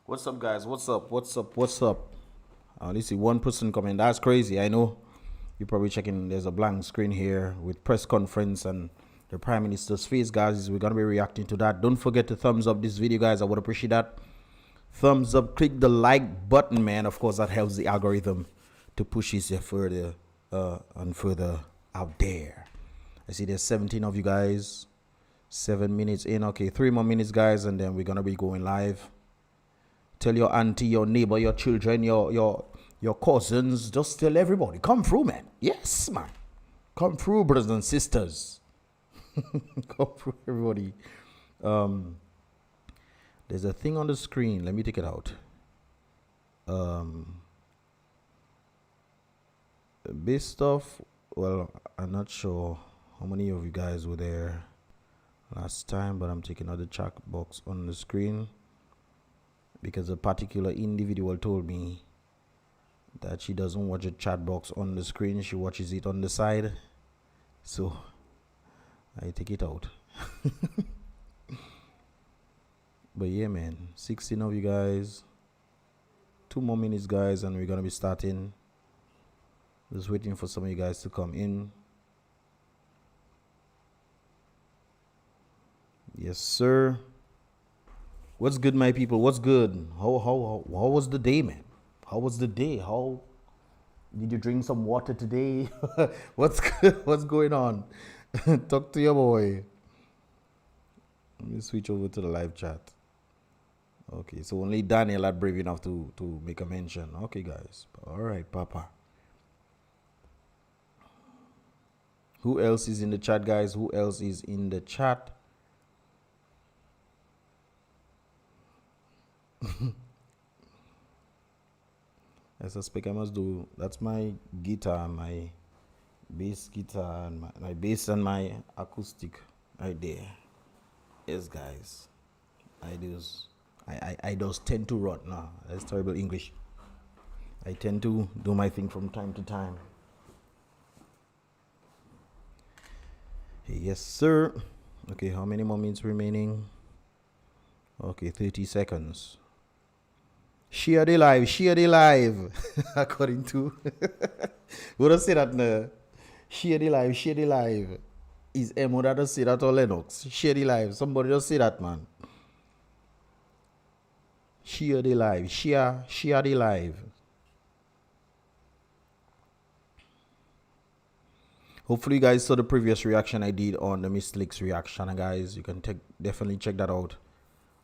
What's up, guys? What's up? What's up? What's up? I only see one person coming. That's crazy. I know you're probably checking. There's a blank screen here with press conference and the Prime Minister's face, guys. We're going to be reacting to that. Don't forget to thumbs up this video, guys. I would appreciate that. Thumbs up. Click the like button, man. Of course, that helps the algorithm to push it further and further out there. I see there's 17 of you guys. 7 minutes in. Okay, 3 more minutes, guys, and then we're going to be going live. Tell your auntie, your neighbor, your children, your cousins. Just tell everybody. Come through, man. Yes, man. Come through, brothers and sisters. Come through, everybody. There's a thing on the screen. Let me take it out. Based off, well, I'm not sure how many of you guys were there last time, but I'm taking out the chat box on the screen because a particular individual told me that she doesn't watch a chat box on the screen, she watches it on the side, so I take it out. But yeah, man, 16 of you guys, 2 more minutes, guys, and we're gonna be starting. Just waiting for some of you guys to come in. Yes, sir. What's good, my people? What's good? How was the day, man? How was the day? How did you drink some water today? What's good? What's going on? Talk to your boy. Let me switch over to the live chat. Okay, so only Daniel are brave enough to make a mention. Okay, guys. All right, Papa. Who else is in the chat, guys? Who else is in the chat? I suspect I must do. That's my guitar, my bass guitar, and my bass and my acoustic right there. Yes, guys. I just tend to run. No, that's terrible English. I tend to do my thing from time to time. Yes, sir. Okay, how many more minutes remaining? Okay, 30 seconds. Share the live, share the live. According to what I say that now. Share the live, share the live. Is Emo that does say that or Lennox? Share the live. Somebody just say that, man. Share the live, share the live. Hopefully you guys saw the previous reaction I did on the Mystlix reaction, guys. You can definitely check that out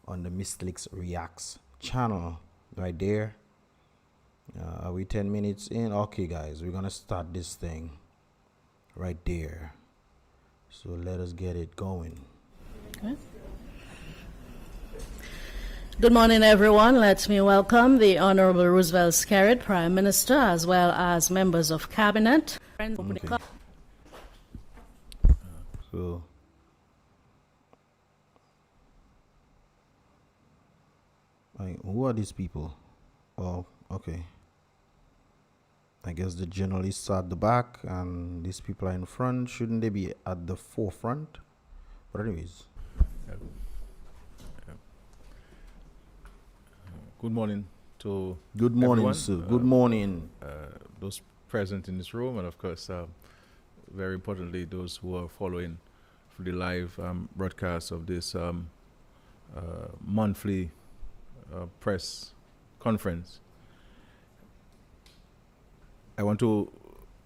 on the Mystlix Reacts channel right there. Are we 10 minutes in? Okay, guys, we're gonna start this thing right there. So let us get it going. Okay. Good morning, everyone. Let me welcome the Honorable Roosevelt SKERRIT, Prime Minister, as well as members of Cabinet. Okay. So who are these people? Oh, okay. I guess the journalists are at the back and these people are in front. Shouldn't they be at the forefront? But anyways. Good morning to Good morning, everyone. sir. Good morning. Those present in this room, and of course, very importantly, those who are following for the live broadcast of this monthly press conference. I want to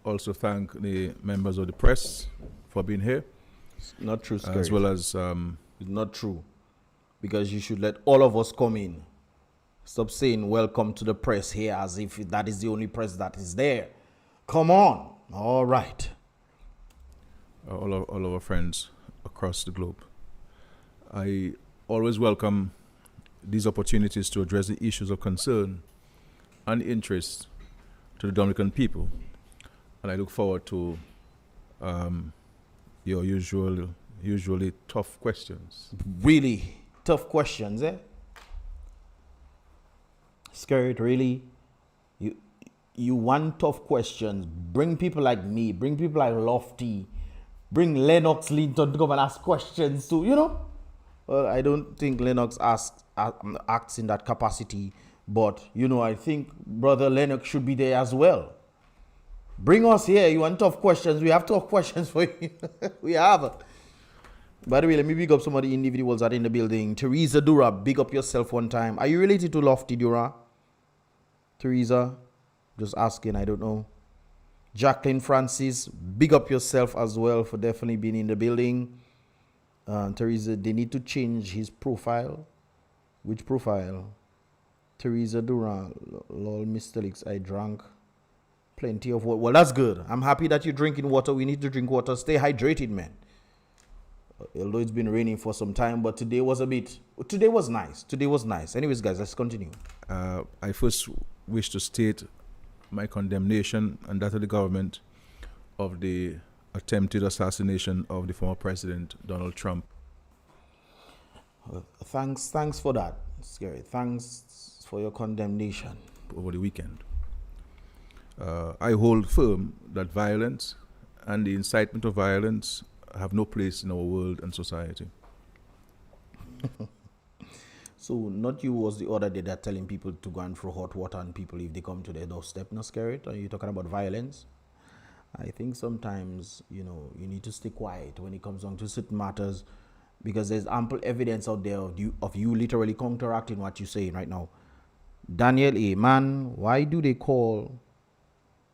also thank the members of the press for being here. It's not true, Scary. As well as it's not true, because you should let all of us come in. Stop saying welcome to the press here as if that is the only press that is there. Come on. All right. all of our friends across the globe. I always welcome these opportunities to address the issues of concern and interest to the Dominican people, and I look forward to your usually tough questions. Really tough questions, eh? Scared, really? You want tough questions? Bring people like me. Bring people like Lofty. Bring Lennox Linton to come and ask questions too, you know? Well, I don't think Lennox acts in that capacity, but I think Brother Lennox should be there as well. Bring us here. You want tough questions? We have tough questions for you. We have. By the way, let me big up some of the individuals that are in the building. Teresa Dura, big up yourself one time. Are you related to Lofty Dura? Teresa, just asking, I don't know. Jacqueline Francis, big up yourself as well for definitely being in the building. Teresa, they need to change his profile. Which profile? Teresa Dura, lol, Mr. Lix, I drank plenty of water. Well, that's good. I'm happy that you're drinking water. We need to drink water. Stay hydrated, man. Although it's been raining for some time, but today was nice. Today was nice. Anyways, guys, let's continue. I first wish to state my condemnation and that of the government of the attempted assassination of the former president, Donald Trump. Thanks for that, SKERRIT. Thanks for your condemnation. Over the weekend. I hold firm that violence and the incitement of violence have no place in our world and society. So not you was the other day that telling people to go and throw hot water on people if they come to their doorstep, no, SKERRIT? Are you talking about violence? I think sometimes, you need to stay quiet when it comes down to certain matters, because there's ample evidence out there of you literally counteracting what you're saying right now. Daniel A. Man, why do they call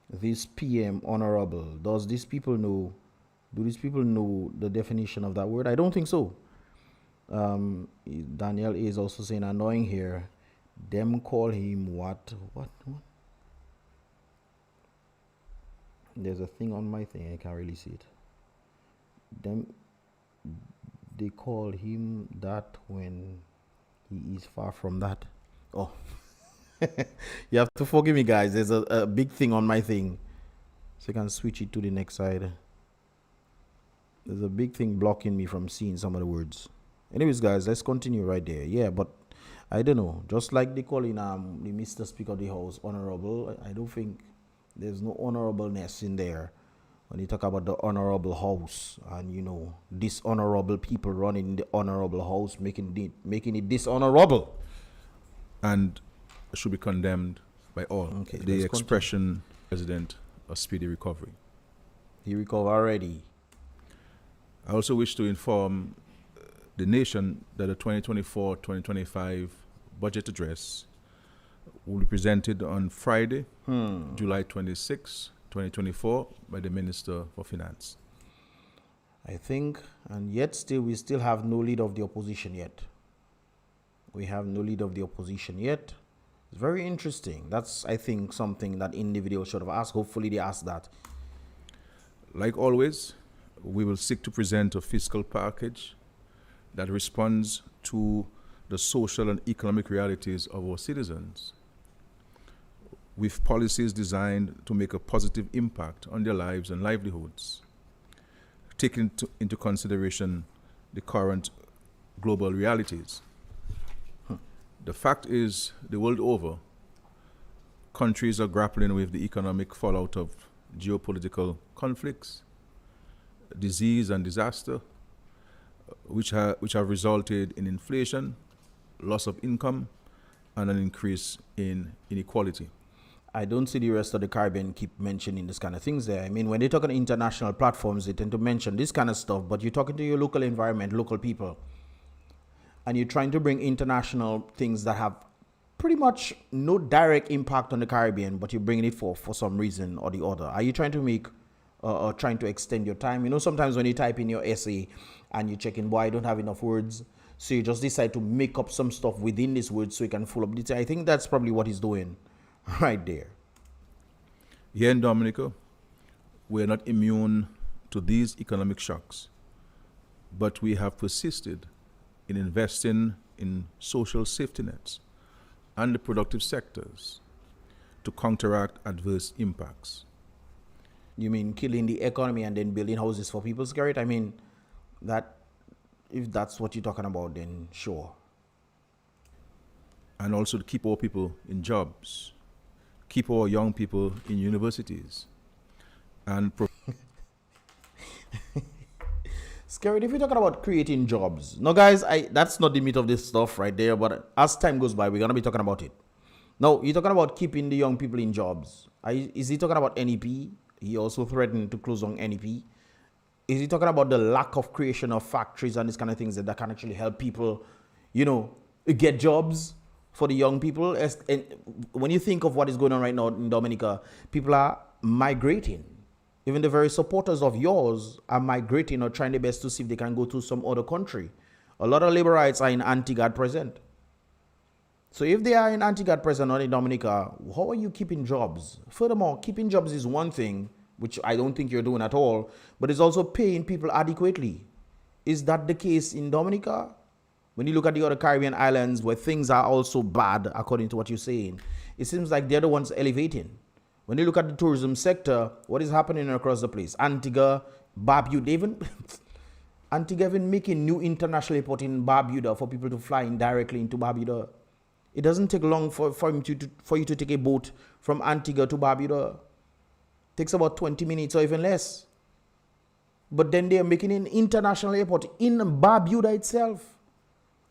this PM honorable? Do these people know the definition of that word? I don't think so. Daniel A. is also saying annoying here. Them call him what? There's a thing on my thing. I can't really see it. They call him that when he is far from that. Oh. You have to forgive me, guys. There's a big thing on my thing. So you can switch it to the next side. There's a big thing blocking me from seeing some of the words. Anyways, guys, let's continue right there. Yeah, but I don't know. Just like they call in the Mr. Speaker of the House honorable, I don't think there's no honorableness in there when you talk about the honorable house and dishonorable people running the honorable house, making it dishonorable, and should be condemned by all. Okay, the expression, President, a speedy recovery. He recovered already. I also wish to inform the nation that the 2024-2025 budget address will be presented on Friday, July 26, 2024, by the Minister for Finance. I think, and yet still, we still have no leader of the opposition yet. We have no leader of the opposition yet. It's very interesting. That's, I think, something that individuals should have asked. Hopefully they asked that. Like always, we will seek to present a fiscal package that responds to the social and economic realities of our citizens, with policies designed to make a positive impact on their lives and livelihoods, taking into consideration the current global realities. The fact is, the world over, countries are grappling with the economic fallout of geopolitical conflicts, disease and disaster, which have resulted in inflation, loss of income, and an increase in inequality. I don't see the rest of the Caribbean keep mentioning this kind of things there. I mean, when they talk on international platforms, they tend to mention this kind of stuff, but you're talking to your local environment, local people, and you're trying to bring international things that have pretty much no direct impact on the Caribbean, but you're bringing it for some reason or the other. Are you trying to make or trying to extend your time? Sometimes when you type in your essay and you're checking, boy, I don't have enough words, so you just decide to make up some stuff within this word so you can fill up detail. I think that's probably what he's doing right there. Here in Dominica, we're not immune to these economic shocks, but we have persisted in investing in social safety nets and the productive sectors to counteract adverse impacts. You mean killing the economy and then building houses for people, SKERRIT? I mean, that if that's what you're talking about, then sure. And also to keep our people in jobs, keep our young people in universities, and Scary. If you're talking about creating jobs, no, guys, that's not the meat of this stuff right there. But as time goes by, we're gonna be talking about it. No, you're talking about keeping the young people in jobs. Is he talking about NEP? He also threatened to close on NEP. Is he talking about the lack of creation of factories and these kind of things that can actually help people, get jobs for the young people? And when you think of what is going on right now in Dominica, people are migrating. Even the very supporters of yours are migrating or trying their best to see if they can go to some other country. A lot of laborites are in Antigua at present. So if they are in Antigua at present or in Dominica, how are you keeping jobs? Furthermore, keeping jobs is one thing, which I don't think you're doing at all, but it's also paying people adequately. Is that the case in Dominica? When you look at the other Caribbean islands where things are also bad, according to what you're saying, it seems like they're the ones elevating. When you look at the tourism sector, what is happening across the place? Antigua, Barbuda, Antigua even making new international airport in Barbuda for people to fly in directly into Barbuda. It doesn't take long for you to take a boat from Antigua to Barbuda. It takes about 20 minutes or even less. But then they are making an international airport in Barbuda itself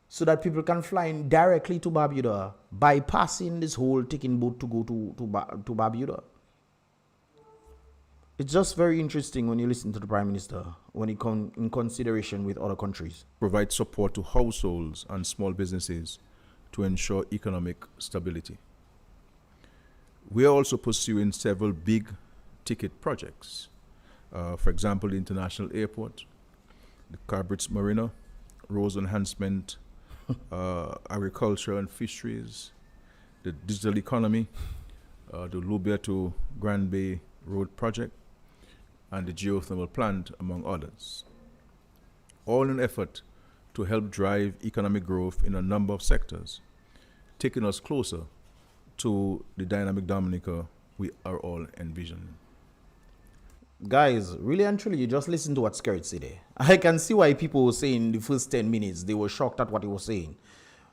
so that people can fly in directly to Barbuda, bypassing this whole taking boat to go to Barbuda. It's just very interesting when you listen to the Prime Minister when he come in consideration with other countries. Provide support to households and small businesses to ensure economic stability. We are also pursuing several big ticket projects. For example, the International Airport, the Carbridge Marina, roads enhancement, agriculture and fisheries, the digital economy, the Lubia to Grand Bay Road project, and the geothermal plant, among others. All in an effort to help drive economic growth in a number of sectors, taking us closer to the dynamic Dominica we are all envisioning. Guys, really and truly, you just listen to what SKERRIT said there. I can see why people were saying the first 10 minutes, they were shocked at what he was saying.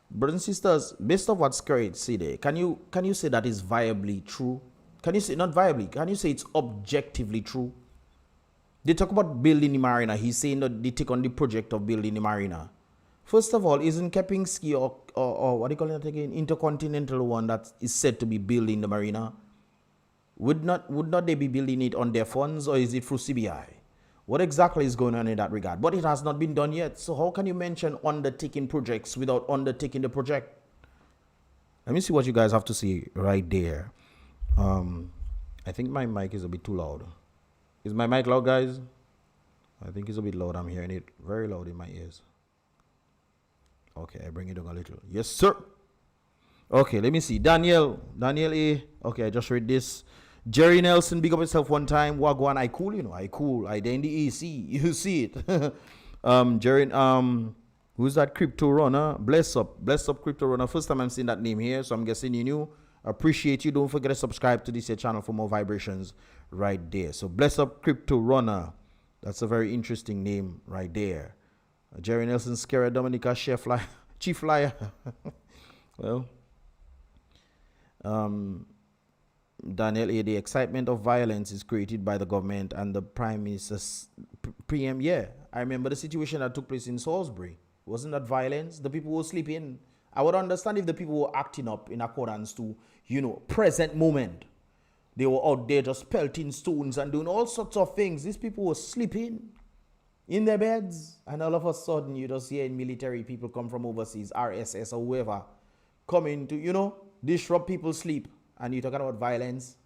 Brothers and sisters, based on what SKERRIT said there, can you say that is viably true? Can you say, not viably, can you say it's objectively true? They talk about building the marina. He's saying that they take on the project of building the marina. First of all, isn't Kepingski or what do you call it again? Intercontinental one that is said to be building the marina? Would not they be building it on their funds, or is it through CBI? What exactly is going on in that regard? But it has not been done yet. So how can you mention undertaking projects without undertaking the project? Let me see what you guys have to say right there. I think my mic is a bit too loud. Is my mic loud, guys? I think it's a bit loud. I'm hearing it very loud in my ears. Okay, I bring it down a little. Yes, sir. Okay, let me see. Daniel A. Okay, I just read this. Jerry Nelson, big up yourself one time. Wagwan, I cool, I cool. I in the AC. You see it. Jerry, who's that crypto runner? Bless up crypto runner. First time I'm seeing that name here, so I'm guessing you knew. Appreciate you. Don't forget to subscribe to this channel for more vibrations right there. So bless up crypto runner. That's a very interesting name right there. Jerry Nelson, SKERRIT, Dominica, Chief Flyer. Well, Daniel A. The excitement of violence is created by the government and the Prime Minister's PM. Yeah, I remember the situation that took place in Salisbury. Wasn't that violence? The people were sleeping. I would understand if the people were acting up in accordance to, present moment. They were out there just pelting stones and doing all sorts of things. These people were sleeping in their beds, and all of a sudden you just hear military people come from overseas, RSS or whoever, coming to, disrupt people's sleep. And you're talking about violence?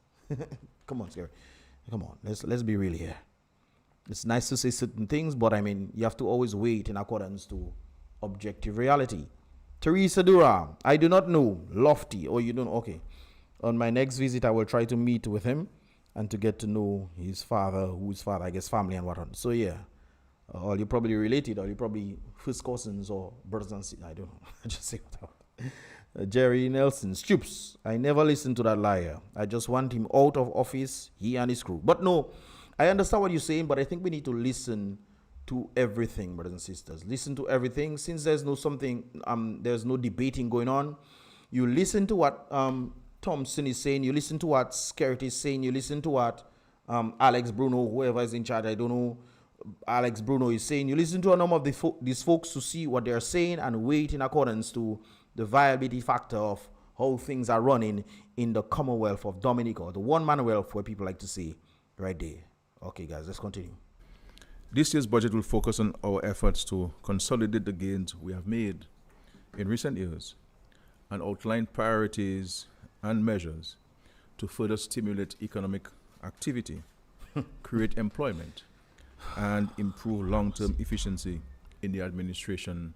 Come on, SKERRIT. Come on, let's be real here. It's nice to say certain things, but I mean, you have to always wait in accordance to objective reality. Teresa Dura, I do not know. Lofty, or you don't, okay. On my next visit, I will try to meet with him and to get to know his father, whose father, I guess family and whatnot. So yeah, or you're probably related, or you're probably first cousins or brothers and sisters. I don't know. I just say what Jerry Nelson, Stoops, I never listened to that liar. I just want him out of office, he and his crew. But no, I understand what you're saying, but I think we need to listen to everything, brothers and sisters. Listen to everything. Since there's there's no debating going on, you listen to what Thompson is saying, you listen to what SKERRIT is saying, you listen to what Alex Bruno, whoever is in charge, I don't know, Alex Bruno is saying. You listen to a number of these folks to see what they're saying and wait in accordance to the viability factor of how things are running in the Commonwealth of Dominica, or the one-man wealth, where people like to say right there. Okay, guys, let's continue. This year's budget will focus on our efforts to consolidate the gains we have made in recent years and outline priorities and measures to further stimulate economic activity, create employment, and improve long-term efficiency in the administration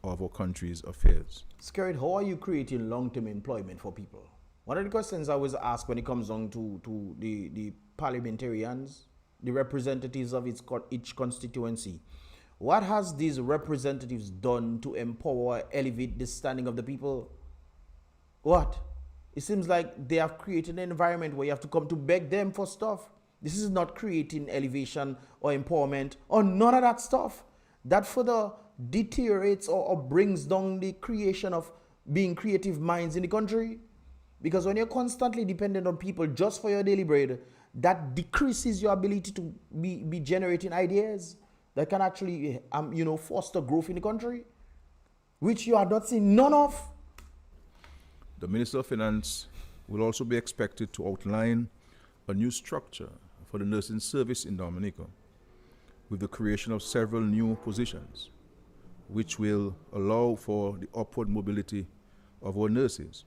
of our country's affairs. SKERRIT, how are you creating long-term employment for people? One of the questions I always ask when it comes down to the parliamentarians, the representatives of each constituency, what has these representatives done to empower, elevate the standing of the people? What? It seems like they have created an environment where you have to come to beg them for stuff. This is not creating elevation or empowerment or none of that stuff. That further deteriorates or brings down the creation of being creative minds in the country. Because when you're constantly dependent on people just for your daily bread, that decreases your ability to be generating ideas that can actually, foster growth in the country, which you are not seeing none of. The Minister of Finance will also be expected to outline a new structure for the nursing service in Dominica, with the creation of several new positions, which will allow for the upward mobility of our nurses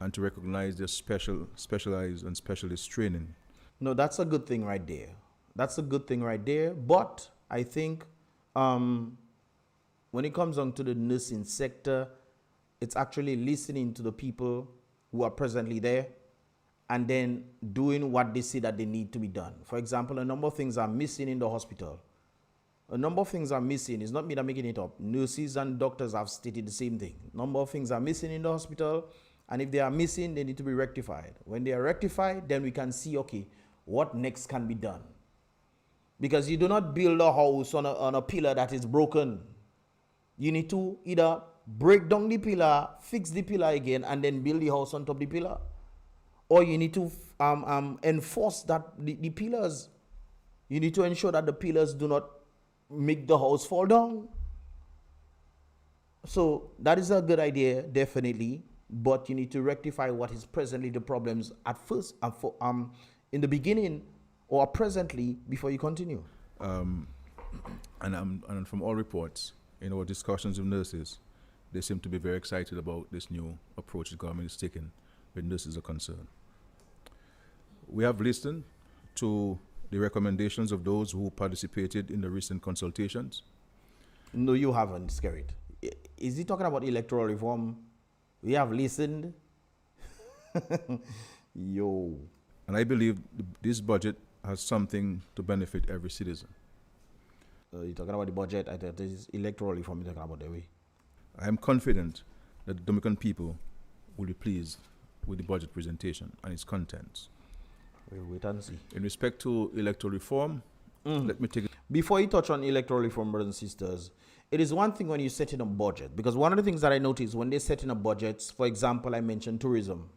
and to recognize their specialized and specialist training. No, that's a good thing right there. That's a good thing right there. But I think when it comes on to the nursing sector, it's actually listening to the people who are presently there and then doing what they say that they need to be done. For example, a number of things are missing in the hospital. A number of things are missing. It's not me that making it up. Nurses and doctors have stated the same thing. A number of things are missing in the hospital, and if they are missing, they need to be rectified. When they are rectified, then we can see, okay, what next can be done. Because you do not build a house on a pillar that is broken. You need to either break down the pillar, fix the pillar again, and then build the house on top of the pillar. Or you need to enforce that the pillars. You need to ensure that the pillars do not make the house fall down. So that is a good idea, definitely. But you need to rectify what is presently the problems at first, in the beginning or presently, before you continue. And from all reports, in our discussions with nurses, they seem to be very excited about this new approach the government is taking when nurses are concerned. We have listened to the recommendations of those who participated in the recent consultations. No, you haven't, SKERRIT. Is he talking about electoral reform? We have listened. Yo. And I believe this budget has something to benefit every citizen. You're talking about the budget. I thought this is electoral reform you're talking about the way. I am confident that the Dominican people will be pleased with the budget presentation and its contents. We'll wait and see. In respect to electoral reform, let me take it. Before you touch on electoral reform, brothers and sisters, it is one thing when you set in a budget. Because one of the things that I noticed when they set in a budget, for example, I mentioned tourism.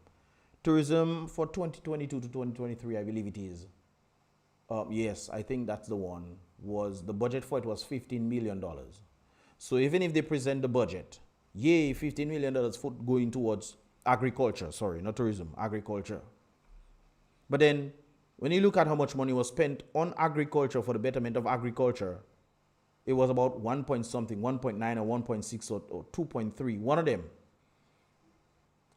Tourism for 2022 to 2023, I believe it is. Yes, I think that's the one. The budget for it was $15 million. So even if they present the budget, yay, $15 million going towards agriculture. Sorry, not tourism, agriculture. But then when you look at how much money was spent on agriculture for the betterment of agriculture, it was about 1 point something, 1.9 or 1.6 or 2.3, one of them.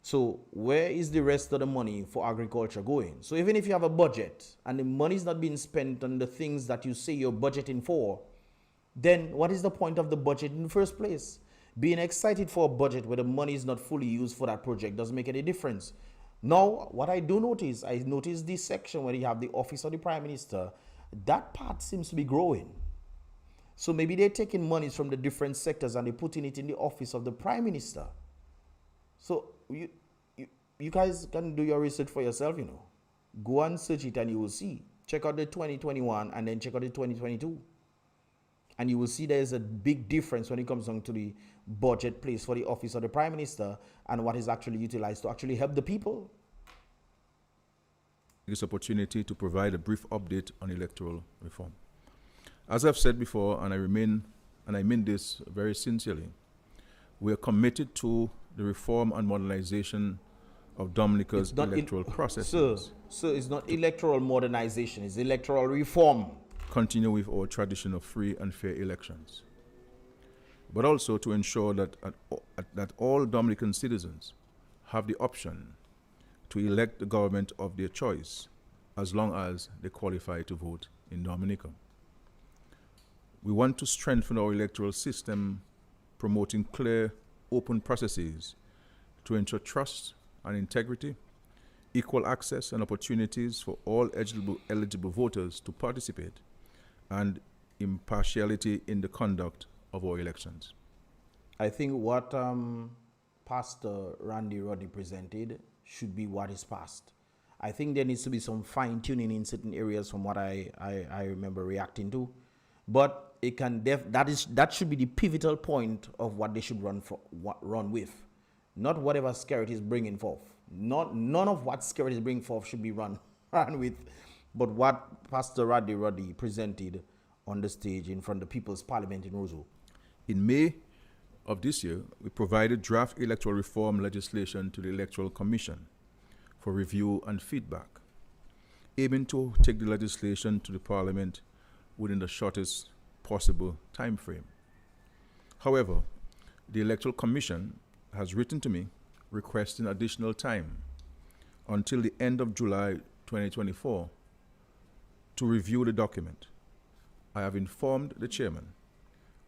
So where is the rest of the money for agriculture going? So even if you have a budget and the money is not being spent on the things that you say you're budgeting for, then what is the point of the budget in the first place? Being excited for a budget where the money is not fully used for that project doesn't make any difference. Now, what I do notice, I notice this section where you have the office of the Prime Minister, that part seems to be growing. So maybe they're taking monies from the different sectors and they're putting it in the office of the Prime Minister. So you guys can do your research for yourself, Go and search it and you will see. Check out the 2021 and then check out the 2022. And you will see there's a big difference when it comes down to the budget placed for the office of the Prime Minister and what is actually utilized to actually help the people. This opportunity to provide a brief update on electoral reform. As I've said before, and I mean this very sincerely, we are committed to the reform and modernization of Dominica's electoral processes. Sir, it's not electoral modernization, it's electoral reform. Continue with our tradition of free and fair elections, but also to ensure that that all Dominican citizens have the option to elect the government of their choice as long as they qualify to vote in Dominica. We want to strengthen our electoral system, promoting clear, open processes to ensure trust and integrity, equal access and opportunities for all eligible voters to participate, and impartiality in the conduct of our elections. I think what Pastor Randy Rodney presented should be what is passed. I think there needs to be some fine-tuning in certain areas from what I remember reacting to. But it can that should be the pivotal point of what they should run with. Not whatever SKERRIT is bringing forth. None of what SKERRIT is bringing forth should be run with, but what Pastor Randy Rodney presented on the stage in front of the People's Parliament in Roseau. In May of this year, we provided draft electoral reform legislation to the Electoral Commission for review and feedback, aiming to take the legislation to the Parliament within the shortest possible time frame. However, the Electoral Commission has written to me requesting additional time until the end of July 2024 to review the document. I have informed the chairman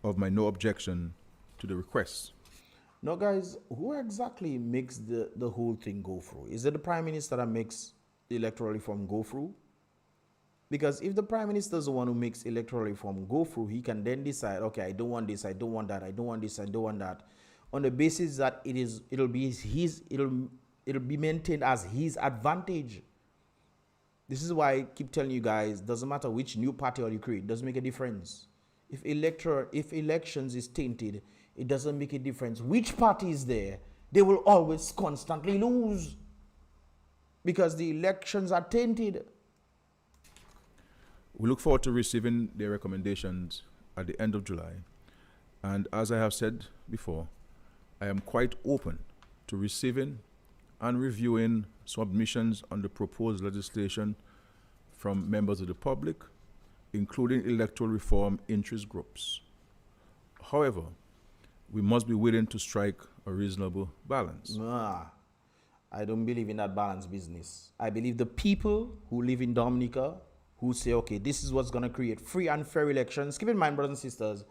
of my no objection to the request. Now, guys, who exactly makes the whole thing go through? Is it the Prime Minister that makes electoral reform go through? Because if the Prime Minister is the one who makes electoral reform go through, he can then decide, okay, I don't want this, I don't want that, I don't want this, I don't want that, on the basis that it'll be maintained as his advantage. This is why I keep telling you guys, doesn't matter which new party you create, doesn't make a difference. If elections is tainted, it doesn't make a difference which party is there. They will always constantly lose because the elections are tainted. We look forward to receiving their recommendations at the end of July. And as I have said before, I am quite open to receiving and reviewing submissions on the proposed legislation from members of the public, including electoral reform interest groups. However, we must be willing to strike a reasonable balance. I don't believe in that balance business. I believe the people who live in Dominica, who say, okay, this is what's going to create free and fair elections. Keep in mind, brothers and sisters,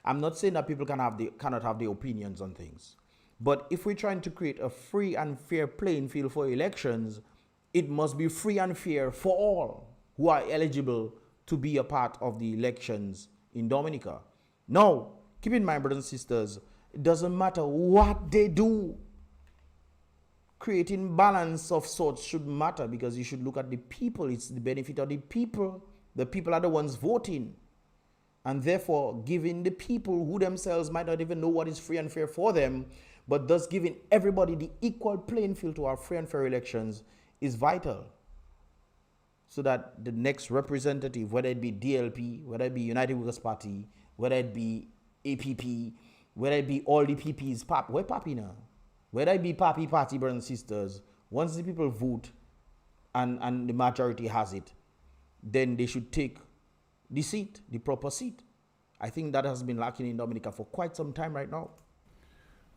I'm not saying that people cannot have their opinions on things. But if we're trying to create a free and fair playing field for elections, it must be free and fair for all who are eligible to be a part of the elections in Dominica. Now, keep in mind, brothers and sisters, it doesn't matter what they do. Creating balance of sorts should matter because you should look at the people. It's the benefit of the people. The people are the ones voting. And therefore, giving the people who themselves might not even know what is free and fair for them, but thus giving everybody the equal playing field to our free and fair elections is vital. So that the next representative, whether it be DLP, whether it be United Workers Party, whether it be APP, whether it be all the PPs, where Papi now? Whether it be Papi Party, brothers and sisters, once the people vote and the majority has it, then they should take the seat, the proper seat. I think that has been lacking in Dominica for quite some time right now.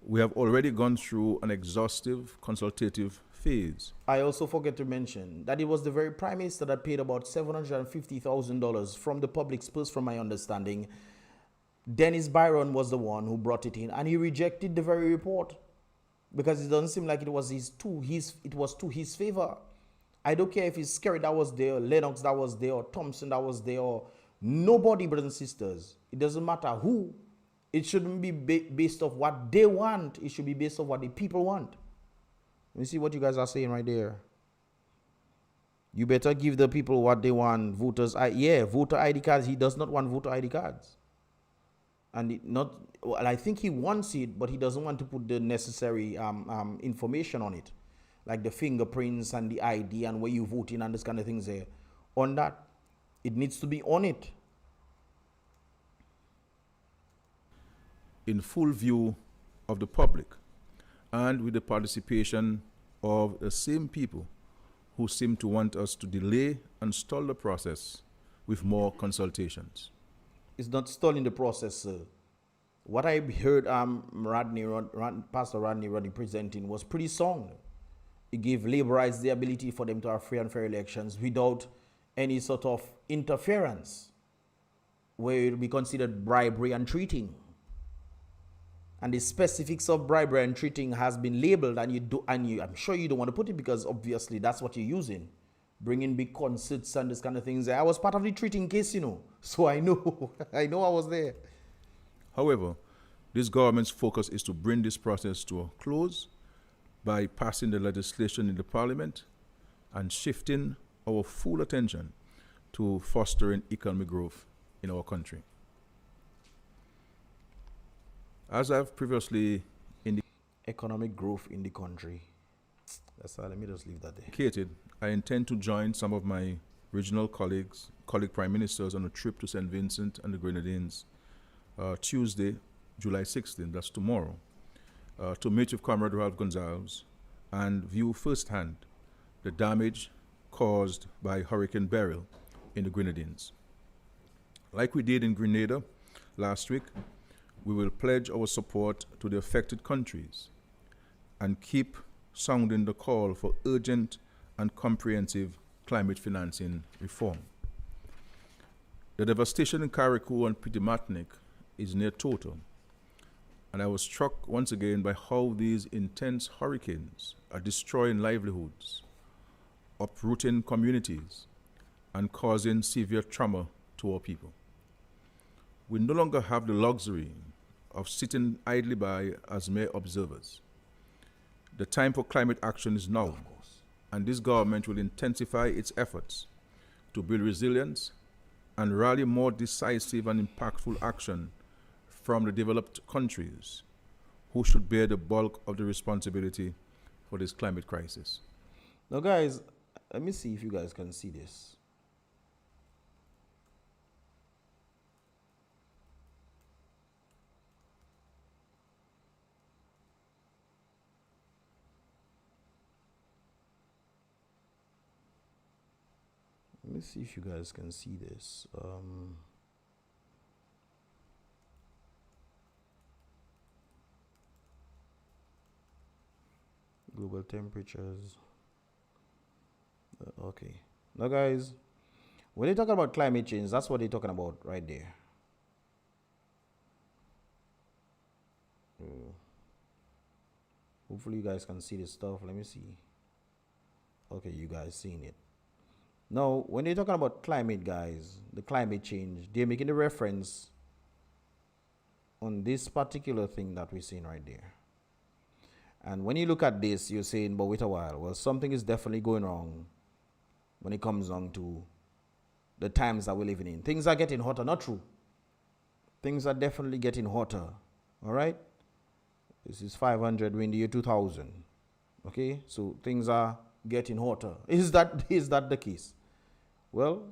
We have already gone through an exhaustive consultative phase. I also forget to mention that it was the very Prime Minister that paid about $750,000 from the public's purse, from my understanding. Dennis Byron was the one who brought it in, and he rejected the very report because it doesn't seem like it was to his favor. I don't care if it's SKERRIT that was there, Lennox that was there, or Thompson that was there, or nobody, brothers and sisters. It doesn't matter who. It shouldn't be based off what they want. It should be based off what the people want. Let me see what you guys are saying right there. You better give the people what they want. Voter ID cards. He does not want voter ID cards. And I think he wants it, but he doesn't want to put the necessary information on it. Like the fingerprints and the ID and where you vote in and this kind of things there. On that, it needs to be on it. in full view of the public and with the participation of the same people who seem to want us to delay and stall the process with more consultations. It's not stalling the process, sir. What I heard Pastor Rodney presenting was pretty sound. It gave laborites the ability for them to have free and fair elections without any sort of interference where it will be considered bribery and treating. And the specifics of bribery and treating has been labeled, and I'm sure you don't want to put it because obviously that's what you're using. Bringing big concerts and this kind of things. I was part of the treating case, so I know. I know I was there. However, this government's focus is to bring this process to a close by passing the legislation in the parliament and shifting our full attention to fostering economic growth in our country. As I've previously Economic growth in the country. That's all. Let me just leave that there. indicated, I intend to join some of my regional colleague prime ministers on a trip to St. Vincent and the Grenadines Tuesday, July 16th, that's tomorrow, to meet with Comrade Ralph Gonzalez and view firsthand the damage caused by Hurricane Beryl in the Grenadines. Like we did in Grenada last week, we will pledge our support to the affected countries and keep sounding the call for urgent and comprehensive climate financing reform. The devastation in Carriacou and Petit-Martinique is near total, and I was struck once again by how these intense hurricanes are destroying livelihoods, uprooting communities, and causing severe trauma to our people. We no longer have the luxury of sitting idly by as mere observers. The time for climate action is now, and this government will intensify its efforts to build resilience and rally more decisive and impactful action from the developed countries who should bear the bulk of the responsibility for this climate crisis. Now, guys, let me see if you guys can see this. Let me see if you guys can see this. Global temperatures. Okay. Now, guys, when they talk about climate change, that's what they're talking about right there. Hopefully, you guys can see this stuff. Let me see. Okay, you guys seeing it. Now, when they're talking about climate, guys, the climate change, they're making a reference on this particular thing that we're seeing right there. And when you look at this, you're saying, but wait a while. Well, something is definitely going wrong when it comes down to the times that we're living in. Things are getting hotter, not true. Things are definitely getting hotter. All right? This is 500 in the year 2000. Okay? So things are getting hotter. Is that the case? Well,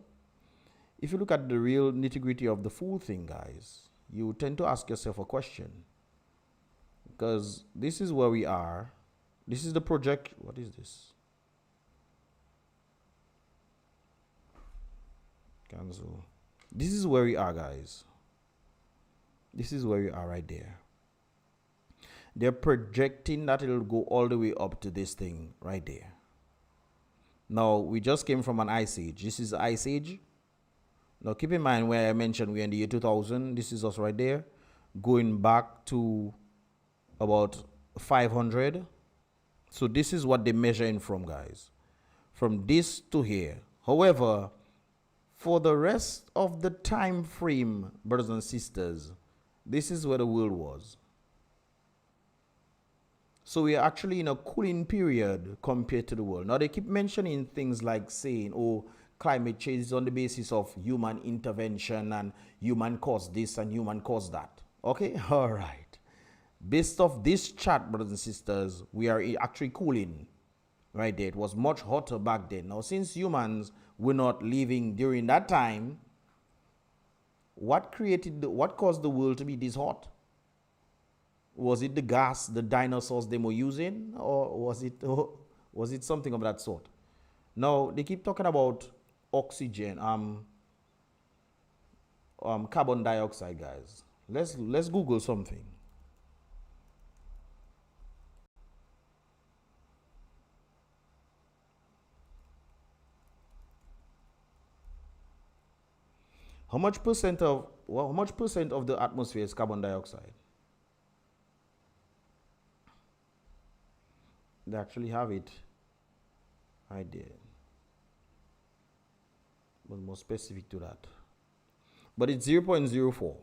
if you look at the real nitty-gritty of the full thing, guys, you tend to ask yourself a question. Because this is where we are. This is the project. What is this? Cancel. This is where we are, guys. This is where we are right there. They're projecting that it'll go all the way up to this thing right there. Now, we just came from an ice age. This is ice age. Now, keep in mind where I mentioned we're in the year 2000. This is us right there. Going back to about 500. So this is what they're measuring from, guys. From this to here. However, for the rest of the time frame, brothers and sisters, this is where the world was. So we are actually in a cooling period compared to the world. Now, they keep mentioning things like saying, oh, climate change is on the basis of human intervention and human caused this and human caused that. Okay? All right. Based off this chart, brothers and sisters, we are actually cooling right there. It was much hotter back then. Now, since humans were not living during that time, what caused the world to be this hot? Was it the gas the dinosaurs they were using, or was it something of that sort? Now they keep talking about oxygen, carbon dioxide, guys. Let's Google something. How much percent of the atmosphere is carbon dioxide? They actually have it right there, but more specific to that. But it's 0.04.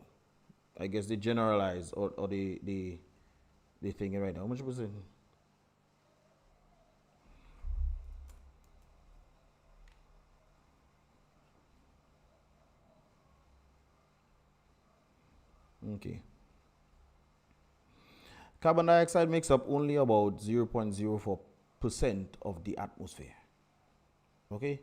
I guess they generalize or they think it right now. How much percent? Okay. Carbon dioxide makes up only about 0.04% of the atmosphere. Okay?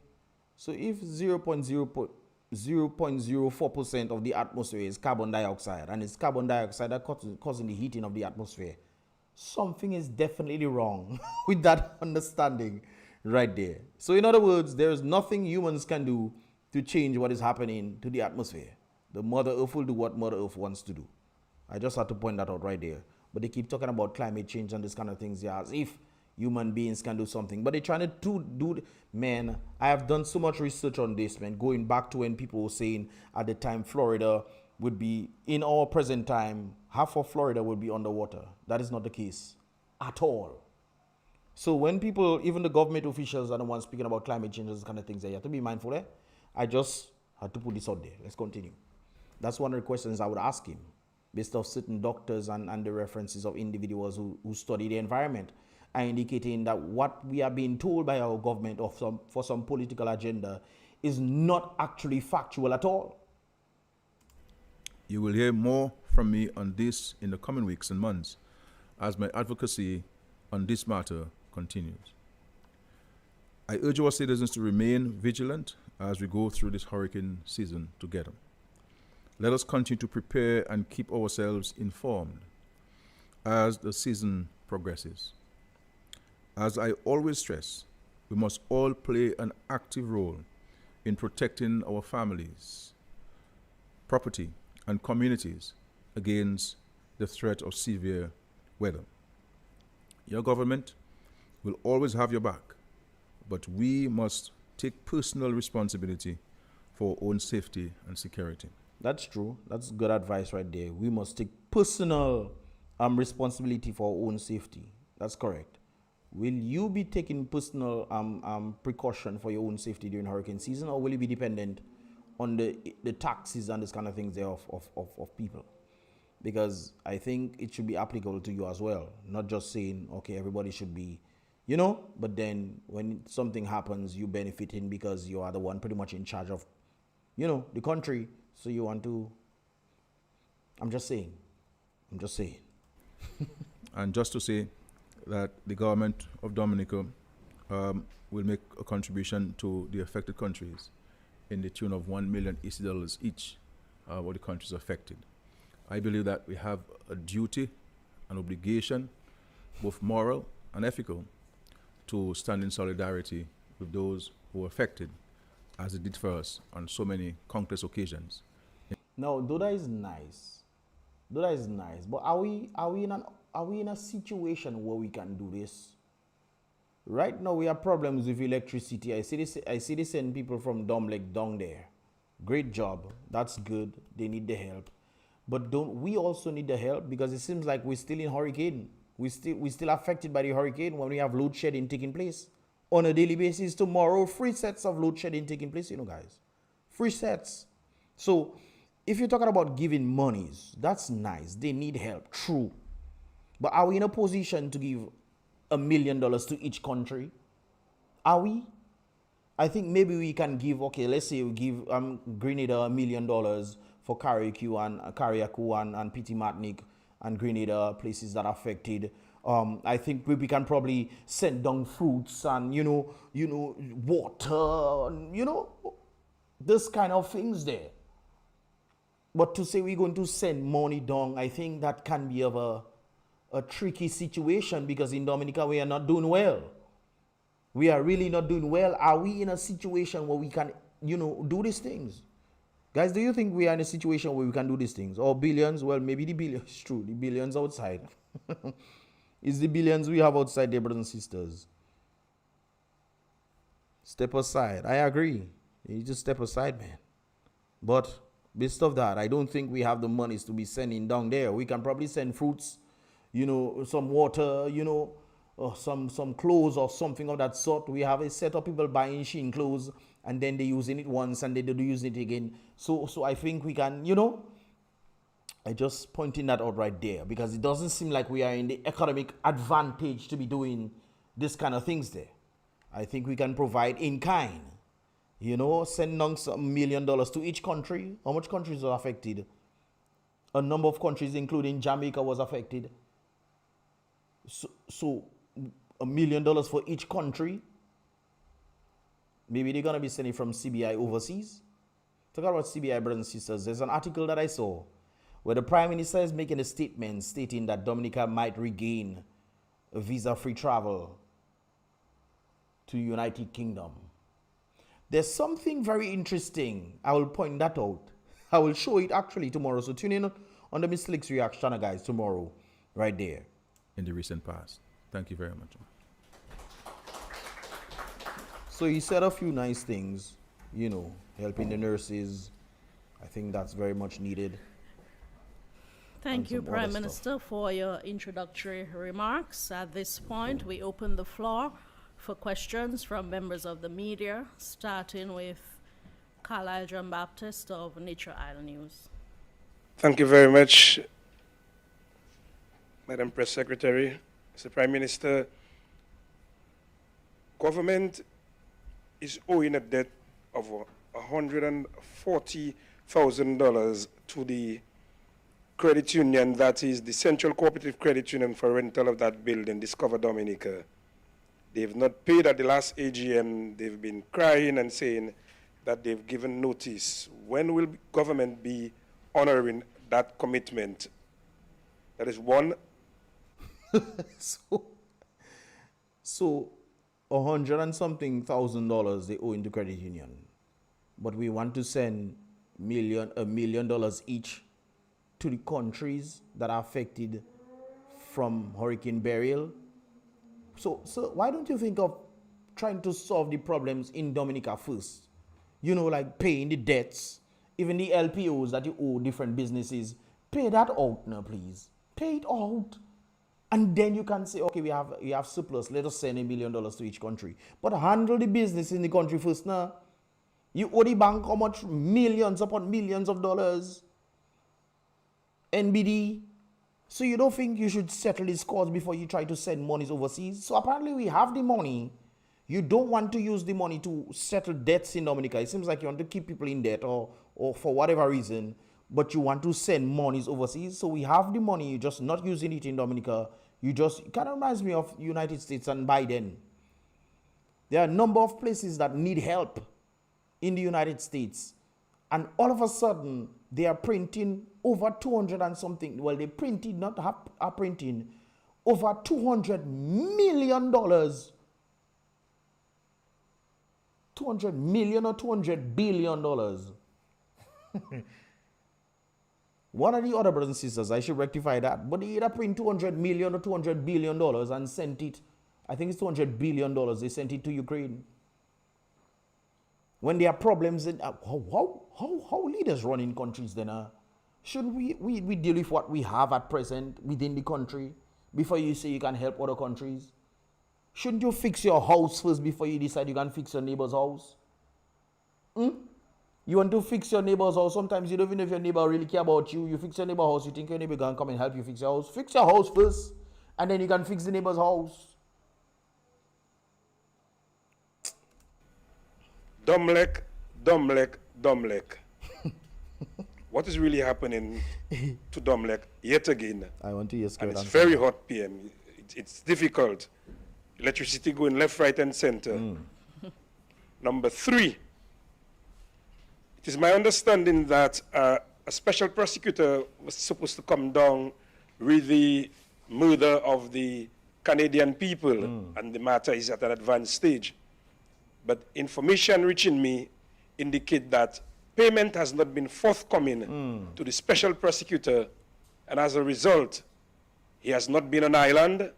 So if 0.04% of the atmosphere is carbon dioxide, and it's carbon dioxide that causing the heating of the atmosphere, something is definitely wrong with that understanding right there. So in other words, there is nothing humans can do to change what is happening to the atmosphere. The Mother Earth will do what Mother Earth wants to do. I just had to point that out right there. But they keep talking about climate change and this kind of things, yeah, as if human beings can do something. But they're trying to do, man, I have done so much research on this, man, going back to when people were saying at the time Florida would be, in our present time, half of Florida would be underwater. That is not the case at all. So when people, even the government officials are the ones speaking about climate change and those kind of things, you have to be mindful, eh? I just had to put this out there. Let's continue. That's one of the questions I would ask him, based off certain doctors and the references of individuals who study the environment, are indicating that what we are being told by our government for some political agenda is not actually factual at all. You will hear more from me on this in the coming weeks and months as my advocacy on this matter continues. I urge our citizens to remain vigilant as we go through this hurricane season together. Let us continue to prepare and keep ourselves informed as the season progresses. As I always stress, we must all play an active role in protecting our families, property, and communities against the threat of severe weather. Your government will always have your back, but we must take personal responsibility for our own safety and security. That's true. That's good advice right there. We must take personal responsibility for our own safety. That's correct. Will you be taking personal precaution for your own safety during hurricane season, or will you be dependent on the taxes and this kind of things there of people? Because I think it should be applicable to you as well, not just saying, okay, everybody should be, but then when something happens, you benefiting because you are the one pretty much in charge of, the country. So you want to, I'm just saying. And just to say that the government of Dominica will make a contribution to the affected countries in the tune of $1 million each for the countries affected. I believe that we have a duty, an obligation, both moral and ethical, to stand in solidarity with those who are affected, as it did for us on so many countless occasions. Now, though that is nice, but are we in a situation where we can do this? Right now, we have problems with electricity. I see they send people from Domlek down there. Great job. That's good. They need the help. But don't we also need the help? Because it seems like we're still in hurricane. We're still affected by the hurricane when we have load shedding taking place on a daily basis. Tomorrow, 3 sets of load shedding taking place, guys. 3 sets. So if you're talking about giving monies, that's nice. They need help, true. But are we in a position to give $1 million to each country? Are we? I think maybe we can give, okay, let's say we give Grenada $1 million for Carriacou and Petit Martinique and Grenada, places that are affected. I think we can probably send down fruits and, water, this kind of things there. But to say we're going to send money down, I think that can be of a tricky situation because in Dominica we are not doing well. We are really not doing well. Are we in a situation where we can, do these things? Guys, do you think we are in a situation where we can do these things? Or billions? Well, maybe the billions, true. The billions outside. It's the billions we have outside there, brothers and sisters. Step aside. I agree. You just step aside, man. But based off that, I don't think we have the monies to be sending down there. We can probably send fruits, some water, or some clothes or something of that sort. We have a set of people buying Shein clothes and then they using it once and they do use it again. So I think we can, I just pointing that out right there because it doesn't seem like we are in the economic advantage to be doing this kind of things there. I think we can provide in kind. Send down some $1 million to each country. How much countries are affected? A number of countries, including Jamaica, was affected. So $1 million for each country. Maybe they're going to be sending from CBI overseas. Talk about CBI, brothers and sisters. There's an article that I saw where the Prime Minister is making a statement stating that Dominica might regain visa-free travel to United Kingdom. There's something very interesting. I will point that out. I will show it actually tomorrow. So tune in on the Mr. Lick's reaction, guys, tomorrow, right there. In the recent past. Thank you very much. So he said a few nice things, helping the nurses. I think that's very much needed. Thank you, Prime Minister, for your introductory remarks. At this point, we open the floor for questions from members of the media, starting with Carlisle John Baptist of Nature Isle News. Thank you very much, Madam Press Secretary. Mr. Prime Minister, government is owing a debt of $140,000 to the credit union, that is the Central Cooperative Credit Union, for rental of that building, Discover Dominica. They've not paid at the last AGM. They've been crying and saying that they've given notice. When will government be honoring that commitment? That is one. So $100 and something thousand they owe into credit union, but we want to send $1 million each to the countries that are affected from Hurricane Beryl. So why don't you think of trying to solve the problems in Dominica first? Like paying the debts, even the LPOs that you owe different businesses. Pay that out now, please. Pay it out. And then you can say, okay, we have surplus. Let us send $1 million to each country. But handle the business in the country first now. You owe the bank how much? Millions upon millions of dollars. NBD. So you don't think you should settle this cause before you try to send monies overseas? So apparently we have the money. You don't want to use the money to settle debts in Dominica. It seems like you want to keep people in debt or for whatever reason, but you want to send monies overseas. So we have the money, you're just not using it in Dominica. It kind of reminds me of United States and Biden. There are a number of places that need help in the United States. And all of a sudden, they are printing over 200 and something. Well, they printed, not are printing, over $200 million. 200 million or $200 billion. One of the other brothers and sisters, I should rectify that, but they either print 200 million or $200 billion and sent it, I think it's $200 billion, they sent it to Ukraine. When there are problems, how leaders run in countries then? Shouldn't we deal with what we have at present within the country before you say you can help other countries? Shouldn't you fix your house first before you decide you can fix your neighbor's house? You want to fix your neighbor's house. Sometimes you don't even know if your neighbor really care about you. You fix your neighbor's house, you think your neighbor can come and help you fix your house. Fix your house first, and then you can fix the neighbor's house. Domlek. What is really happening to Domlek yet again? I want to hear and it's very hot, PM. It's difficult. Electricity going left, right, and center. Number 3, it is my understanding that a special prosecutor was supposed to come down with the murder of the Canadian people, and the matter is at an advanced stage. But information reaching me indicate that payment has not been forthcoming to the special prosecutor, and as a result, he has not been on island,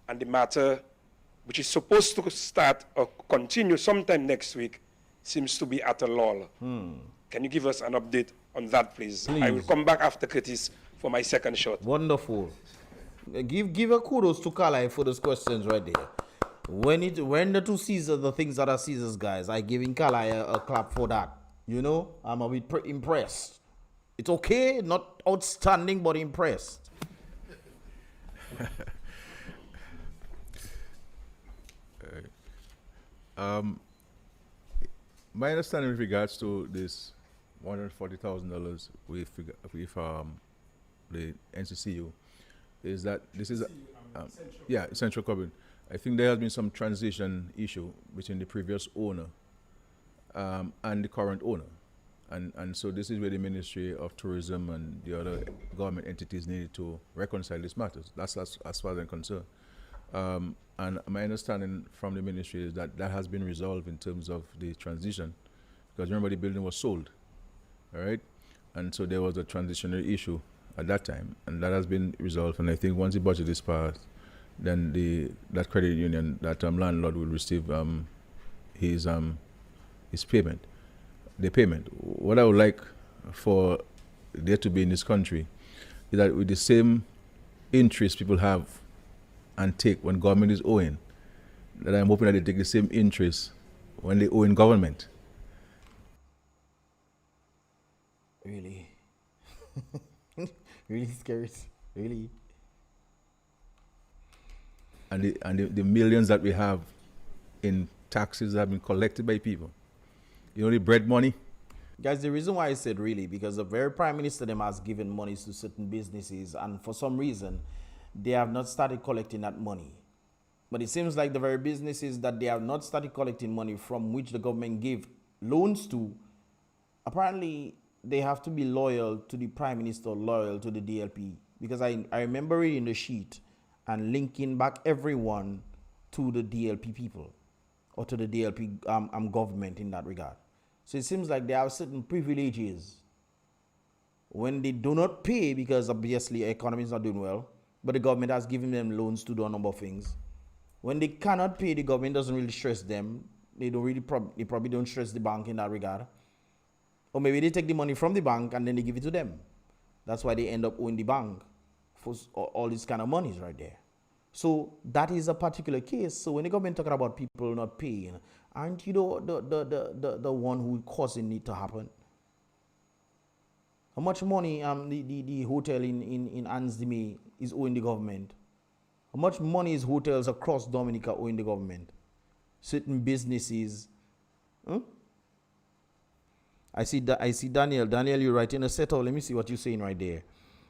and the matter, which is supposed to start or continue sometime next week, seems to be at a lull. Can you give us an update on that, please? I will come back after Curtis for my second shot. Wonderful. Give a kudos to Carlisle for those questions right there. When the two Caesars, the things that are Caesars, guys, I giving Carlisle a clap for that. You know, I'm a bit impressed. It's okay, not outstanding, but impressed. My understanding with regards to this $140,000 with the NCCU is that this is Central Cubbing. I think there has been some transition issue between the previous owner and the current owner, and so this is where the Ministry of Tourism and the other government entities needed to reconcile these matters. That's as far as I'm concerned. And my understanding from the ministry is that that has been resolved in terms of the transition, because remember the building was sold, all right? And so there was a transitionary issue at that time, and that has been resolved. And I think once the budget is passed, then that credit union, that landlord will receive his payment, the payment. What I would like for there to be in this country is that with the same interest people have and take when government is owing, that I'm hoping that they take the same interest when they owe in government. Really? Really scary? Really? And the millions that we have in taxes that have been collected by people. You know, the bread money. Guys, the reason why I said really, because the very Prime Minister them has given monies to certain businesses, and for some reason, they have not started collecting that money. But it seems like the very businesses that they have not started collecting money from, which the government gave loans to, apparently they have to be loyal to the Prime Minister, loyal to the DLP. Because I remember reading the sheet and linking back everyone to the DLP people or to the DLP government in that regard. So it seems like they have certain privileges when they do not pay, because obviously the economy is not doing well, but the government has given them loans to do a number of things. When they cannot pay, the government doesn't really stress them. They don't really they probably don't stress the bank in that regard. Or maybe they take the money from the bank and then they give it to them. That's why they end up owing the bank for all these kind of monies right there. So that is a particular case. So when the government talking about people not paying, aren't you the one who causing it to happen? How much money the hotel in Ansdime is owing the government? How much money is hotels across Dominica owing the government? Certain businesses. I see Daniel. Daniel, you're writing a settle. Let me see what you're saying right there.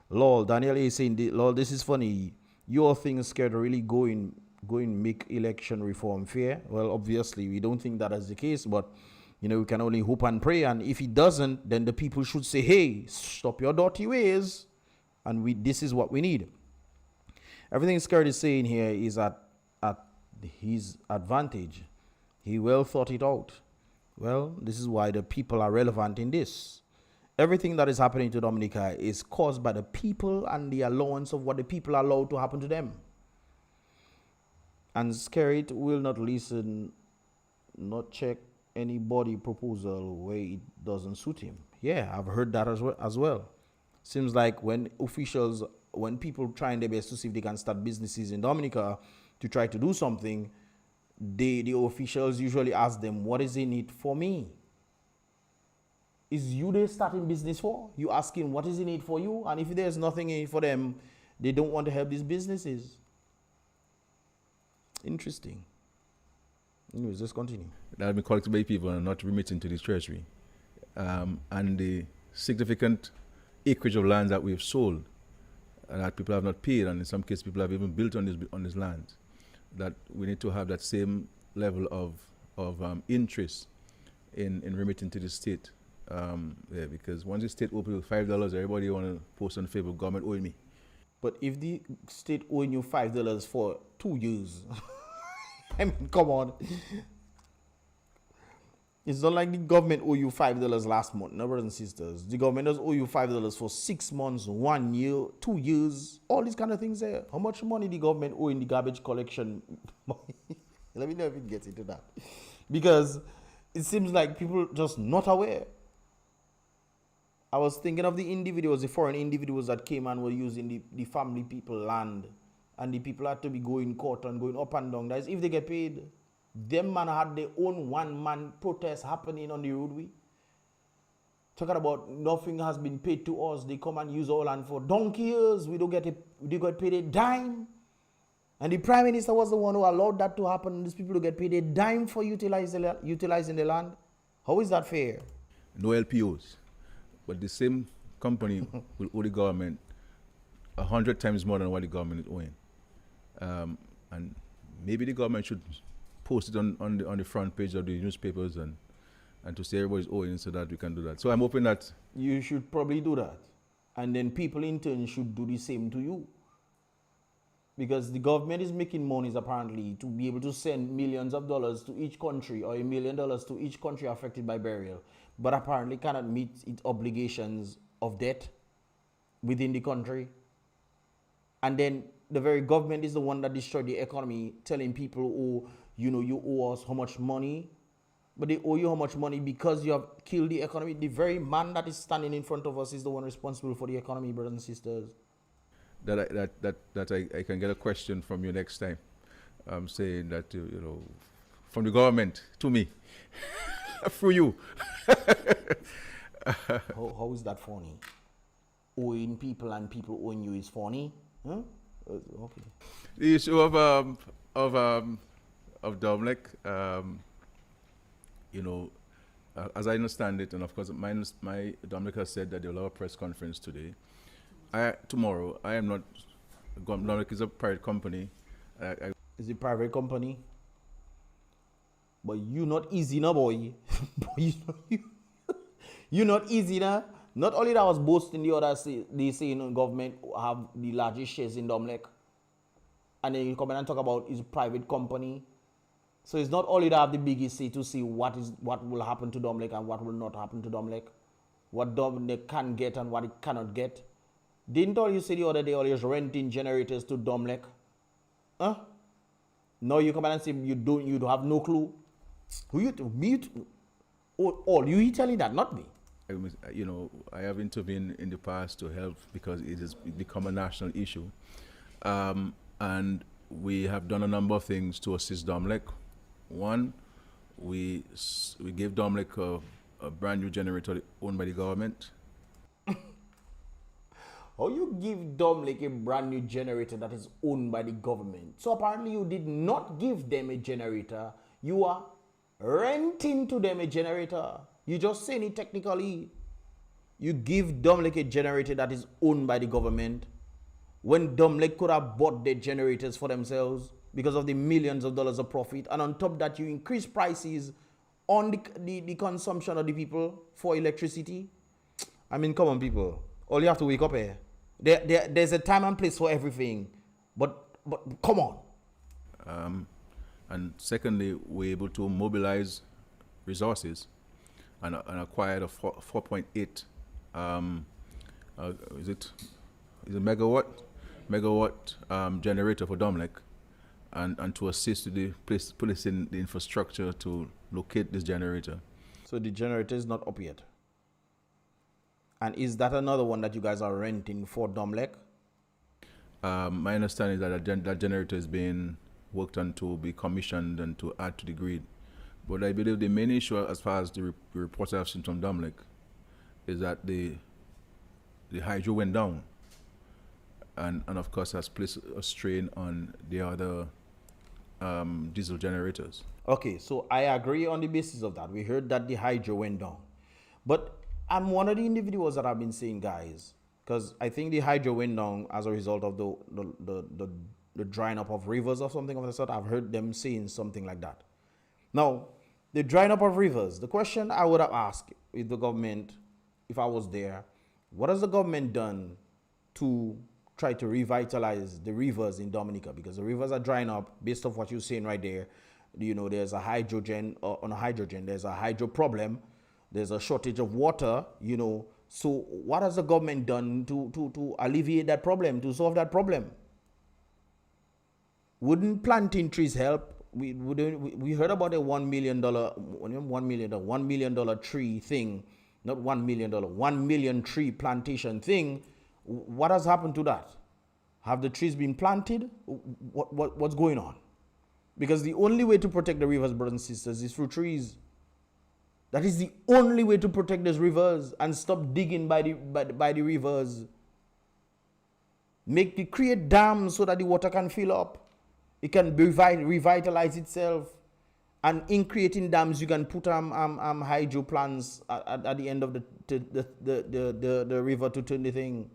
Lol, Daniel is saying, lol, this is funny. Your thing is scared to really go in make election reform fair. Well, obviously, we don't think that is the case, but you know, we can only hope and pray. And if it doesn't, then the people should say, hey, stop your dirty ways. And this is what we need. Everything Skerrit is saying here is at his advantage. He well thought it out. Well, this is why the people are relevant in this. Everything that is happening to Dominica is caused by the people and the allowance of what the people are allowed to happen to them. And Skerrit will not listen, not check anybody proposal where it doesn't suit him. Yeah, I've heard that as well. Seems like when people trying their best to see if they can start businesses in Dominica to try to do something, the officials usually ask them, what is in it for me? Is you they starting business for? You asking what is in it for you? And if there's nothing in it for them, they don't want to help these businesses. Interesting. Anyways, let's continue. That have been collected by people and not remitting to the treasury. And the significant acreage of lands that we have sold that people have not paid, and in some cases people have even built on this land, that we need to have that same level of interest in remitting to the state. Because once the state opens with $5, everybody want to post on Facebook, government owing me. But if the state owing you $5 for 2 years, I mean, come on. It's not like the government owe you $5 last month, no, brothers and sisters. The government does owe you $5 for 6 months, 1 year, 2 years, all these kind of things there. How much money the government owe in the garbage collection? Let me know if it gets into that. Because it seems like people just not aware. I was thinking of the individuals, the foreign individuals that came and were using the family people land. And the people had to be going court and going up and down. That is if they get paid. Them man had their own one-man protest happening on the roadway. Talking about nothing has been paid to us. They come and use our land for donkey years. We got paid a dime. And the Prime Minister was the one who allowed that to happen. These people get paid a dime for utilizing the land. How is that fair? No LPOs. But the same company will owe the government 100 times more than what the government is owing. And maybe the government should post it on the front page of the newspapers and to say everybody's owing so that we can do that. So I'm hoping that... You should probably do that. And then people in turn should do the same to you. Because the government is making monies apparently to be able to send millions of dollars to each country or $1 million to each country affected by burial. But apparently cannot meet its obligations of debt within the country. And then the very government is the one that destroyed the economy, telling people, oh, you owe us how much money. But they owe you how much money because you have killed the economy. The very man that is standing in front of us is the one responsible for the economy, brothers and sisters. That I can get a question from you next time. Saying that, from the government to me, through you. How is that funny? Owing people and people owing you is funny? Huh? Okay. The issue of Domlek, as I understand it, and of course, my Domlek has said that they'll have a press conference today. Tomorrow, I am not. Domlek is a private company. It's a private company. But you not easy, no boy. You not easy, na. Not only that was boasting the other they say government have the largest shares in Domlek. And then you come in and talk about his private company. So it's not only that have the biggest say to see what will happen to Domlek and what will not happen to Domlek. What Domlek can get and what it cannot get. Didn't all you say the other day always renting generators to Domlek? Huh? No, you come in and say you have no clue. Who you to me? All you telling that, not me. I have intervened in the past to help because it has become a national issue. And we have done a number of things to assist Domlek. One, we gave Domlek a brand new generator owned by the government. How you give Domlek a brand new generator that is owned by the government? So apparently you did not give them a generator. You are renting to them a generator. You just saying it technically. You give Domlek a generator that is owned by the government when Domlek could have bought their generators for themselves because of the millions of dollars of profit. And on top of that, you increase prices on the consumption of the people for electricity. I mean, come on, people. All you have to wake up here. There's a time and place for everything. But come on. And secondly, we're able to mobilize resources and acquired a 4.8 is it megawatt generator for Domlek and to assist with the placing the infrastructure to locate this generator. So the generator is not up yet. And is that another one that you guys are renting for Domlek? My understanding is that that generator is being worked on to be commissioned and to add to the grid. But I believe the main issue, as far as the reports I've seen from Domlek, is that the hydro went down, and of course has placed a strain on the other diesel generators. Okay, so I agree on the basis of that. We heard that the hydro went down, but I'm one of the individuals that have been saying, guys, because I think the hydro went down as a result of the drying up of rivers or something of the sort. I've heard them saying something like that. Now, the drying up of rivers, the question I would have asked if the government, if I was there, what has the government done to try to revitalize the rivers in Dominica, because the rivers are drying up based off what you're saying right there. You know, there's a hydrogen, there's a hydro problem, there's a shortage of water, you know. So what has the government done to alleviate that problem, to solve that problem? Wouldn't planting trees help? We heard about a $1 million tree thing, not $1 million, 1 million tree plantation thing. What has happened to that? Have the trees been planted? What's going on? Because the only way to protect the rivers, brothers and sisters, is through trees. That is the only way to protect those rivers and stop digging by the rivers. Create dams so that the water can fill up. It can revitalize itself. And in creating dams, you can put hydro plants at the end of the river to turn the thing.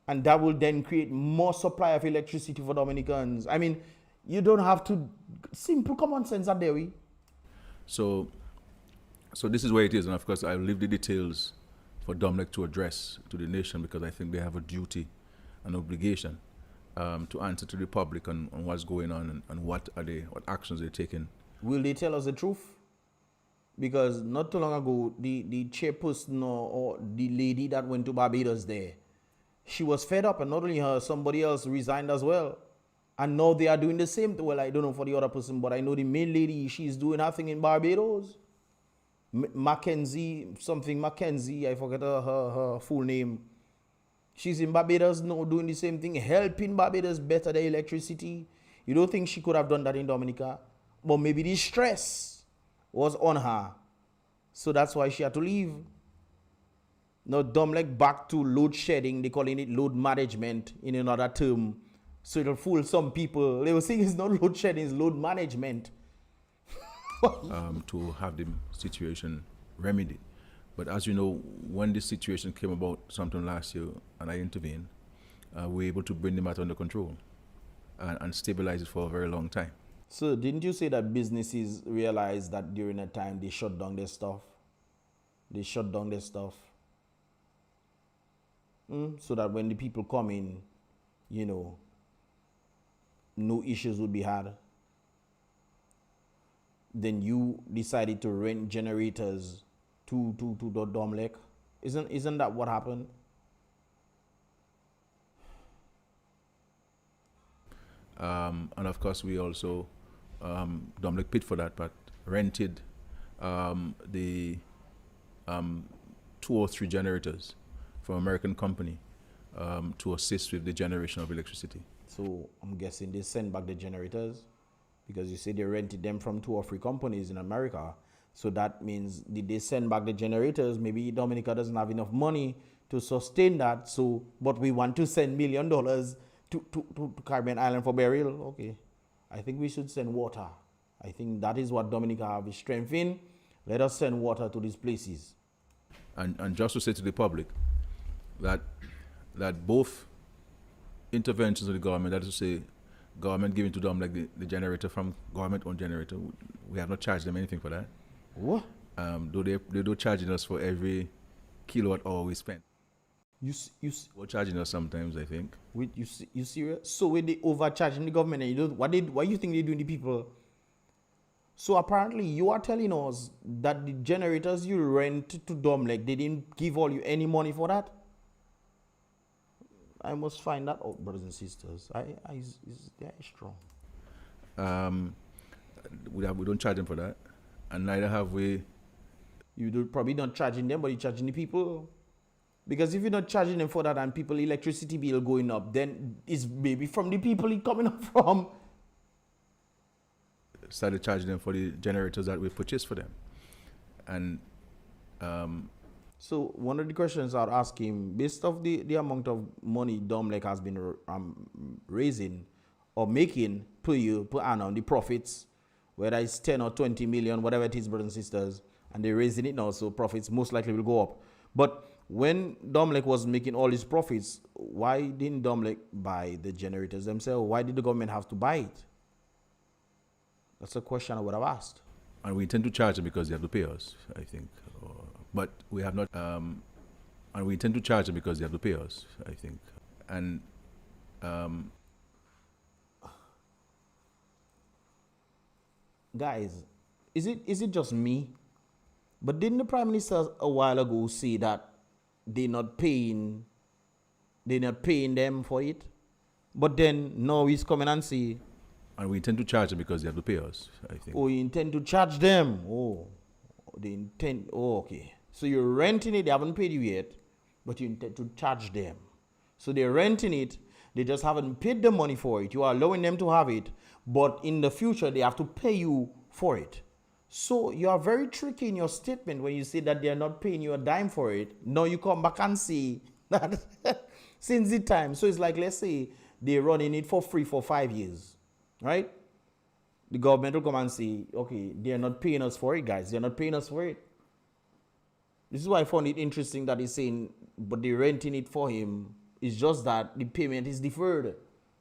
And that will then create more supply of electricity for Dominicans. I mean, you don't have to, simple common sense are there. So this is where it is, and of course I'll leave the details for Dominic to address to the nation, because I think they have a duty, an obligation to answer to the public on what's going on and what actions they're taking. Will they tell us the truth? Because not too long ago, the chairperson or the lady that went to Barbados there, she was fed up, and not only her, somebody else resigned as well. And now they are doing the same. Well, I don't know for the other person, but I know the main lady, she's doing her thing in Barbados. Mackenzie, I forget her full name. She's in Barbados now doing the same thing, helping Barbados better their electricity. You don't think she could have done that in Dominica? But maybe the stress was on her. So that's why she had to leave. Now, Domlek back to load shedding. They're calling it load management in another term. So it'll fool some people. They were saying it's not load shedding, it's load management. To have the situation remedied. But as you know, when this situation came about sometime last year and I intervened, we were able to bring the matter under control and stabilize it for a very long time. So didn't you say that businesses realized that during that time they shut down their stuff? They shut down their stuff. So that when the people come in, you know, no issues would be had. Then you decided to rent generators to the Domlek. Isn't that what happened? And of course we also Domlek paid for that, but rented the 2 or 3 generators from American company to assist with the generation of electricity. So I'm guessing they send back the generators, because you say they rented them from 2 or 3 companies in America. So that means did they send back the generators? Maybe Dominica doesn't have enough money to sustain that. So, but we want to send $1 million to Caribbean Island for burial. Okay, I think we should send water. I think that is what Dominica have its strength in. Let us send water to these places. And just to say to the public that both interventions of the government, that is to say, government giving to them like the generator from government-owned generator, we have not charged them anything for that. What? Though they do charging us for every kilowatt hour we spend. We're charging us sometimes, I think. Wait, you serious? So when they overcharging the government, and you don't, why you think they doing the people? So apparently you are telling us that the generators you rent to Domlek, they didn't give all you any money for that? I must find that out, brothers and sisters. They're strong. We don't charge them for that, and neither have we. You do probably not charging them, but you're charging the people. Because if you're not charging them for that and people electricity bill going up, then it's maybe from the people it coming up from. Started charging them for the generators that we purchased for them, and. So one of the questions I'd ask him, based off the amount of money Domlek has been raising or making per year, per annum, the profits, whether it's 10 or 20 million, whatever it is, brothers and sisters, and they're raising it now, so profits most likely will go up. But when Domlek was making all his profits, why didn't Domlek buy the generators themselves? Why did the government have to buy it? That's a question I would have asked. And we intend to charge them because they have to pay us, I think. But we have not, and we intend to charge them because they have to pay us, I think. And Guys, is it just me? But didn't the Prime Minister a while ago say that they're not paying them for it? But then now he's coming and say, and we intend to charge them because they have to pay us, I think. oh, you intend to charge them. Oh, they intend, oh, okay. So you're renting it, they haven't paid you yet, but you intend to charge them. So they're renting it, they just haven't paid the money for it. You are allowing them to have it, but in the future, they have to pay you for it. So you are very tricky in your statement when you say that they are not paying you a dime for it. Now you come back and say that since the time. So it's like, let's say they're running it for free for 5 years, right? The government will come and say, okay, they're not paying us for it, guys. They're not paying us for it. This is why I found it interesting that he's saying, but they're renting it for him. It's just that the payment is deferred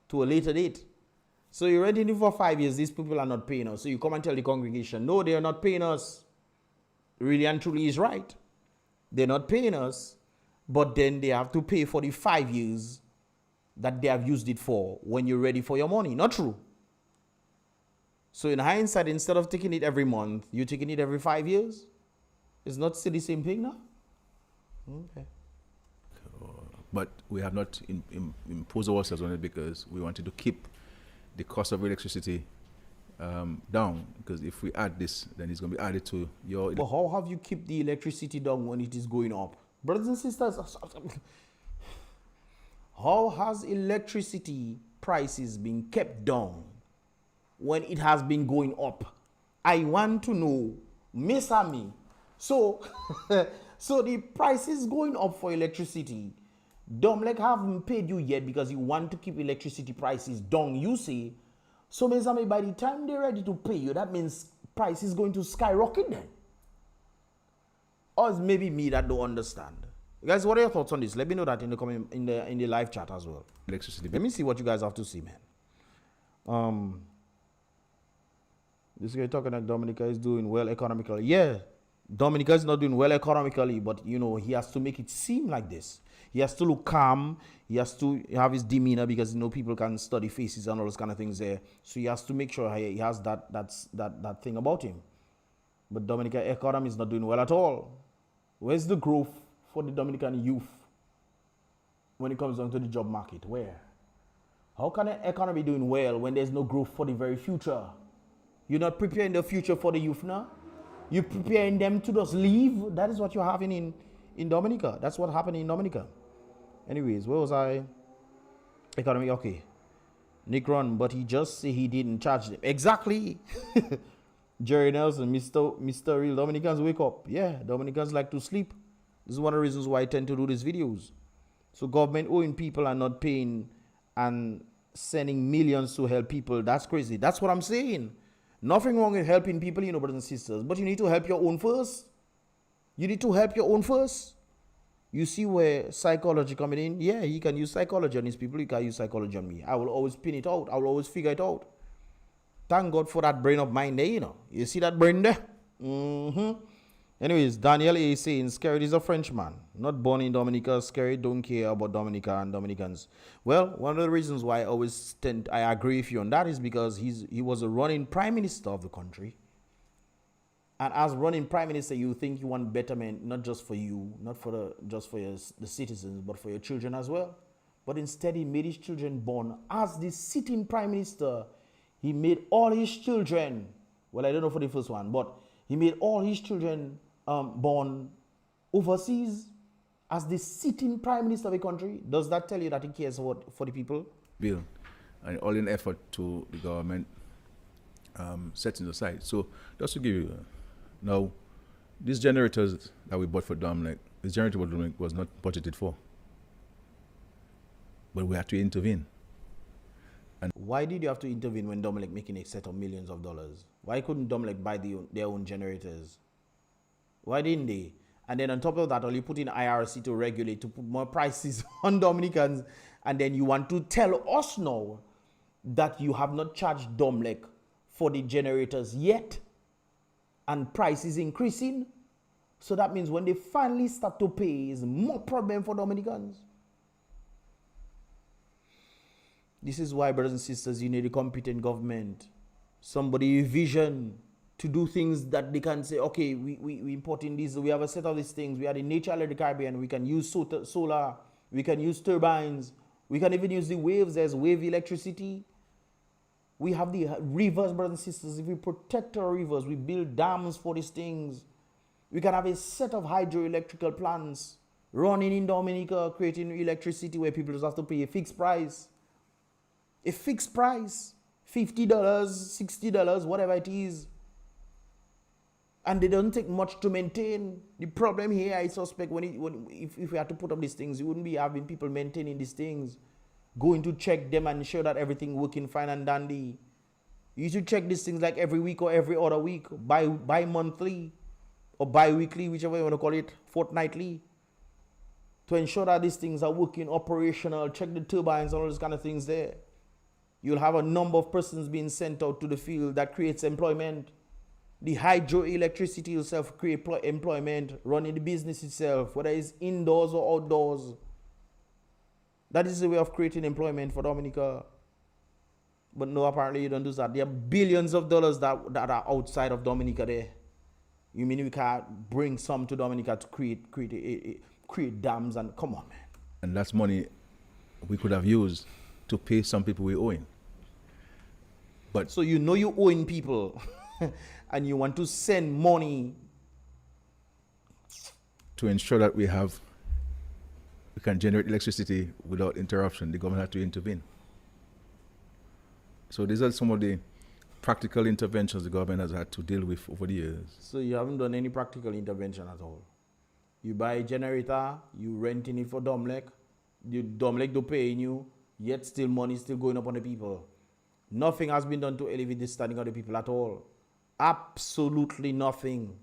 to a later date. So you're renting it for 5 years. These people are not paying us. So you come and tell the congregation, no, they are not paying us. Really and truly is right. They're not paying us, but then they have to pay for the 5 years that they have used it for when you're ready for your money. Not true. So in hindsight, instead of taking it every month, you're taking it every 5 years? It's not still the same thing now? Okay. But we have not imposed ourselves on it because we wanted to keep the cost of electricity down. Because if we add this, then it's going to be added to your... But how have you kept the electricity down when it is going up? Brothers and sisters, how has electricity prices been kept down when it has been going up? I want to know, Miss Amy. So, so the price is going up for electricity. Domlek haven't paid you yet because you want to keep electricity prices down, you see. So, Miss Amy, by the time they're ready to pay you, that means price is going to skyrocket then. Or it's maybe me that don't understand. Guys, what are your thoughts on this? Let me know that in the comment, in the live chat as well. Electricity. Let me see what you guys have to see, man. This guy talking that Dominica is doing well economically. Yeah, Dominica is not doing well economically, but you know, he has to make it seem like this. He has to look calm. He has to have his demeanor because you know people can study faces and all those kind of things there. So he has to make sure he has that thing about him. But Dominica economy is not doing well at all. Where's the growth for the Dominican youth when it comes down to the job market? Where? How can an economy be doing well when there's no growth for the very future? You're not preparing the future for the youth now. You're preparing them to just leave. That is what you're having in Dominica. That's what happened in Dominica. Anyways, where was I? Economy, okay. Nick Ron, but he just said he didn't charge them. Exactly. Jerry Nelson, Mr. Real Dominicans wake up. Yeah, Dominicans like to sleep. This is one of the reasons why I tend to do these videos. So government owing people and not paying and sending millions to help people. That's crazy. That's what I'm saying. Nothing wrong with helping people, you know, brothers and sisters. But you need to help your own first. You need to help your own first. You see where psychology coming in? Yeah, he can use psychology on his people. He can use psychology on me. I will always pin it out. I will always figure it out. Thank God for that brain of mine there, you know. You see that brain there? Anyways, Daniel A. is saying, SKERRIT is a Frenchman, not born in Dominica. SKERRIT don't care about Dominica and Dominicans. Well, one of the reasons why I agree with you on that is because he was a running prime minister of the country. And as running prime minister, you think you want betterment, not just for you, not for just for the citizens, but for your children as well. But instead, he made his children born as the sitting prime minister. He made all his children, well, I don't know for the first one, but he made all his children born overseas as the sitting prime minister of a country. Does that tell you that he cares for the people? Bill, and all in effort to the government setting aside. So just to give you, now, these generators that we bought for Dominic, this generator for Dominic was not budgeted for. But we had to intervene. And why did you have to intervene when Dominic making a set of millions of dollars? Why couldn't Dominic buy their own generators? Why didn't they? And then on top of that, all you put in IRC to regulate, to put more prices on Dominicans, and then you want to tell us now that you have not charged Dominic for the generators yet, and price is increasing. So that means when they finally start to pay, is more problem for Dominicans. This is why, brothers and sisters, you need a competent government. Somebody with vision to do things that they can say, okay, we import in these, we have a set of these things. We are the nature of the Caribbean. We can use solar, we can use turbines, we can even use the waves. There's wave electricity. We have the rivers, brothers and sisters. If we protect our rivers, we build dams for these things. We can have a set of hydroelectrical plants running in Dominica, creating electricity where people just have to pay a fixed price. A fixed price, $50, $60, whatever it is. And they don't take much to maintain. The problem here, I suspect, if we had to put up these things, you wouldn't be having people maintaining these things, going to check them and ensure that everything working fine and dandy. You should check these things like every week or every other week, bi-monthly or bi-weekly, whichever you want to call it, fortnightly, to ensure that these things are working, operational, check the turbines, all those kind of things there. You'll have a number of persons being sent out to the field that creates employment. The hydroelectricity itself create employment, running the business itself, whether it's indoors or outdoors. That is the way of creating employment for Dominica. But no, apparently you don't do that. There are billions of dollars that are outside of Dominica there. You mean we can't bring some to Dominica to create dams and come on, man. And that's money we could have used to pay some people we owing. But so you know you owing people and you want to send money to ensure that we can generate electricity without interruption. The government had to intervene. So these are some of the practical interventions the government has had to deal with over the years. So you haven't done any practical intervention at all. You buy a generator, you renting it for Domlec, the Domlec do paying you, yet still money still going up on the people. Nothing has been done to elevate the standing of the people at all. Absolutely nothing.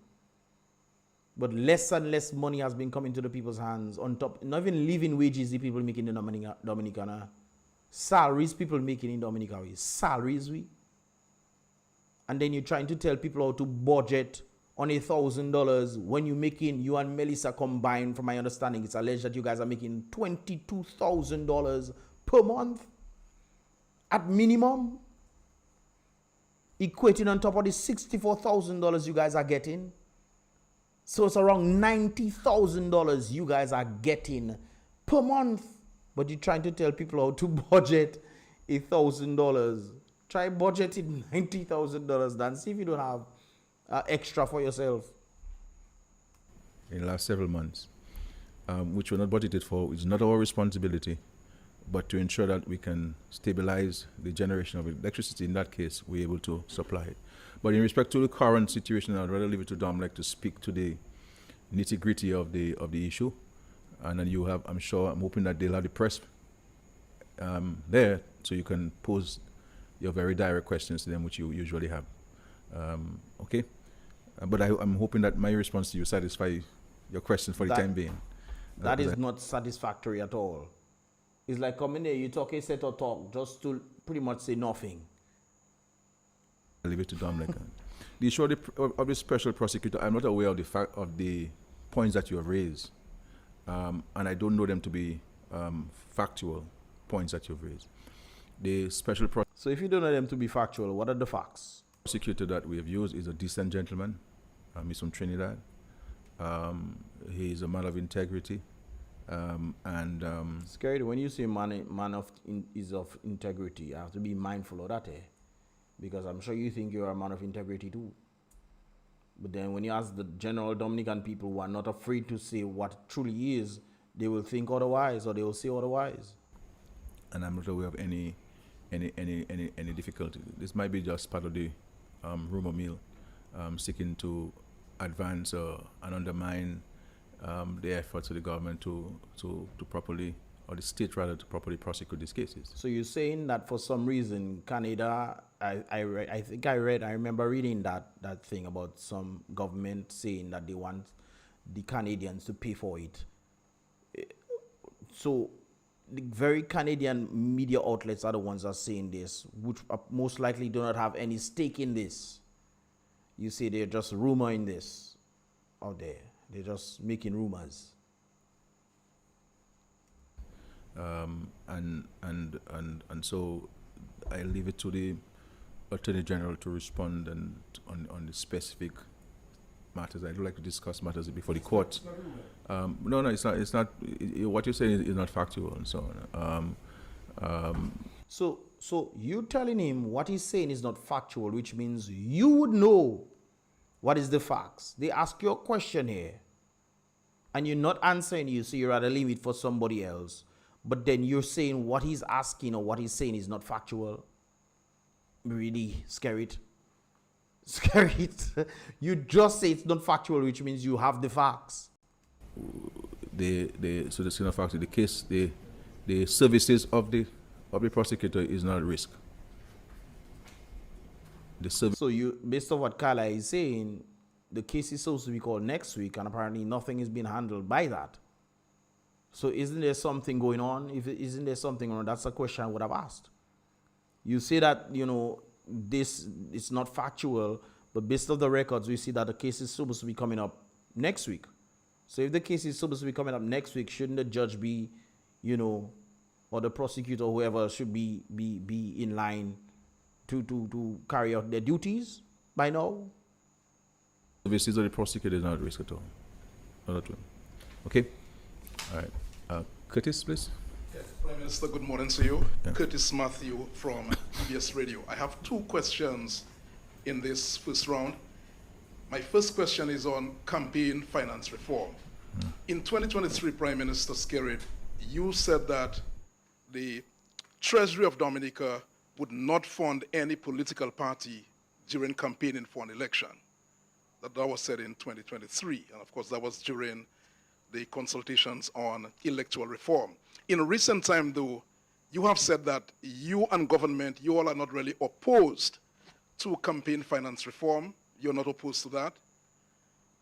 But less and less money has been coming to the people's hands. On top, not even living wages the people making in Dominicana. Salaries people making in Dominica. Salaries we. And then you're trying to tell people how to budget on $1,000 when you're making, you and Melissa combined, from my understanding, it's alleged that you guys are making $22,000 per month at minimum, equating on top of the $64,000 you guys are getting. So it's around $90,000 you guys are getting per month. But you're trying to tell people how to budget $1,000. Try budgeting $90,000 then see if you don't have extra for yourself. In the last several months, which we're not budgeted for, it's not our responsibility, but to ensure that we can stabilize the generation of electricity. In that case, we're able to supply it. But in respect to the current situation, I'd rather leave it to Domlec to speak to the nitty-gritty of the issue. And then you have, I'm hoping that they'll have the press there, so you can pose your very direct questions to them, which you usually have. Okay? But I'm hoping that my response to you satisfy your question for the time being. That is not satisfactory at all. It's like coming here, you talk a set of talk just to pretty much say nothing. I'll leave it to Domlec. The issue of the special prosecutor, I'm not aware of the fact of the points that you have raised. And I don't know them to be factual points that you've raised. The special So if you don't know them to be factual, what are the facts? Prosecutor that we have used is a decent gentleman. He's from Trinidad. He's a man of integrity. Scary, when you say is of integrity, you have to be mindful of that, because I'm sure you think you're a man of integrity too. But then when you ask the general Dominican people who are not afraid to say what truly is, they will think otherwise, or they will say otherwise. And I'm not aware of any difficulty. This might be just part of the rumor mill, seeking to advance and undermine the efforts of the government to properly, or the state rather, to properly prosecute these cases. So you're saying that for some reason Canada, I remember reading that thing about some government saying that they want the Canadians to pay for it. So the very Canadian media outlets are the ones that are saying this, which most likely do not have any stake in this. You say they're just rumoring this out there. They're just making rumors. And so I leave it to the Attorney General to respond and on the specific matters. I do like to discuss matters before the court. No, it's not. It's not. What you're saying is not factual and so on. So you telling him what he's saying is not factual, which means you would know what is the facts. They ask you a question here, and you're not answering you, so you're at a limit for somebody else. But then you're saying what he's asking or what he's saying is not factual. Really, SKERRIT. SKERRIT. You just say it's not factual, which means you have the facts. So the skin fact, the case, the services of the prosecutor is not at risk. So you, based on what Carla is saying, the case is supposed to be called next week, and apparently nothing is being handled by that. So isn't there something going on? If isn't there something going on, that's a question I would have asked. You say that, you know, this is not factual, but based on the records, we see that the case is supposed to be coming up next week. So if the case is supposed to be coming up next week, shouldn't the judge be, you know, or the prosecutor, whoever, should be in line to carry out their duties by now? The services of the prosecutor is not at risk at all. Not at all. Okay? All right. Curtis, please. Yes, Prime Minister, good morning to you. Yeah. Curtis Matthew from EBS Radio. I have two questions in this first round. My first question is on campaign finance reform. In 2023, Prime Minister SKERRIT, you said that the Treasury of Dominica would not fund any political party during campaigning for an election. That was said in 2023, and of course that was during the consultations on electoral reform. In recent time, though, you have said that you and government, you all are not really opposed to campaign finance reform. You're not opposed to that.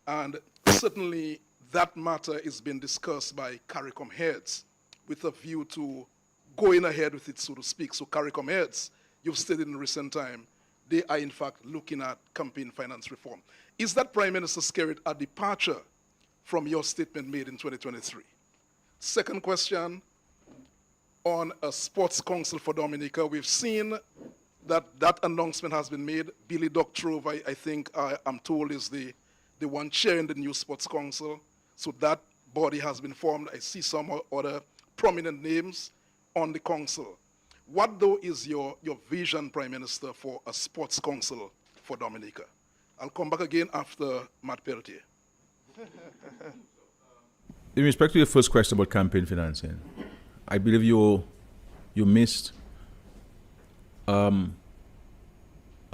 And certainly that matter is being discussed by CARICOM heads with a view to going ahead with it, so to speak. So CARICOM heads, you've stated in recent time, they are in fact looking at campaign finance reform. Is that, Prime Minister SKERRIT, a departure from your statement made in 2023? Second question, on a sports council for Dominica, we've seen that that announcement has been made. Billy Doctrove, I think I'm told, is the one chairing the new sports council. So that body has been formed. I see some other prominent names on the council. What, though, is your vision, Prime Minister, for a sports council for Dominica? I'll come back again after Matt Peltier. In respect to your first question about campaign financing, I believe you missed a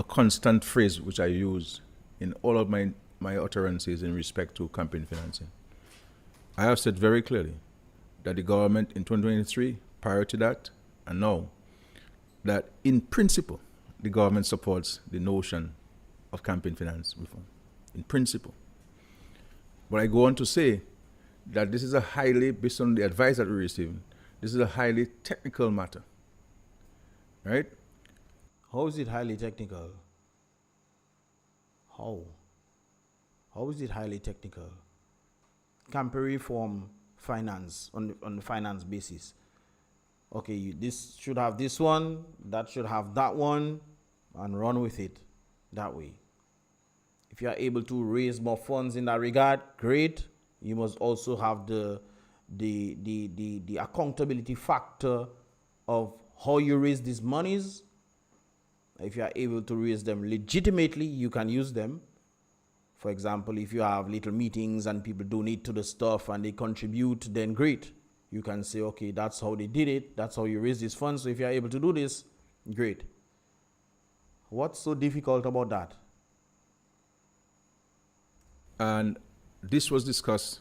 constant phrase which I use in all of my utterances in respect to campaign financing. I have said very clearly that the government in 2023, prior to that, and now, that in principle, the government supports the notion of campaign finance reform. In principle. But I go on to say that this is a highly, based on the advice that we received, this is a highly technical matter. Right? How is it highly technical? How? How is it highly technical? Campaign reform finance, on the finance basis. Okay, this should have this one, that should have that one, and run with it that way. If you are able to raise more funds in that regard, great. You must also have the accountability factor of how you raise these monies. If you are able to raise them legitimately, you can use them. For example, if you have little meetings and people donate to the stuff and they contribute, then great. You can say, okay, that's how they did it. That's how you raise these funds. So if you're able to do this, great. What's so difficult about that? And this was discussed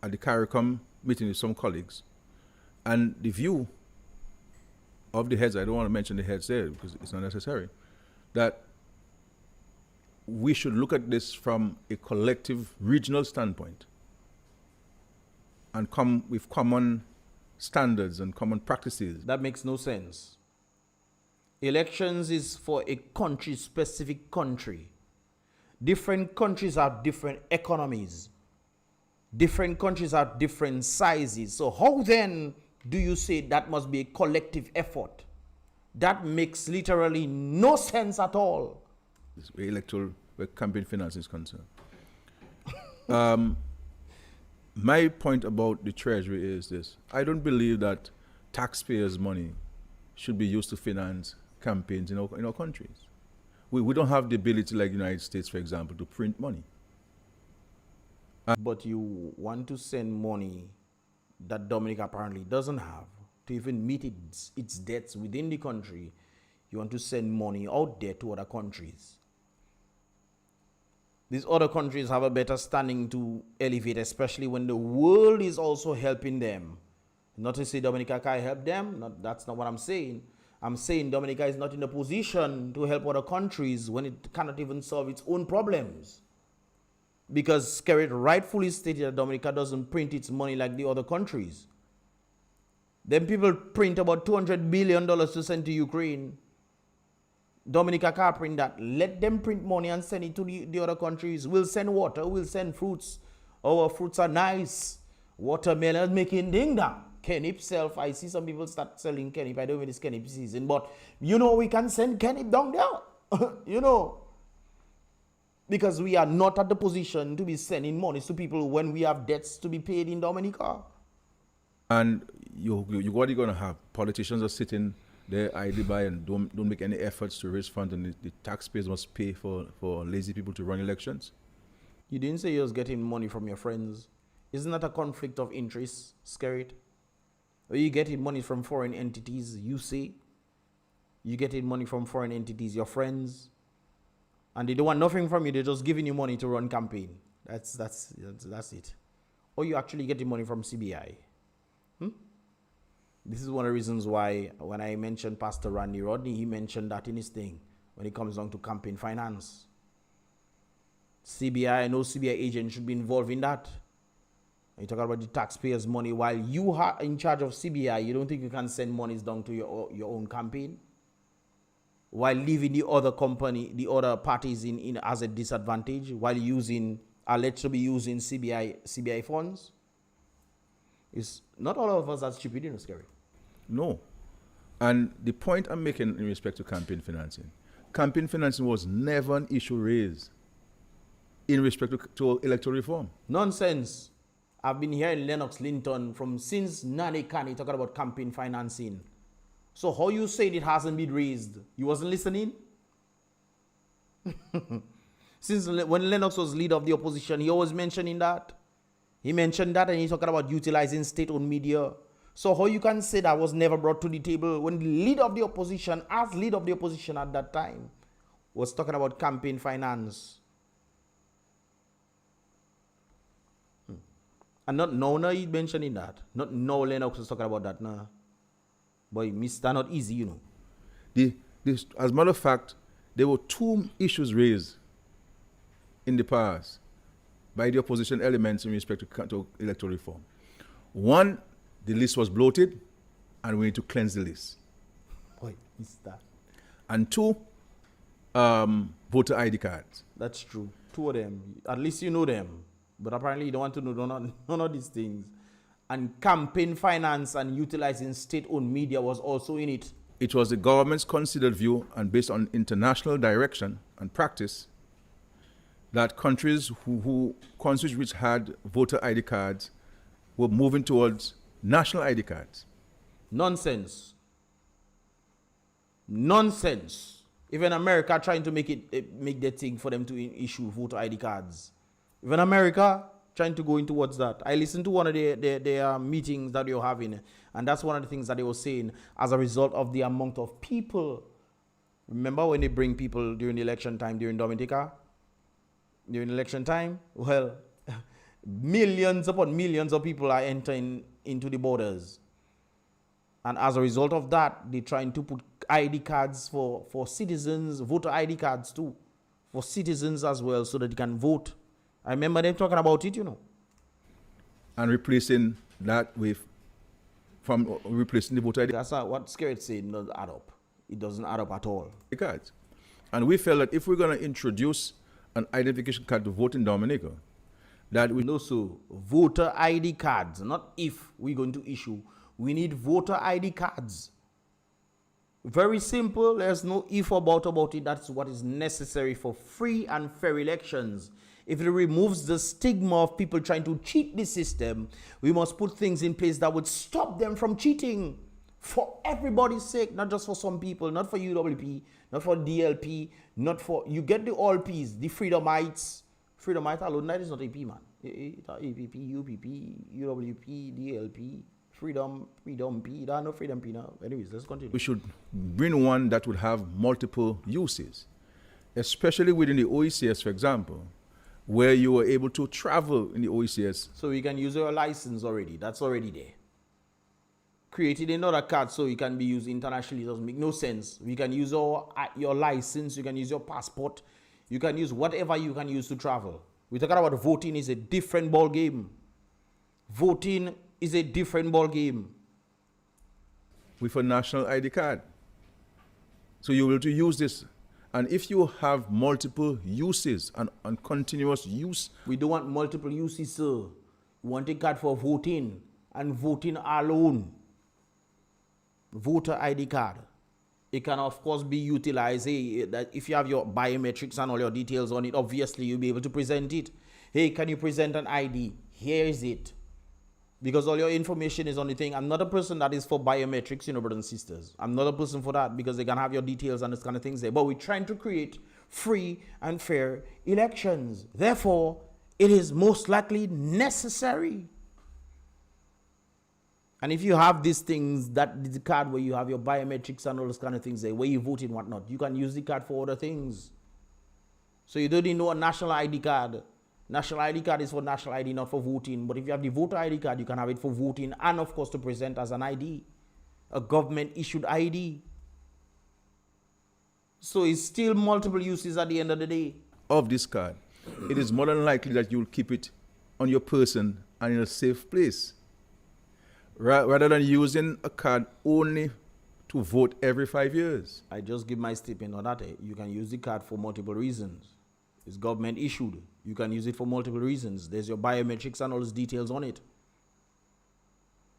at the CARICOM meeting with some colleagues. And the view of the heads, I don't want to mention the heads there because it's not necessary, that we should look at this from a collective regional standpoint and come with common standards and common practices. That makes no sense. Elections is for a country, specific country. Different countries have different economies. Different countries have different sizes. So how then do you say that must be a collective effort? That makes literally no sense at all. This way electoral, where campaign finance is concerned. My point about the Treasury is this. I don't believe that taxpayers' money should be used to finance campaigns in our countries. We don't have the ability, like the United States, for example, to print money. But you want to send money that Dominica apparently doesn't have to even meet its debts within the country. You want to send money out there to other countries. These other countries have a better standing to elevate, especially when the world is also helping them. Not to say Dominica can't help them. That's not what I'm saying. I'm saying Dominica is not in a position to help other countries when it cannot even solve its own problems. Because SKERRIT rightfully stated that Dominica doesn't print its money like the other countries. Then people print about $200 billion to send to Ukraine. Dominica can't print that. Let them print money and send it to the other countries. We'll send water, we'll send fruits. Our fruits are nice. Watermelon making ding dong. Kennip self. I see some people start selling kennip. I don't know when it's kennip season, but we can send kennip down there. Because we are not at the position to be sending money to people when we have debts to be paid in Dominica. And what are you going to have? Politicians are sitting there idly by and don't make any efforts to raise funds, and the taxpayers must pay for lazy people to run elections? You didn't say you was getting money from your friends. Isn't that a conflict of interest, SKERRIT? Are you getting money from foreign entities, you say? You getting money from foreign entities, your friends? And they don't want nothing from you, they're just giving you money to run campaign. That's it. Or you actually getting money from CBI. This is one of the reasons why when I mentioned Pastor Randy Rodney, he mentioned that in his thing when it comes down to campaign finance. CBI, no CBI agent should be involved in that. You talk about the taxpayers' money while you are in charge of CBI. You don't think you can send monies down to your own campaign? While leaving the other company, the other parties in as a disadvantage, while alleged to be using CBI funds? It's not all of us are stupid, SKERRIT. No. And the point I'm making in respect to campaign financing was never an issue raised in respect to electoral reform. Nonsense. I've been hearing Lennox Linton since Nane Kani talking about campaign financing. So how you saying it hasn't been raised? You wasn't listening? Since when Lennox was leader of the opposition, he always mentioning that. He mentioned that and he's talking about utilizing state-owned media. So how you can say that was never brought to the table when the leader of the opposition, as leader of the opposition at that time, was talking about campaign finance? And not now he mentioning that. Not now Lennox was talking about that now. Boy, Mr. Not easy, As a matter of fact, there were two issues raised in the past by the opposition elements in respect to electoral reform. One, the list was bloated, and we need to cleanse the list. Boy, Mr. And two, voter ID cards. That's true. Two of them. At least you know them. But apparently you don't want to know none of these things. And campaign finance and utilizing state-owned media was also in it. It was the government's considered view, and based on international direction and practice, that countries which had voter ID cards were moving towards national ID cards. Nonsense. Nonsense. Even America trying to make the thing for them to issue voter ID cards. Even America trying to go in towards that. I listened to one of their meetings that they were having, and that's one of the things that they were saying as a result of the amount of people. Remember when they bring people during the election time during Dominica? During election time? Well, millions upon millions of people are entering into the borders. And as a result of that, they're trying to put ID cards for citizens, voter ID cards too, for citizens as well, so that they can vote. I remember them talking about it, And replacing that replacing the voter ID That's what SKERRIT said doesn't add up. It doesn't add up at all. cards. And we felt that if we're going to introduce an identification card to vote in Dominica, that we No, so voter ID cards, not if we're going to issue. We need voter ID cards. Very simple. There's no if or but about it. That's what is necessary for free and fair elections. If it removes the stigma of people trying to cheat the system, we must put things in place that would stop them from cheating. For everybody's sake, not just for some people, not for UWP, not for DLP, not for, you get the all Ps, the Freedomites. Freedomite alone, that is not AP, man. APP, UPP, UWP, DLP, Freedom P, there are no Freedom P now. Anyways, let's continue. We should bring one that would have multiple uses, especially within the OECS, for example, where you were able to travel in the OECS. So you can use your license already. That's already there. Created another card so it can be used internationally. It doesn't make no sense. You can use your license. You can use your passport. You can use whatever you can use to travel. We're talking about voting is a different ball game. Voting is a different ball game. With a national ID card. So you will to use this. And if you have multiple uses and continuous use. We don't want multiple uses, sir. We want a card for voting and voting alone. Voter ID card. It can of course be utilized. Hey, that if you have your biometrics and all your details on it, obviously you'll be able to present it. Hey, can you present an ID? Here is it. Because all your information is on the thing. I'm not a person that is for biometrics, you know, brothers and sisters. I'm not a person for that because they can have your details and this kind of things there. But we're trying to create free and fair elections. Therefore, it is most likely necessary. And if you have these things, that the card where you have your biometrics and all those kind of things there, where you vote and whatnot, you can use the card for other things. So you don't need no national ID card. National ID card is for national ID, not for voting. But if you have the voter ID card, you can have it for voting and, of course, to present as an ID, a government-issued ID. So it's still multiple uses at the end of the day. Of this card, it is more than likely that you'll keep it on your person and in a safe place. Rather than using a card only to vote every 5 years. I just give my statement on that. You can use the card for multiple reasons. It's government issued. You can use it for multiple reasons. There's your biometrics and all those details on it.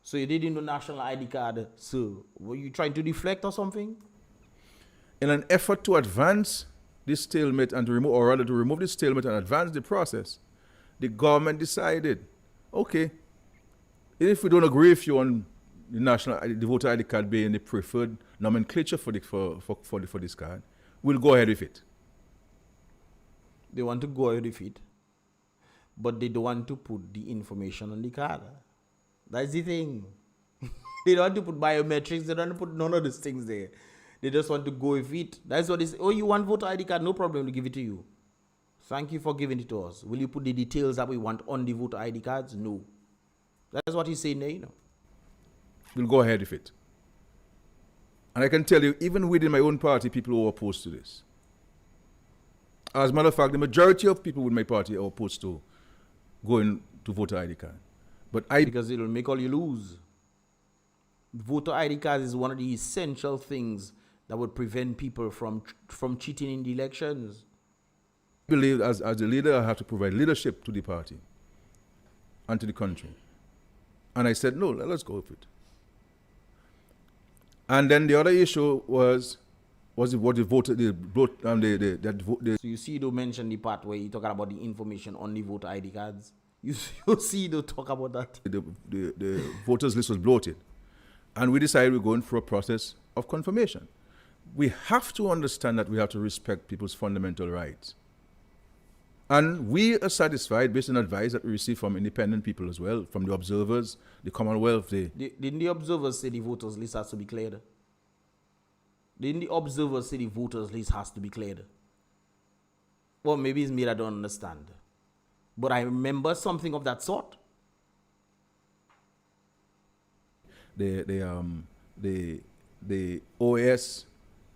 So you didn't do national ID card. So were you trying to deflect or something? In an effort to advance this stalemate and to remove, or rather to remove this stalemate and advance the process, the government decided, okay, if we don't agree with you on the voter ID card being the preferred nomenclature for this card, we'll go ahead with it. They want to go ahead with it, but they don't want to put the information on the card. That's the thing. They don't want to put biometrics. They don't want to put none of these things there. They just want to go with it. That's what they say. Oh, you want voter ID card? No problem. We'll give it to you. Thank you for giving it to us. Will you put the details that we want on the voter ID cards? No. That's what he's saying there, you know. We'll go ahead with it. And I can tell you, even within my own party, people who are opposed to this. As a matter of fact, the majority of people with my party are opposed to going to voter ID card. But because it'll make all you lose. Voter ID card is one of the essential things that would prevent people from cheating in the elections. I believe as a leader, I have to provide leadership to the party and to the country. And I said, no, let's go with it. And then the other issue was what the voter, So you see, don't mention the part where you talk about the information on the voter ID cards. You see, don't talk about that. The voters list was bloated. And we decided we're going through a process of confirmation. We have to understand that we have to respect people's fundamental rights. And we are satisfied based on advice that we receive from independent people as well, from the observers, the Commonwealth. Didn't the observers say the voters list has to be cleared? Didn't the observers say the voters list has to be cleared? Well, maybe it's me that I don't understand. But I remember something of that sort. The OAS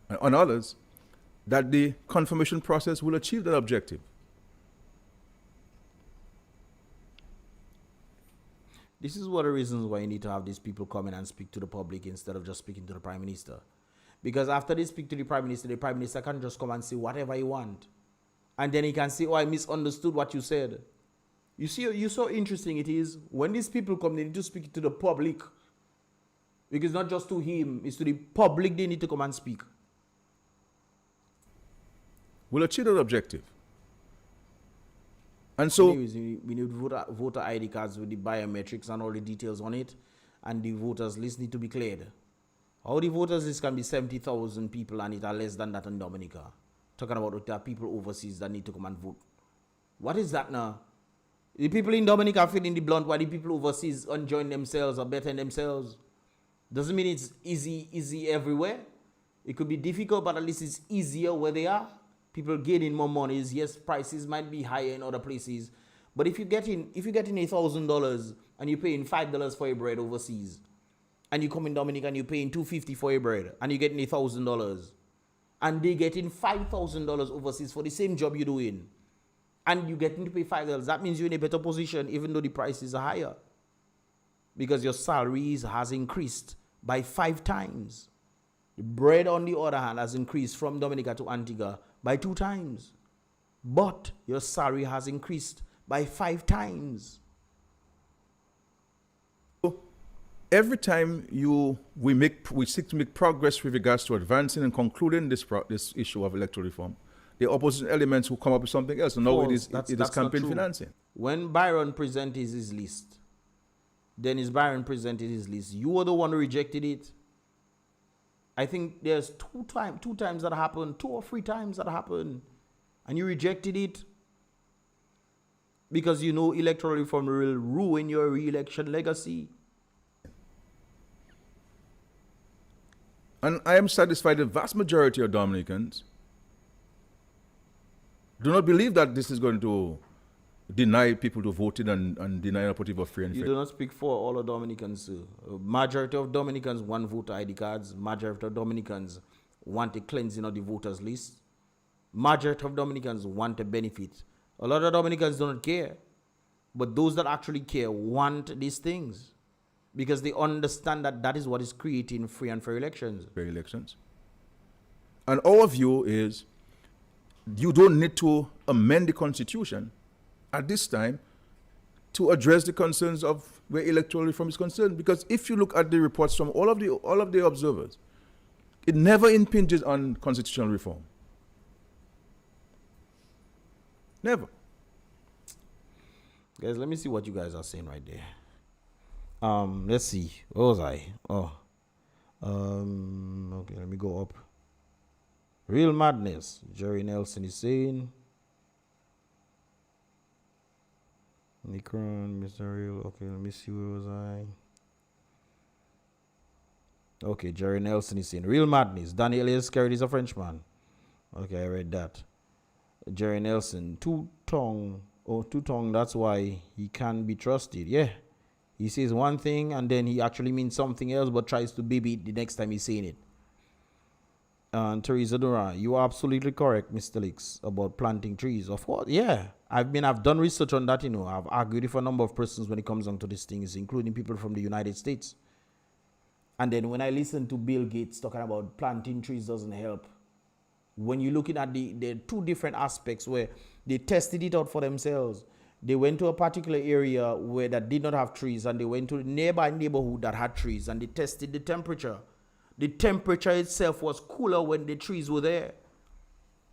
and others, that the confirmation process will achieve that objective. This is one of the reasons why you need to have these people come in and speak to the public instead of just speaking to the Prime Minister. Because after they speak to the Prime Minister can just come and say whatever he want. And then he can say, oh, I misunderstood what you said. You see how interesting it is? When these people come, they need to speak to the public. Because not just to him, it's to the public they need to come and speak. We'll achieve that objective. And so, anyways, we need voter ID cards with the biometrics and all the details on it, and the voters list need to be cleared. How the voters list can be 70,000 people and it are less than that in Dominica. Talking about there are people overseas that need to come and vote. What is that now? The people in Dominica are feeling the blunt while the people overseas enjoying themselves or bettering themselves. Doesn't mean it's easy everywhere. It could be difficult, but at least it's easier where they are. People gaining more money. Yes, prices might be higher in other places. But if you're getting $1,000 and you're paying $5 for your bread overseas, and you come in Dominica and you're paying $250 for your bread, and you're getting $1,000, and they're getting $5,000 overseas for the same job you're doing, and you're getting to pay $5, that means you're in a better position even though the prices are higher. Because your salaries has increased by 5 times. The bread, on the other hand, has increased from Dominica to Antigua by 2 times. But your salary has increased by 5 times. every time we seek to make progress with regards to advancing and concluding this issue of electoral reform, the opposition elements will come up with something else. And now it is campaign financing. When Byron presented his list, Byron presented his list. You were the one who rejected it. I think there's two times that happened, 2 or 3 times that happened, and you rejected it because you know electoral reform will ruin your re-election legacy. And I am satisfied the vast majority of Dominicans do not believe that this is going to deny people to vote in and deny an opportunity of free and fair. You do not speak for all of Dominicans. Majority of Dominicans want voter ID cards. Majority of Dominicans want a cleansing of the voters list. Majority of Dominicans want a benefit. A lot of Dominicans don't care. But those that actually care want these things because they understand that that is what is creating free and fair elections. Fair elections. And our view is you don't need to amend the Constitution at this time to address the concerns of where electoral reform is concerned. Because if you look at the reports from all of the observers, it never impinges on constitutional reform. Never. Guys, let me see what you guys are saying right there. Let's see. Where was I? Okay, let me go up. Real madness. Jerry Nelson is saying. Nikron, Mr. Real. Okay, let me see. Where was I? Okay, Jerry Nelson is saying. Real madness. Daniel SKERRIT is a Frenchman. Okay, I read that. Jerry Nelson. Two-tongue, that's why he can't be trusted. Yeah. He says one thing and then he actually means something else but tries to baby it the next time he's saying it. And Teresa Duran, you are absolutely correct, Mr. Lix, about planting trees. Of course, yeah. I've done research on that, I've argued with a number of persons when it comes down to these things, including people from the United States. And then when I listen to Bill Gates talking about planting trees doesn't help, when you're looking at the 2 different aspects where they tested it out for themselves. They went to a particular area where that did not have trees, and they went to a nearby neighborhood that had trees, and they tested the temperature. The temperature itself was cooler when the trees were there.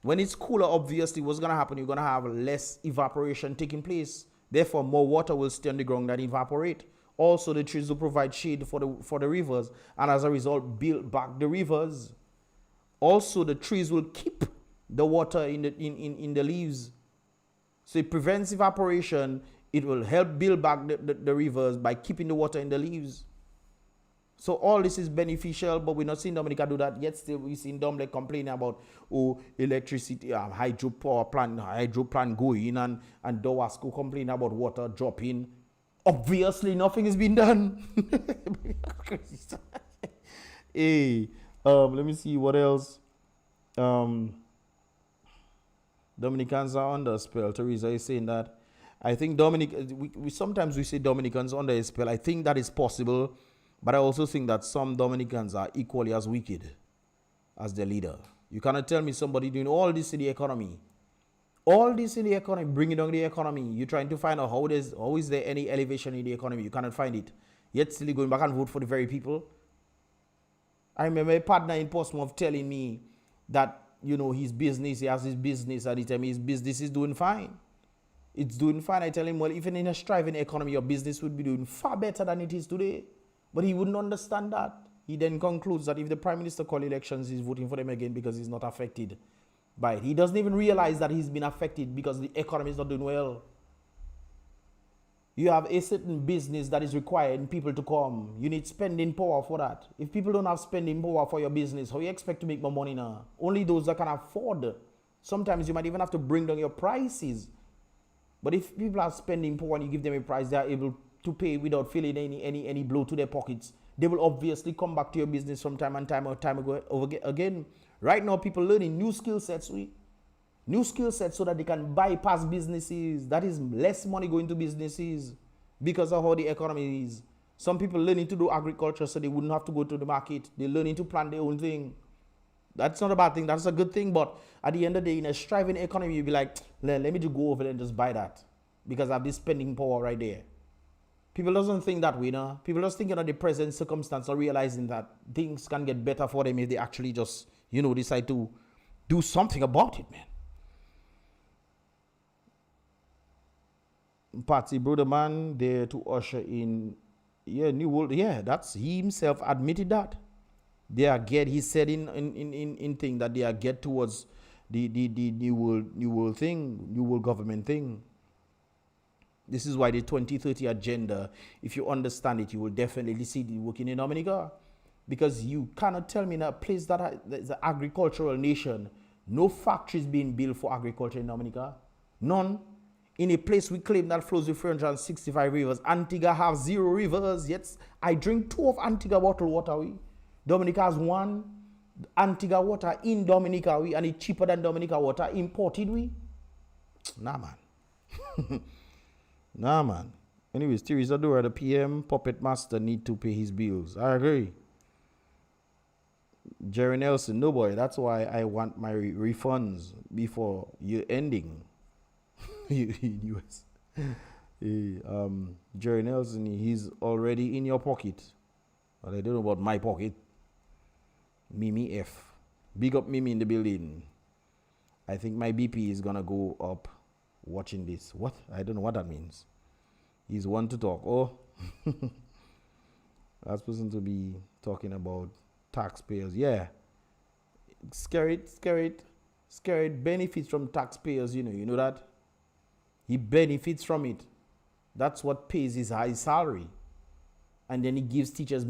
When it's cooler, obviously, what's going to happen? You're going to have less evaporation taking place. Therefore, more water will stay on the ground than evaporate. Also, the trees will provide shade for the rivers, and as a result, build back the rivers. Also, the trees will keep the water in the leaves. So it prevents evaporation. It will help build back the rivers by keeping the water in the leaves. So all this is beneficial, but we're not seeing Dominica do that yet. Still, we're seeing Dominica complaining about electricity, hydro plant going, and Dowasco complaining about water dropping. Obviously, nothing is being done. Hey, let me see what else. Dominicans are under a spell. Teresa is saying that. I think we sometimes say Dominicans under a spell. I think that is possible, but I also think that some Dominicans are equally as wicked as their leader. You cannot tell me somebody doing all this in the economy. All this in the economy, bringing down the economy. You're trying to find out how is there any elevation in the economy. You cannot find it. Yet still going back and vote for the very people. I remember a partner in Portsmouth telling me that, you know, his business, he has his business at the time, his business is doing fine. It's doing fine. I tell him, well, even in a striving economy, your business would be doing far better than it is today. But he wouldn't understand that. He then concludes that if the Prime Minister call elections, he's voting for them again because he's not affected by it. He doesn't even realize that he's been affected because the economy is not doing well. You have a certain business that is requiring people to come. You need spending power for that. If people don't have spending power for your business, how you expect to make more money now? Only those that can afford. Sometimes you might even have to bring down your prices. But if people have spending power and you give them a price, they are able to pay without feeling any blow to their pockets. They will obviously come back to your business from time again. Right now, people learning new skill sets. New skill sets so that they can bypass businesses. That is less money going to businesses because of how the economy is. Some people learning to do agriculture so they wouldn't have to go to the market. They're learning to plant their own thing. That's not a bad thing. That's a good thing. But at the end of the day, in a striving economy, you'll be like, let me just go over there and just buy that because I have this spending power right there. People doesn't think that way, no? People just thinking of the present circumstance or realizing that things can get better for them if they actually just, you know, decide to do something about it, man. Patsy Brother Man there to usher in, New World. Yeah, that's, he himself admitted that. They are he said in thing that they are towards the New World thing, New World government thing. This is why the 2030 agenda, if you understand it, you will definitely see it working in Dominica. Because you cannot tell me in a place that is an agricultural nation, no factories being built for agriculture in Dominica. None. In a place we claim that flows with 365 rivers. Antigua have 0 rivers. Yet I drink 2 of Antigua bottled water. Dominica has 1. Antigua water in Dominica, and it's cheaper than Dominica water imported. Nah, man. Nah, man. Anyways, Teresa Dora, the PM puppet master, need to pay his bills. I agree. Jerry Nelson, no boy, that's why I want my refunds before year ending. US. Jerry Nelson, he's already in your pocket. But I don't know about my pocket. Mimi F. Big up Mimi in the building. I think my BP is gonna go up watching this. What? I don't know what that means. He's one to talk. Oh. Last person to be talking about taxpayers. Yeah. SKERRIT benefits from taxpayers, you know that? He benefits from it. That's what pays his high salary. And then he gives teachers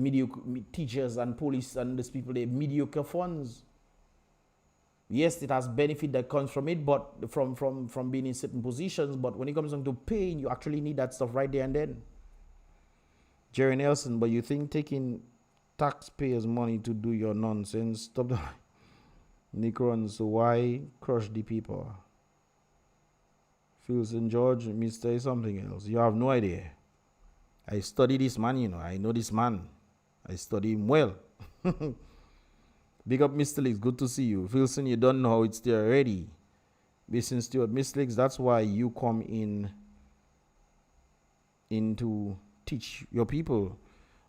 and police and these people their mediocre funds. Yes, it has benefit that comes from it, but from being in certain positions. But when it comes down to paying, you actually need that stuff right there and then. Jerry Nelson, but you think taking taxpayers' money to do your nonsense? Stop that. Nick runs, so why crush the people? Phil St. George, Mr. something else. You have no idea. I study this man, you know. I know this man. I study him well. Big up, Mr. Leaks. Good to see you. Wilson, you don't know how it's there already. Listen, Stuart, Mr. Leaks, that's why you come in to teach your people.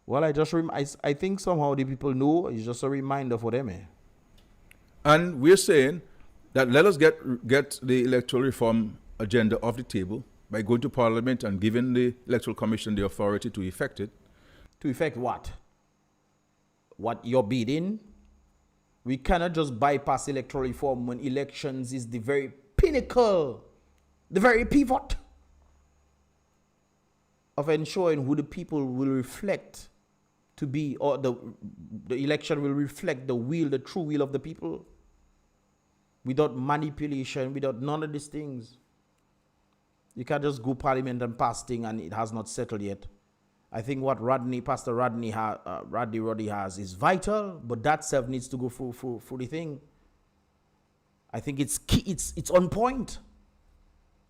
Well, I think somehow the people know. It's just a reminder for them. And we're saying that let us get the electoral reform agenda off the table by going to Parliament and giving the Electoral Commission the authority to effect it. To effect what? What you're bidding? We cannot just bypass electoral reform when elections is the very pinnacle, the very pivot of ensuring who the people will reflect to be, or the election will reflect the true will of the people, without manipulation, without none of these things. You can't just go Parliament and pass thing and it has not settled yet. I think what Pastor Rodney has is vital, but that self needs to go through the thing. I think it's key, it's on point.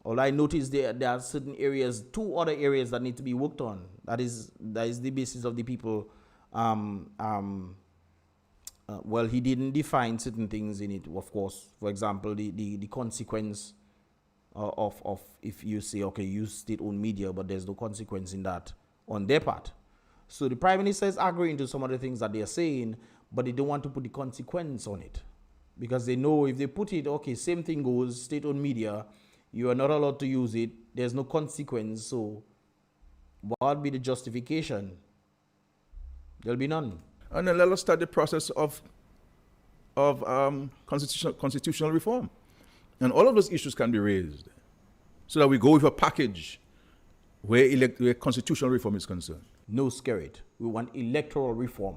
All I noticed there are certain areas, 2 other areas that need to be worked on. That is the basis of the people. Well, he didn't define certain things in it, of course. For example, the consequence of if you say, okay, use state-owned media, but there's no consequence in that on their part. So the Prime Minister is agreeing to some of the things that they are saying, but they don't want to put the consequence on it. Because they know if they put it, okay, same thing goes, state-owned media, you are not allowed to use it, there's no consequence, so what would be the justification? There'll be none. And then let us start the process of constitutional reform. And all of those issues can be raised so that we go with a package where constitutional reform is concerned. No SKERRIT. We want electoral reform.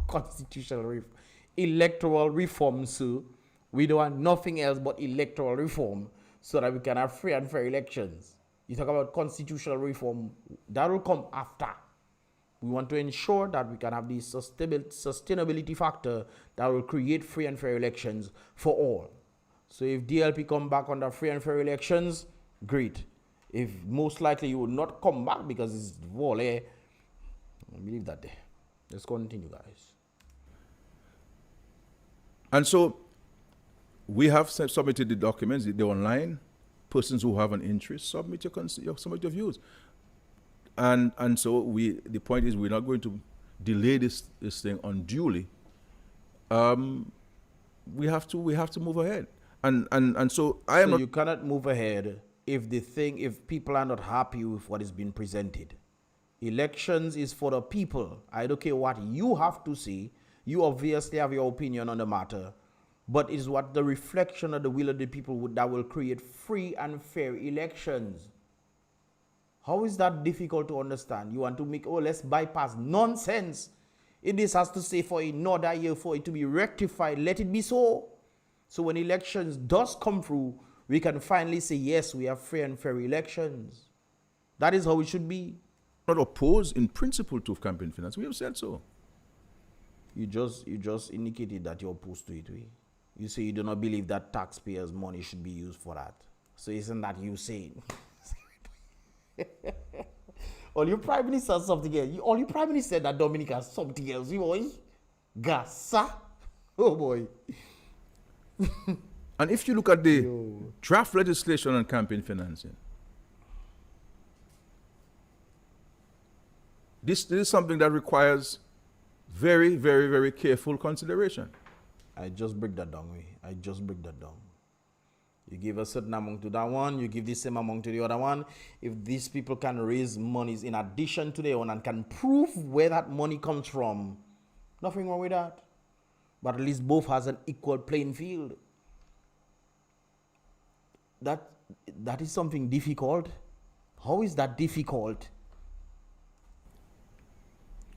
Constitutional reform. Electoral reform, so we don't want nothing else but electoral reform so that we can have free and fair elections. You talk about constitutional reform, that will come after. We want to ensure that we can have the sustainability factor that will create free and fair elections for all. So if DLP come back under free and fair elections, great. If most likely you will not come back because it's volley, I believe that there. Let's continue, guys. And so we have submitted the documents, they're online. Persons who have an interest, submit your views. And so the point is, we're not going to delay this thing unduly. We have to move ahead. And so I am so not. You cannot move ahead if people are not happy with what is being presented. Elections is for the people. I don't care what you have to say. You obviously have your opinion on the matter, but it's what the reflection of the will of the people that will create free and fair elections. How is that difficult to understand? You want to make, let's bypass nonsense. This has to say for another year for it to be rectified. Let it be so. So when elections does come through, we can finally say, yes, we have free and fair elections. That is how it should be. Not opposed in principle to campaign finance. We have said so. You just indicated that you're opposed to it. You say you do not believe that taxpayers' money should be used for that. So isn't that you saying? All your prime minister has something else. All your prime minister said that Dominic has something else. You boy, Gassa. Oh boy. And if you look at the draft legislation on campaign financing, this is something that requires very, very, very careful consideration. I just break that down. You give a certain amount to that one, you give the same amount to the other one. If these people can raise monies in addition to their own and can prove where that money comes from, nothing wrong with that. But at least both has an equal playing field. That is something difficult. How is that difficult?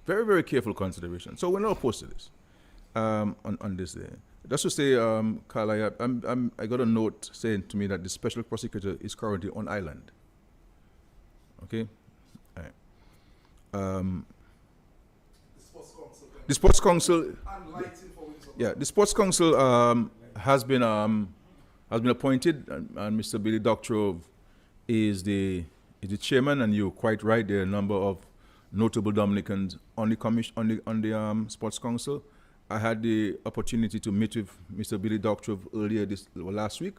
Very, very careful consideration. So we're not opposed to this on this day. Just to say, Carl, I got a note saying to me that the special prosecutor is currently on island. Okay? All right. The Sports Council. Yeah, the Sports Council has been appointed, and Mr. Billy Doctrove is the chairman, and you're quite right. There are a number of notable Dominicans on the Sports Council. I had the opportunity to meet with Mr. Billy Doctrove earlier last week,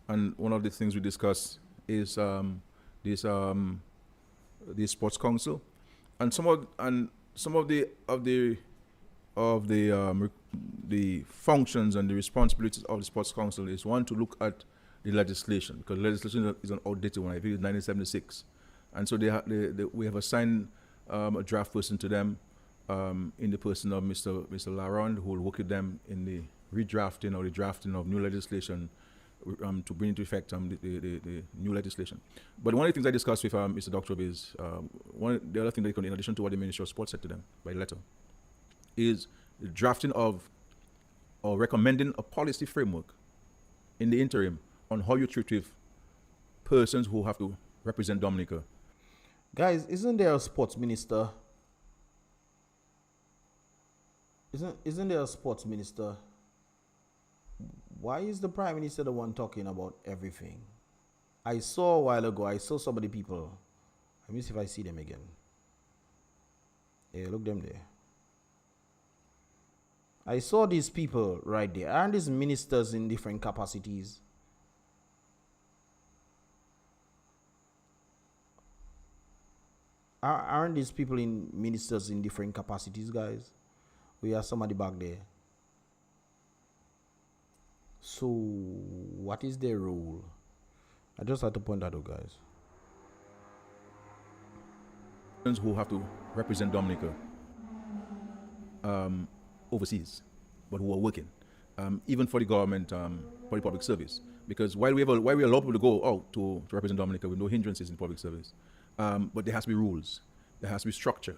and one of the things we discussed is the Sports Council, and some of the functions and the responsibilities of the Sports Council is one, to look at the legislation, because legislation is an outdated one. I think it's 1976, and so we have assigned a draft person to them, in the person of Mr. Larond, who will work with them in the redrafting or the drafting of new legislation to bring into effect the new legislation. But one of the things I discussed with Mr. Doctrove is the other thing that in addition to what the Ministry of Sports said to them by letter, is the drafting of or recommending a policy framework in the interim on how you treat with persons who have to represent Dominica. Guys, isn't there a sports minister? Isn't there a sports minister? Why is the prime minister the one talking about everything? I saw a while ago, I saw some of the people. Let me see if I see them again. Yeah, look them there. I saw these people right there, and these ministers in different capacities. Aren't these people in ministers in different capacities, guys? We have somebody back there. So, what is their role? I just had to point that out, guys. Who have to represent Dominica overseas, but who are working, even for the government, for the public service. Because while we allow people to go out to represent Dominica with no hindrances in public service, but there has to be rules, there has to be structure.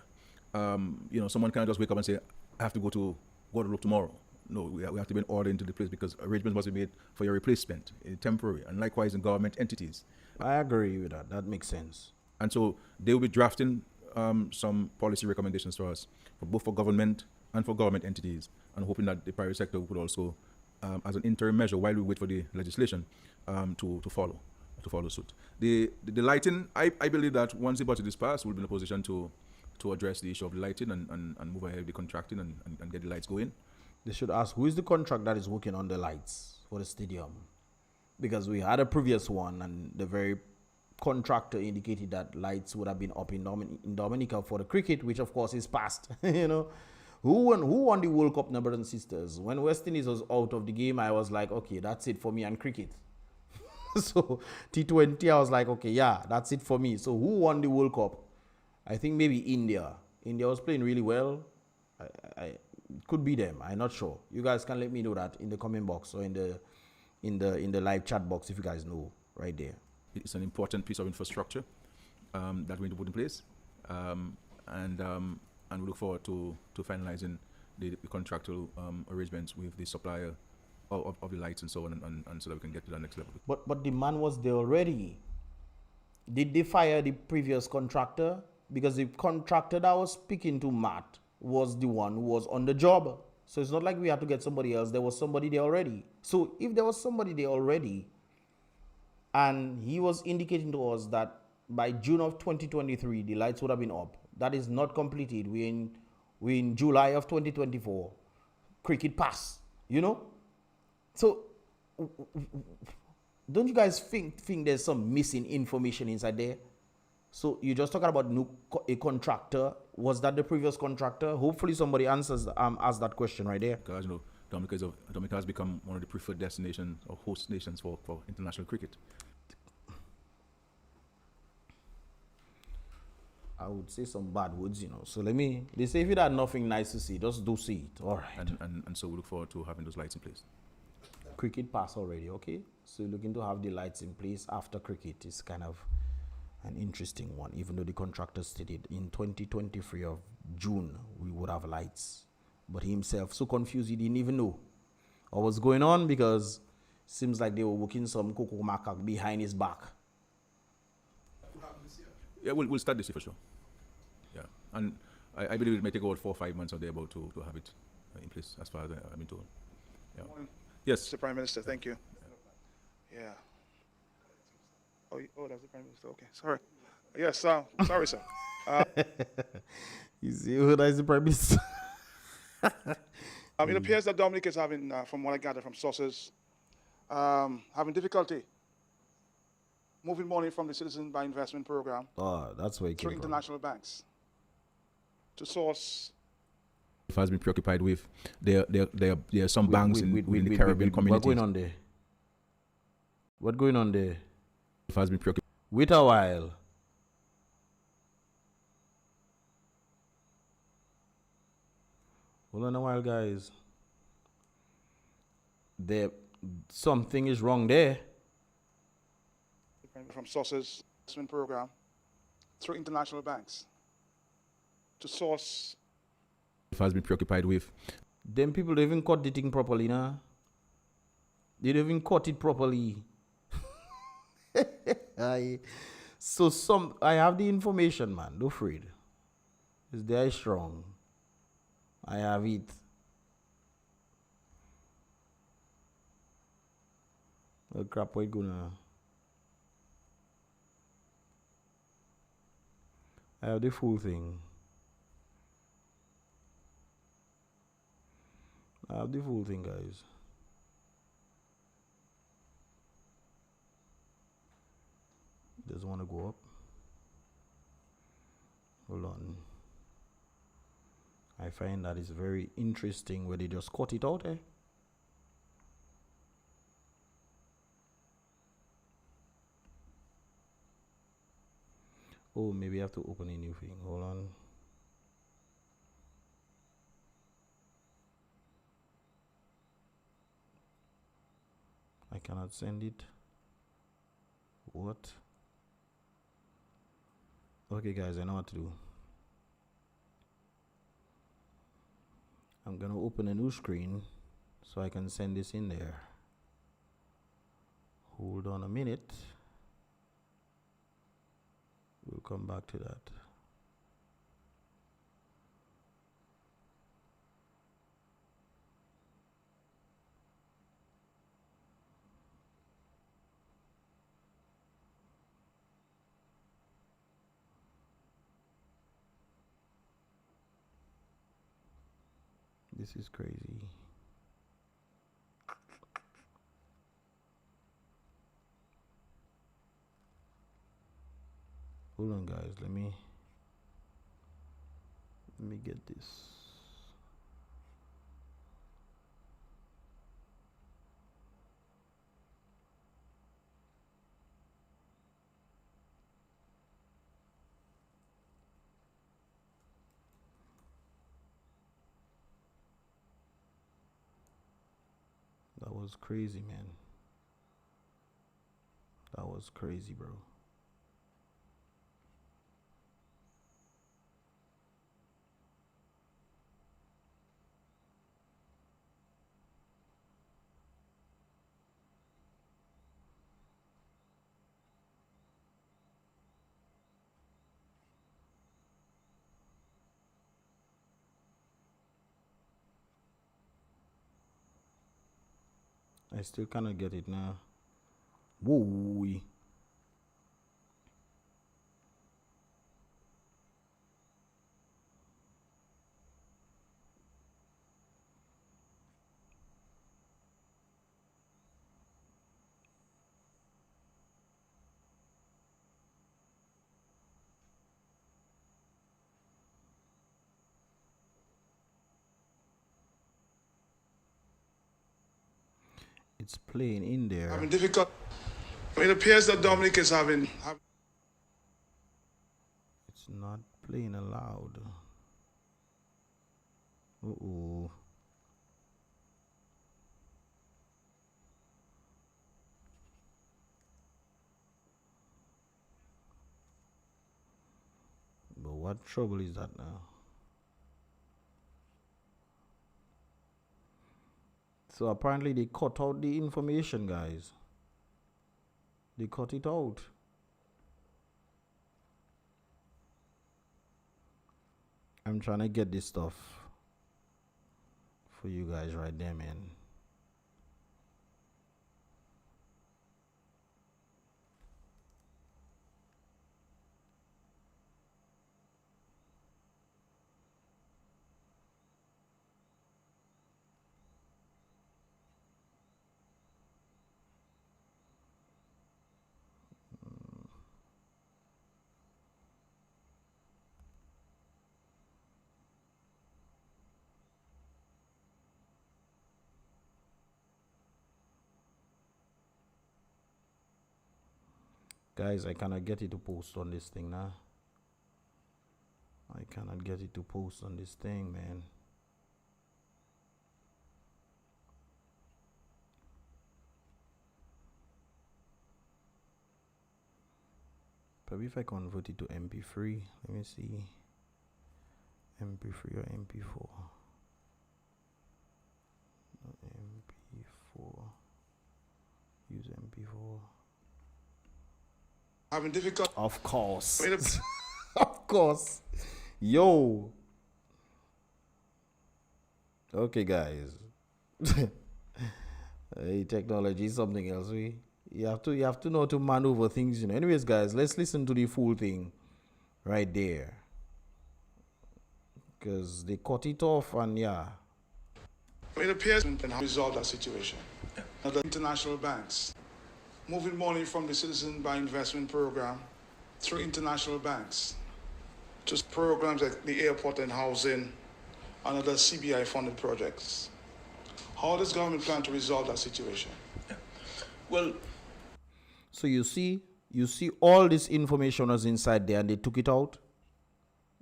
Someone can't just wake up and say, I have to go to Guadeloupe tomorrow. No, we have to be in order into the place because arrangements must be made for your replacement, temporary, and likewise in government entities. I agree with that. That makes sense. And so they will be drafting some policy recommendations for us, both for government and for government entities, and hoping that the private sector would also, as an interim measure, while we wait for the legislation, to follow suit. The lighting, I believe that once the budget is passed, we'll be in a position to address the issue of the lighting and move ahead with the contracting and get the lights going. They should ask, who is the contract that is working on the lights for the stadium? Because we had a previous one, and the very contractor indicated that lights would have been up in Dominica for the cricket, which of course is past. Who won the World Cup, brothers and sisters? When West Indies was out of the game, I was like, okay, that's it for me and cricket. So T20, I was like, okay, yeah, that's it for me. So who won the World Cup? I think maybe India. India was playing really well. It could be them. I'm not sure. You guys can let me know that in the comment box or in the live chat box if you guys know right there. It's an important piece of infrastructure that we need to put in place, and we look forward to finalizing the contractual arrangements with the supplier of the lights and so on, and so that we can get to the next level. But the man was there already. Did they fire the previous contractor? Because the contractor that was speaking to Matt was the one who was on the job. So it's not like we had to get somebody else. There was somebody there already. So if there was somebody there already, and he was indicating to us that by June of 2023, the lights would have been up. That is not completed. We're in July of 2024. Cricket pass, So don't you guys think there's some missing information inside there? So you're just talking about a contractor. Was that the previous contractor? Hopefully somebody ask that question right there. Because Dominica has become one of the preferred destinations or host nations for international cricket. I would say some bad words, So they say if you had nothing nice to see, just do see it. All right. And so we look forward to having those lights in place. Cricket pass already, okay? So you're looking to have the lights in place after cricket is kind of an interesting one, even though the contractor stated in 2023 of June, we would have lights. But he himself, so confused, he didn't even know what was going on because it seems like they were working some cocoa macaque behind his back. Yeah, we'll start this year for sure. Yeah, and I believe it may take about 4 or 5 months or thereabout to have it in place, as far as I've been told. Yeah. Yes. Mr. Prime Minister, thank you. Yeah. Oh, that's the Prime Minister. Okay, sorry. Yes, sorry, sir. You see who that is the Prime Minister? It appears that Dominica is having, from what I gather from sources, having difficulty moving money from the Citizen by Investment Program that's where it through came international banks to source. Has been preoccupied with there are some banks in the Caribbean community. What's going on there? What's going on there? Has been preoccupied. Wait a while. Hold on a while, guys. Something is wrong there. From sources, investment program through international banks to source. Has been preoccupied with. Them people don't even caught the thing properly, nah. They don't even caught it properly. I have the information, man. Don't afraid. It's there strong. I have it. Oh crap, what gonna? I have the full thing. I have the full thing, guys. Doesn't want to go up. Hold on. I find that it's very interesting where they just cut it out, eh? Oh, maybe I have to open a new thing. Hold on. I cannot send it. What? Okay, guys, I know what to do. I'm gonna open a new screen so I can send this in there. Hold on a minute. We'll come back to that. This is crazy. Hold on, guys. Let me get this. That was crazy, man. That was crazy, bro. I still cannot get it now. Whoa. It's playing in there. Having difficult. It appears that Dominic is having. It's not playing aloud. Uh-oh. But what trouble is that now? So apparently they cut out the information, guys. They cut it out. I'm trying to get this stuff for you guys right there, man. Guys, I cannot get it to post on this thing now. I cannot get it to post on this thing, man. Probably if I convert it to MP3, let me see. MP3 or MP4? No, MP4. Use MP4. Having difficult. Of course. Of course. Yo. Okay, guys. Hey, technology is something else. You have to know to maneuver things, you know. Anyways, guys, let's listen to the full thing right there. Because they cut it off and yeah. It appears and how resolve that situation. Now the international banks moving money from the Citizen by Investment Program through international banks Just programs like the airport and housing and other CBI-funded projects. How does government plan to resolve that situation? Well, So you see all this information was inside there and they took it out.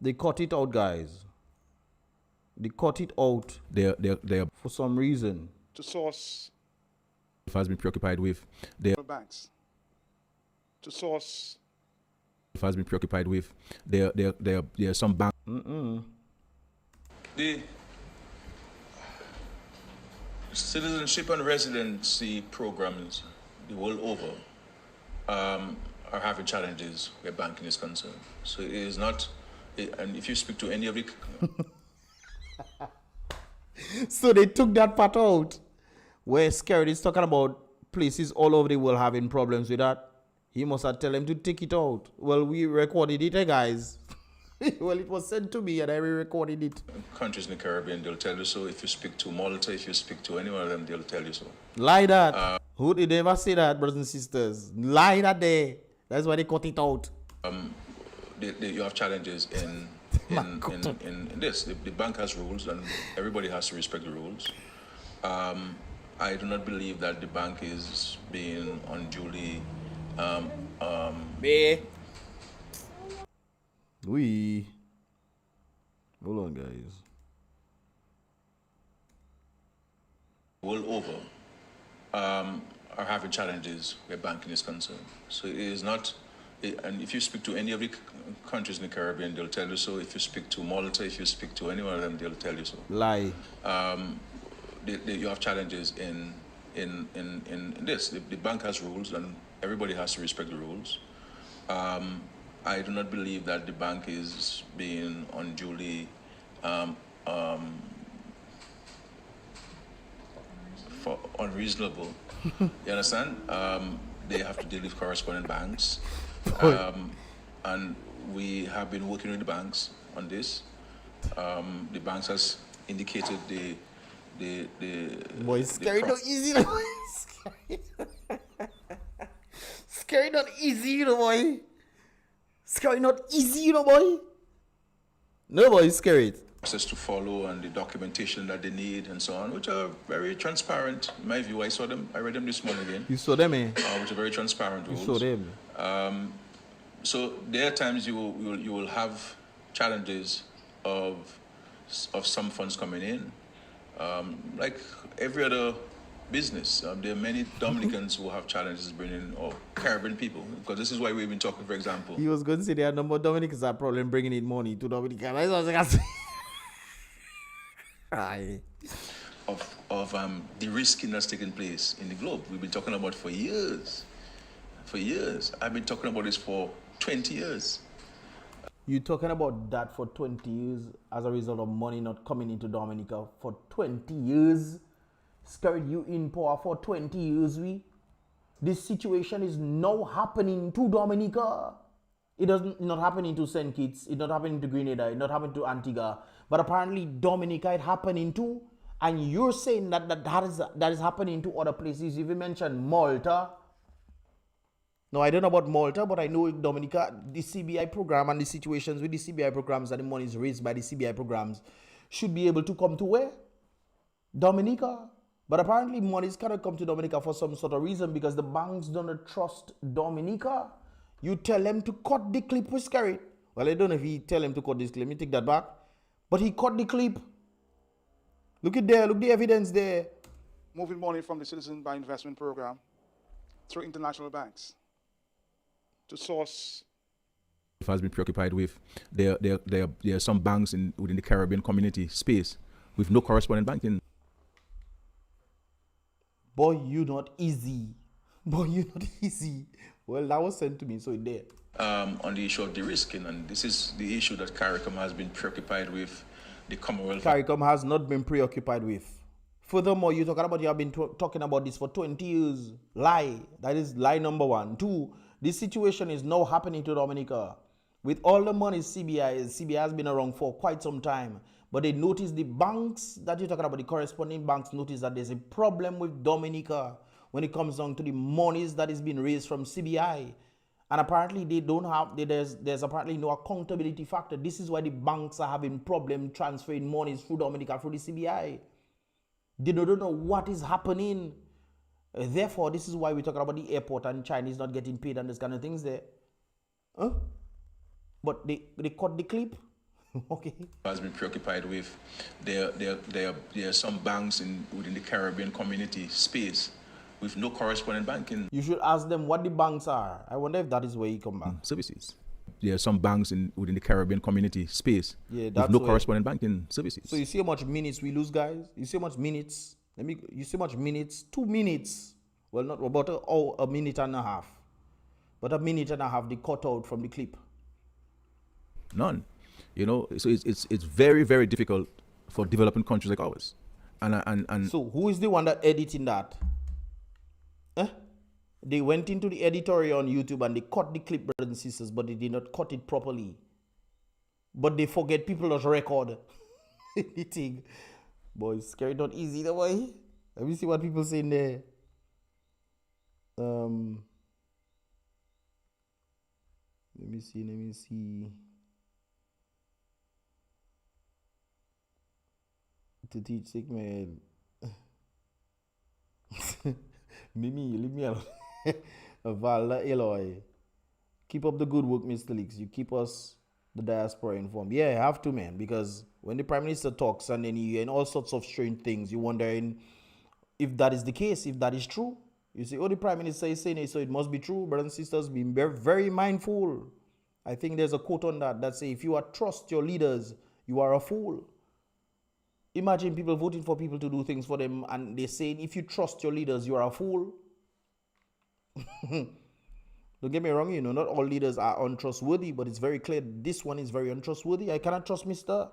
They cut it out, guys. They cut it out they're for some reason. To source has been preoccupied with their banks. To source has been preoccupied with there are some bank. The citizenship and residency programs the world over are having challenges where banking is concerned. So it is not, and if you speak to any of the So they took that part out where SKERRIT is talking about places all over the world having problems with that. He must have tell them to take it out. Well, we recorded it, guys. Well, it was sent to me and I re-recorded it. countries in the Caribbean, they'll tell you so. If you speak to Malta, if you speak to any one of them, they'll tell you so. Lie that. Who did never say that, brothers and sisters? Lie that there. That's why they cut it out. You have challenges in this. The bank has rules and everybody has to respect the rules. I do not believe that the bank is being unduly Hold on, guys. world over are having challenges where banking is concerned. So it is not, and if you speak to any of the countries in the Caribbean, they'll tell you so. If you speak to Malta, if you speak to any one of them, they'll tell you so. Lie. You have challenges in this. The bank has rules and everybody has to respect the rules. I do not believe that the bank is being unduly unreasonable. You understand? They have to deal with correspondent banks. And we have been working with the banks on this. The banks has indicated the Boy, SKERRIT not easy, no boy. SKERRIT not easy, you know, boy. SKERRIT not easy, you know, boy. No, boy, SKERRIT. process to follow and the documentation that they need and so on, which are very transparent. In my view, I read them this morning again. You saw them, eh? Which are very transparent rules. You saw them. So there are times you will have challenges of some funds coming in, like every other business. There are many Dominicans who have challenges bringing, or Caribbean people, because this is why we've been talking, for example. He was going to say there are number of Dominicans that are probably bringing in money to Dominica. That's what I was going to say. Aye. Of the risking that's taking place in the globe. We've been talking about for years. For years. I've been talking about this for 20 years. You talking about that for 20 years as a result of money not coming into Dominica for 20 years? SKERRIT, you in power for 20 years, This situation is now happening to Dominica. It doesn't not happening to St. Kitts, it's not happening to Grenada, it's not happening to Antigua, but apparently Dominica is happening too. And you're saying that is happening to other places. You even mentioned Malta. No, I don't know about Malta, but I know Dominica, the CBI program and the situations with the CBI programs and the monies raised by the CBI programs should be able to come to where? Dominica. But apparently monies cannot come to Dominica for some sort of reason because the banks don't trust Dominica. You tell them to cut the clip with SKERRIT. Well, I don't know if he tell him to cut this clip. Let me take that back. But he cut the clip. Look at there. Look the evidence there. Moving money from the Citizen by Investment Program through international banks to source. Has been preoccupied with there are some banks within the Caribbean community space with no correspondent banking. Boy, you not easy. Boy, you not easy. Well, that was sent to me, so it there. On the issue of de-risking, and this is the issue that CARICOM has been preoccupied with. The Commonwealth. CARICOM has not been preoccupied with. Furthermore, you have been talking about this for 20 years. Lie. That is lie number one. Two, this situation is now happening to Dominica. With all the money CBI has been around for quite some time. But they notice the banks that you're talking about, the corresponding banks notice that there's a problem with Dominica when it comes down to the monies that is being raised from CBI. And apparently they don't have, there's apparently no accountability factor. This is why the banks are having problem transferring monies through Dominica, through the CBI. They don't know what is happening. Therefore, this is why we're talking about the airport and Chinese not getting paid and this kind of things there. Huh? But they cut the clip. Okay. Has been preoccupied with there are some banks within the Caribbean community space with no correspondent banking. You should ask them what the banks are. I wonder if that is where you come back. Services. There are some banks within the Caribbean community space with no correspondent banking services. So you see how much minutes we lose, guys? You see how much minutes? You see how much minutes? 2 minutes. Well, not about a minute and a half. But a minute and a half they cut out from the clip. None. You know, so it's very, very difficult for developing countries like ours. And so who is the one that editing that? They went into the editorial on YouTube and they cut the clip, brothers and sisters, but they did not cut it properly. But they forget people not record anything. Boy, it's scary, not easy, the way. Let me see what people say in there. Let me see. To teach sick man. Mimi, leave me alone. Valda Eloy. Keep up the good work, Mr. Leaks. You keep us, the diaspora, informed. Yeah, I have to, man, because when the Prime Minister talks and then you hear all sorts of strange things, you're wondering if that is the case, if that is true. You say, oh, the Prime Minister is saying it, so it must be true. Brothers and sisters, be very, very mindful. I think there's a quote on that says, if you trust your leaders, you are a fool. Imagine people voting for people to do things for them and they're saying, if you trust your leaders, you are a fool. Don't get me wrong, you know, not all leaders are untrustworthy, but it's very clear this one is very untrustworthy. I cannot trust Mr.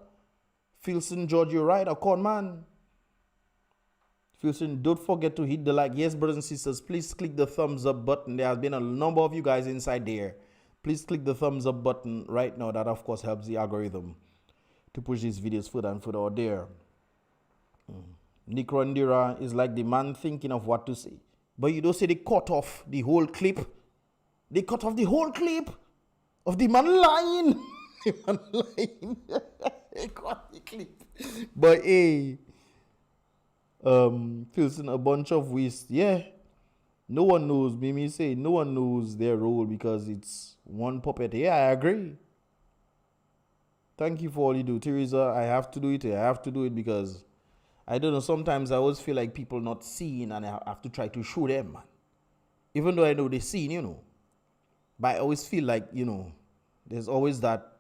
Filson George, you're right, a con man. Filson, don't forget to hit the like. Yes, brothers and sisters, please click the thumbs up button. There has been a number of you guys inside there. Please click the thumbs up button right now. That, of course, helps the algorithm to push these videos further and further out there. Nick Rondira is like the man thinking of what to say. But you don't say they cut off the whole clip. They cut off the whole clip of the man lying. The man lying. They cut the clip. But hey, Filson, a bunch of waste. Yeah. No one knows, Mimi say, no one knows their role because it's one puppet. Yeah, I agree. Thank you for all you do. Teresa, I have to do it. I have to do it because I don't know, sometimes I always feel like people not seeing and I have to try to show them, man. Even though I know they're seeing, you know. But I always feel like, you know, there's always that,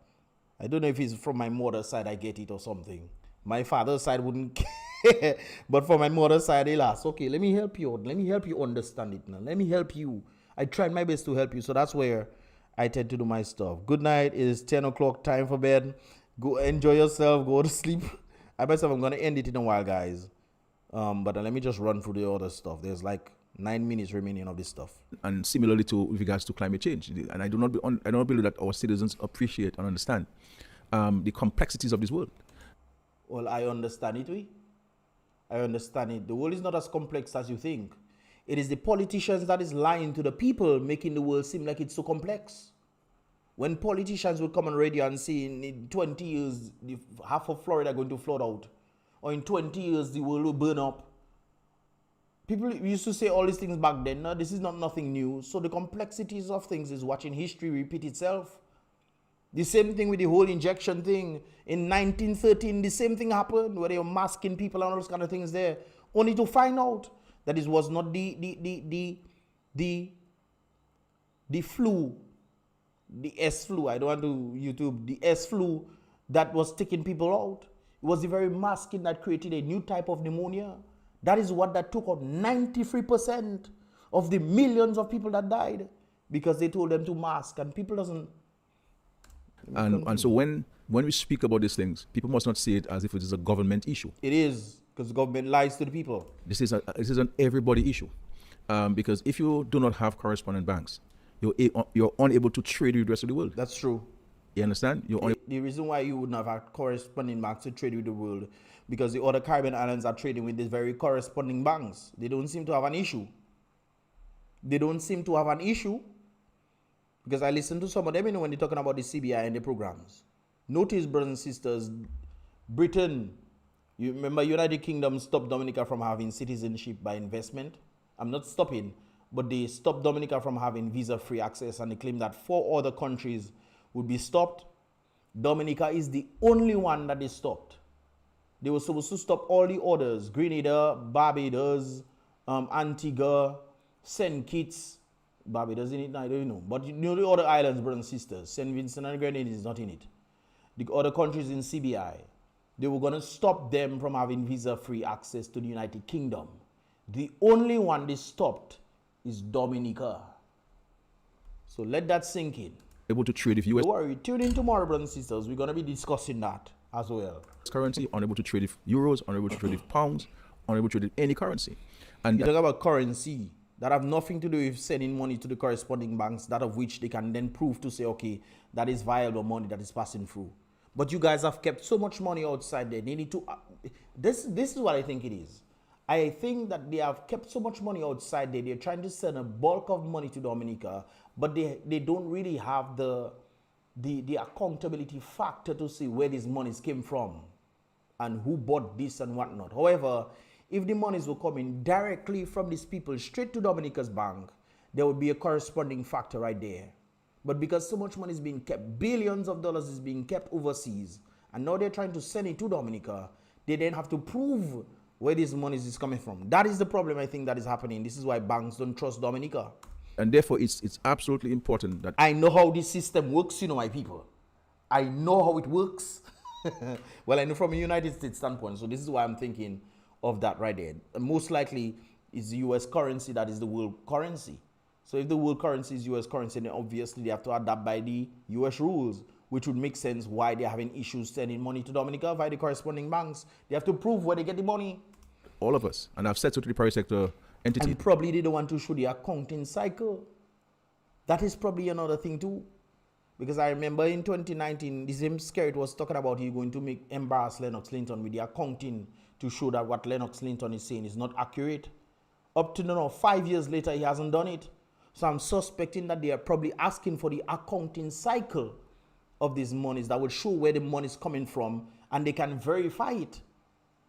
I don't know if it's from my mother's side I get it or something. My father's side wouldn't care. But from my mother's side, they'll ask, okay, let me help you out. Let me help you understand it now. Let me help you. I tried my best to help you. So that's where I tend to do my stuff. Good night. It is 10 o'clock, time for bed. Go enjoy yourself. Go to sleep. I myself, I'm going to end it in a while, guys. But let me just run through the other stuff. There's like 9 minutes remaining of this stuff. And similarly to with regards to climate change, and I don't believe that our citizens appreciate and understand the complexities of this world. Well, I understand it, I understand it. The world is not as complex as you think. It is the politicians that is lying to the people, making the world seem like it's so complex. When politicians will come on radio and say in 20 years, half of Florida going to flood out, or in 20 years, the world will burn up. People used to say all these things back then. No, this is not nothing new. So the complexities of things is watching history repeat itself. The same thing with the whole injection thing. In 1913, the same thing happened where they were masking people and all those kind of things there, only to find out that it was not the flu, the S flu. I don't want to YouTube the S flu that was taking people out. It was the very masking that created a new type of pneumonia. That is what that took out 93% of the millions of people that died because they told them to mask and people doesn't. And so when we speak about these things, people must not see it as if it is a government issue. It is, because the government lies to the people. This is an everybody issue, because if you do not have correspondent banks, you're unable to trade with the rest of the world. That's true. You understand? The reason why you wouldn't have corresponding banks to trade with the world, because the other Caribbean islands are trading with these very corresponding banks. They don't seem to have an issue. Because I listen to some of them, when they're talking about the CBI and the programs. Notice, brothers and sisters, Britain, you remember United Kingdom stopped Dominica from having citizenship by investment. I'm not stopping, but they stopped Dominica from having visa-free access, and they claim that 4 other countries would be stopped. Dominica is the only one that they stopped. They were supposed to stop all the others: Grenada, Barbados, Antigua, St. Kitts. Barbados in it? I don't know. But you know the other islands, brothers and sisters. St. Vincent and Grenadines is not in it. The other countries in CBI, they were going to stop them from having visa-free access to the United Kingdom. The only one they stopped is Dominica. So let that sink in. Able to trade with US Don't worry, tune in tomorrow, brothers and sisters. We're going to be discussing that as well. currency, unable to trade with euros, unable to trade with pounds, unable to trade with any currency. And You talk about currency that have nothing to do with sending money to the corresponding banks, that of which they can then prove to say, okay, that is viable money that is passing through. But you guys have kept so much money outside there. They need to. This is what I think it is. I think that they have kept so much money outside there. They're trying to send a bulk of money to Dominica, but they don't really have the accountability factor to see where these monies came from and who bought this and whatnot. However, if the monies were coming directly from these people straight to Dominica's bank, there would be a corresponding factor right there. But because so much money is being kept, billions of dollars is being kept overseas, and now they're trying to send it to Dominica, they then have to prove where these monies is coming from. That is the problem I think that is happening. This is why banks don't trust Dominica. and therefore it's absolutely important that I know how this system works, my people. I know how it works. Well, I know from a United States standpoint, so this is why I'm thinking of that right there. Most likely is the US currency that is the world currency. So if the world currency is US currency, then obviously they have to adapt by the US rules, which would make sense why they're having issues sending money to Dominica via the corresponding banks. They have to prove where they get the money. all of us, and I've said so to the private sector entity, And probably they don't want to show the accounting cycle. That is probably another thing too. Because I remember in 2019, the same SKERRIT was talking about he's going to embarrass Lennox Linton with the accounting to show that what Lennox Linton is saying is not accurate. Up to now, 5 years later, he hasn't done it. So I'm suspecting that they are probably asking for the accounting cycle of these monies that will show where the money is coming from, and they can verify it.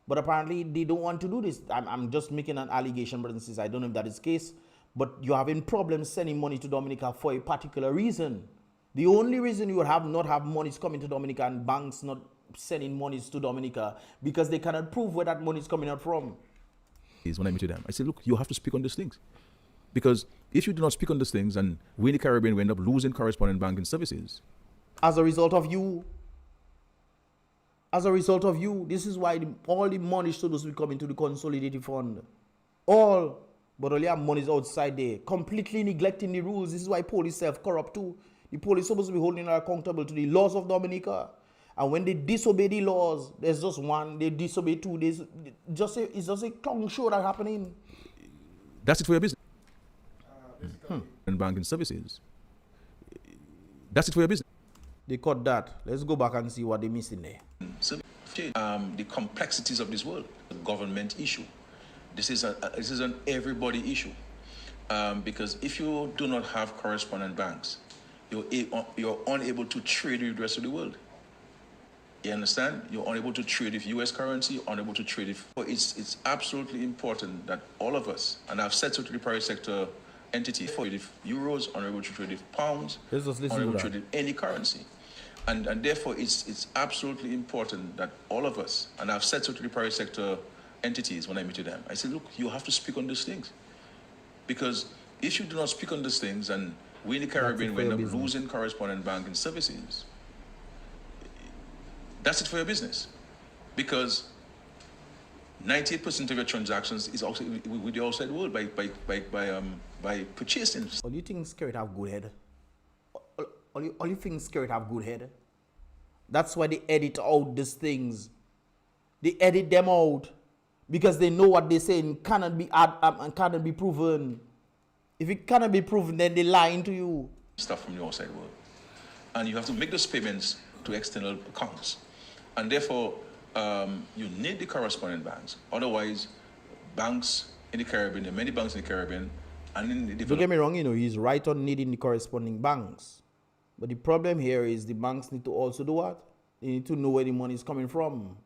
But apparently they don't want to do this. I'm just making an allegation, brothers and sisters. I don't know if that is the case, but you're having problems sending money to Dominica for a particular reason. The only reason you would not have monies coming to Dominica and banks not sending monies to Dominica, because they cannot prove where that money is coming out from. is when I meet with them, I say, look, you have to speak on these things. Because if you do not speak on these things, and we in the Caribbean, we end up losing correspondent banking services. As a result of you, this is why all the money is supposed to be coming to the consolidated fund. All, but only have monies outside there, completely neglecting the rules. This is why police self-corrupt too. The police is supposed to be holding her accountable to the laws of Dominica. And when they disobey the laws, there's just one, they disobey two. It's just a clown show that's happening. That's it for your business. And banking services. That's it for your business. They cut that. Let's go back and see what they're missing there. So, the complexities of this world, a government issue. This is an everybody issue, because if you do not have correspondent banks, you're unable to trade with the rest of the world. You understand? You're unable to trade with U.S. currency, unable to trade with. It's absolutely important that all of us, and I've said so to the private sector entity, for euros, unable to trade with pounds, Let's just listen unable to to that. trade with any currency. And therefore, it's absolutely important that all of us, and I've said so to the private sector entities when I meet with them, I said, look, you have to speak on these things. Because if you do not speak on these things, and we in the Caribbean, we end up losing correspondent banking services, that's it for your business. Because 98% of your transactions is also with the outside world by purchasing. All you think SKERRIT have good head? All you think SKERRIT have good head? That's why they edit out these things. They edit them out because they know what they say and cannot be proven. If it cannot be proven, then they're lying to you. Stuff from the outside world. And you have to make those payments to external accounts. And therefore, you need the correspondent banks. Otherwise, banks in the Caribbean, there are many banks in the Caribbean, And in the Don't development, get me wrong, you know, he's right on needing the corresponding banks. But the problem here is the banks need to also do what? They need to know where the money is coming from.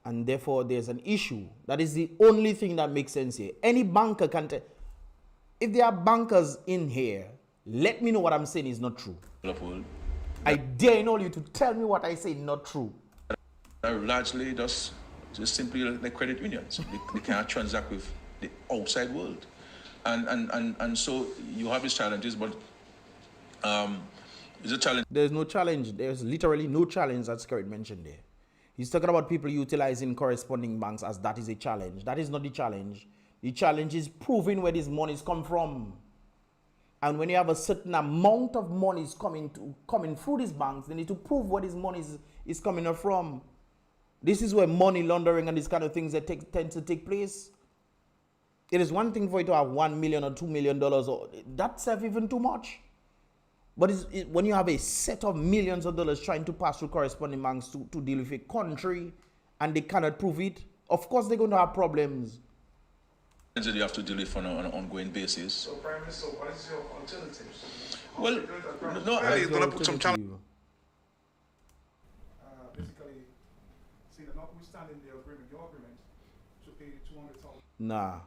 And therefore, there's an issue. That is the only thing that makes sense here. Any banker can tell. If there are bankers in here, let me know what I'm saying is not true. world, I dare all you to tell me what I say is not true. are largely just simply like credit unions. They cannot transact with the outside world. And so you have these challenges, but it's a challenge. There's no challenge. There's literally no challenge that SKERRIT mentioned there. He's talking about people utilizing corresponding banks as that is a challenge. That is not the challenge. The challenge is proving where these monies come from. And when you have a certain amount of monies coming through these banks, they need to prove where these monies is coming from. This is where money laundering and these kind of things that tend to take place. It is one thing for you to have $1 million or $2 million, or that's even too much. But when you have a set of millions of dollars trying to pass through corresponding banks to deal with a country and they cannot prove it, of course they're going to have problems. That you have to deal with on an ongoing basis. So, Prime Minister, what is your alternatives? Well, no, He's going to put some challenge. Basically, saying that notwithstanding the agreement, your agreement, to pay $200,000. Nah,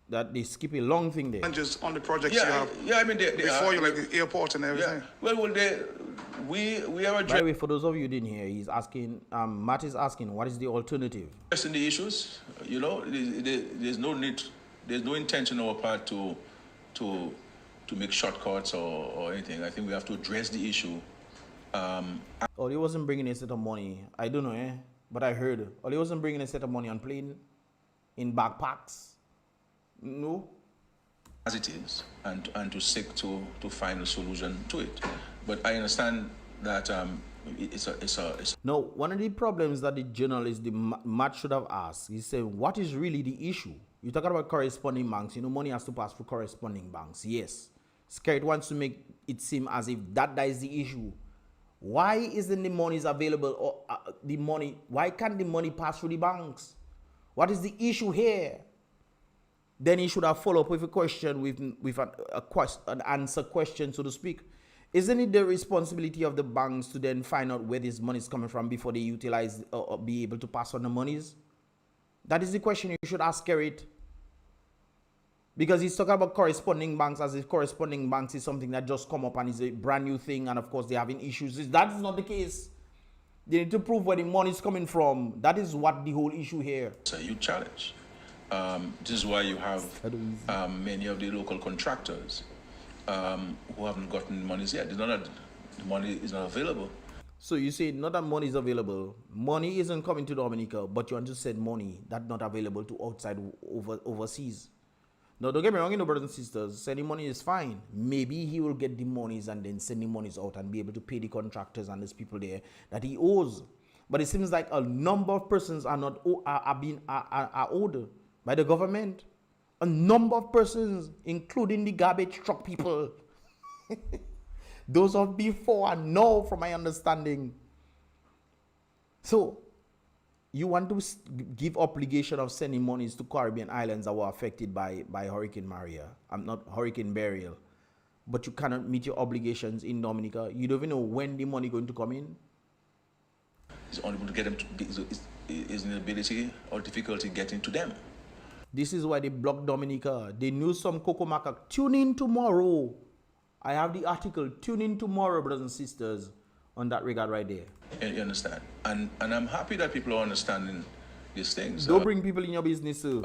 that they skip a long thing there. Challenges on the projects you have I mean, they before are, you, like the airport and everything. Yeah. Well, we are By the addressing way, for those of you who didn't hear, he's asking, Matt is asking, what is the alternative? the issues. You know, there's no need, there's no intention on our part to make shortcuts or anything. I think we have to address the issue. Oh, he wasn't bringing a set of money. I don't know, but I heard. Oh, he wasn't bringing a set of money on plane, in backpacks. No. As it is, and to seek to find a solution to it. But I understand that it's a No, one of the problems that the journalist, Matt should have asked, he said, what is really the issue? You're talking about corresponding banks. You know, money has to pass through corresponding banks. Yes. SKERRIT wants to make it seem as if that is the issue. Why isn't the money available, or why can't the money pass through the banks? What is the issue here? Then he should have followed up with a question, with an answer question, so to speak. Isn't it the responsibility of the banks to then find out where this money is coming from before they utilize or be able to pass on the monies? That is the question you should ask SKERRIT. Because he's talking about corresponding banks as if corresponding banks is something that just come up and is a brand new thing, and of course they're having issues. That is not the case. They need to prove where the money is coming from. That is what the whole issue here. It's a huge challenge. This is why you have many of the local contractors who haven't gotten monies yet. The money is not available. So you say not that money is available. Money isn't coming to Dominica, but you want to send money that's not available to outside overseas. Now, don't get me wrong, brothers and sisters, sending money is fine. Maybe he will get the monies and then send the monies out and be able to pay the contractors and these people there that he owes. But it seems like a number of persons are owed by the government. A number of persons, including the garbage truck people. Those of before and now, from my understanding. So, you want to give obligation of sending monies to Caribbean islands that were affected by Hurricane Maria. I'm not Hurricane Burial. But you cannot meet your obligations in Dominica. You don't even know when the money going to come in. It's only to get them is inability or difficulty getting to them. This is why they blocked Dominica. They knew some Coco Macaque. Tune in tomorrow. I have the article. Tune in tomorrow, brothers and sisters, on that regard right there. You understand? And I'm happy that people are understanding these things. Don't bring people in your business, sir.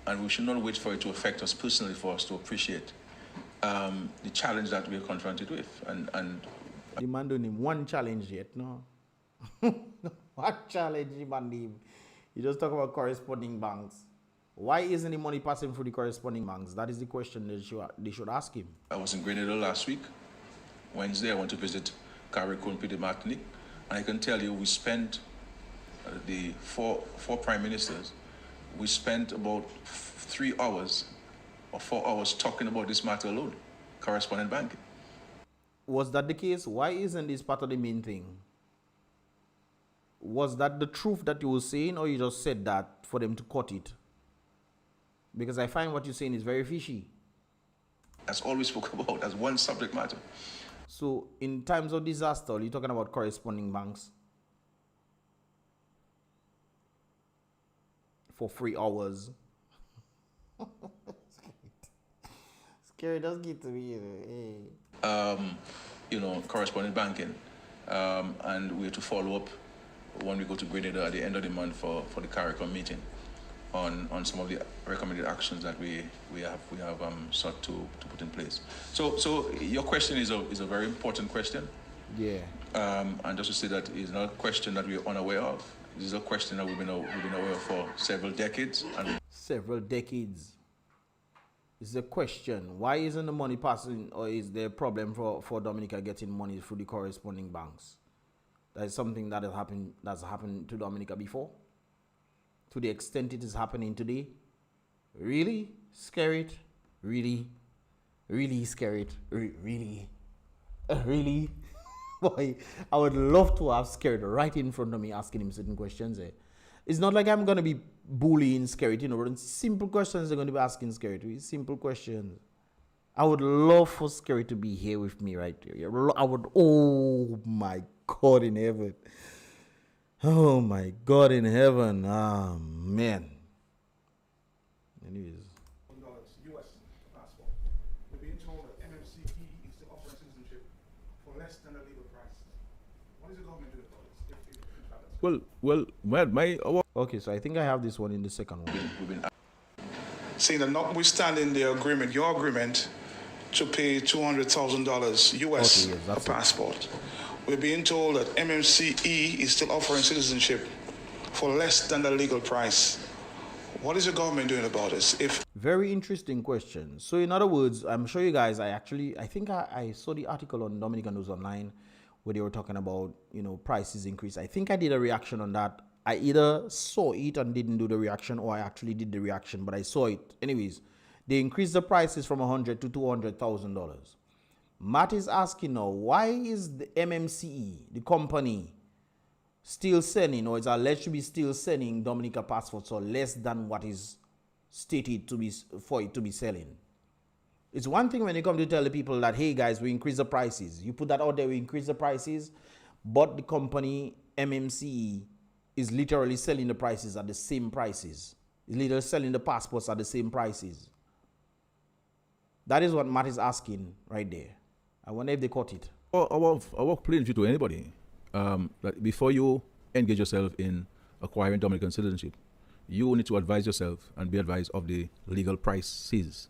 And we should not wait for it to affect us personally for us to appreciate the challenge that we're confronted with. And the man don't name one challenge yet, no? What challenge the man name? You just talk about corresponding banks. Why isn't the money passing through the corresponding banks? That is the question they should ask him. I was in Grenada last week. Wednesday, I went to visit Carriacou and Martinique. And I can tell you, we spent, the four prime ministers, we spent about 3 hours or 4 hours talking about this matter alone, correspondent banking. Was that the case? Why isn't this part of the main thing? Was that the truth that you were saying, or you just said that for them to cut it? Because I find what you're saying is very fishy. That's all we spoke about. That's one subject matter. So in times of disaster, you're talking about corresponding banks for 3 hours. Scary does get to me. Hey. Correspondent banking. And we have to follow up when we go to Grenada at the end of the month for the CARICOM meeting on some of the recommended actions that we have sought to put in place. So your question is a very important question. Yeah. And just to say that it's not a question that we're unaware of. This is a question that we've been aware of for several decades. Several decades. It's a question. Why isn't the money passing, or is there a problem for Dominica getting money through the corresponding banks? That is something that's happened to Dominica before. To the extent it is happening today. Really? SKERRIT? Really? Really SKERRIT? Really? Really? Boy, I would love to have SKERRIT right in front of me asking him certain questions. It's not like I'm going to be bullying SKERRIT, but simple questions they're going to be asking SKERRIT. Simple questions. I would love for SKERRIT to be here with me right here. I would, oh my God in heaven. Oh my God in heaven. Ah, man. Anyways. US passport. We're being told that MMCE is still offering citizenship for less than a legal price. What is the government doing about this? Okay, so I think I have this one in the second one. Saying that notwithstanding the agreement, your agreement to pay $200,000 US Okay, yes, that's a passport, we're being told that MMCE is still offering citizenship for less than the legal price. What is the government doing about this? Very interesting question. So in other words, I'm sure you guys, I think I saw the article on Dominican News Online where they were talking about, prices increase. I think I did a reaction on that. I either saw it and didn't do the reaction, or I actually did the reaction, but I saw it. Anyways, they increased the prices from $100,000 to $200,000. Matt is asking now, why is the MMCE, the company, still sending, or is alleged to be still sending Dominica passports for less than what is stated to be for it to be selling? It's one thing when you come to tell the people that, hey guys, we increase the prices. You put that out there, we increase the prices, but the company MMCE is literally selling the prices at the same prices. It's literally selling the passports at the same prices. That is what Matt is asking right there. I wonder if they caught it. I won't plain to anybody. That before you engage yourself in acquiring Dominican citizenship, you need to advise yourself and be advised of the legal prices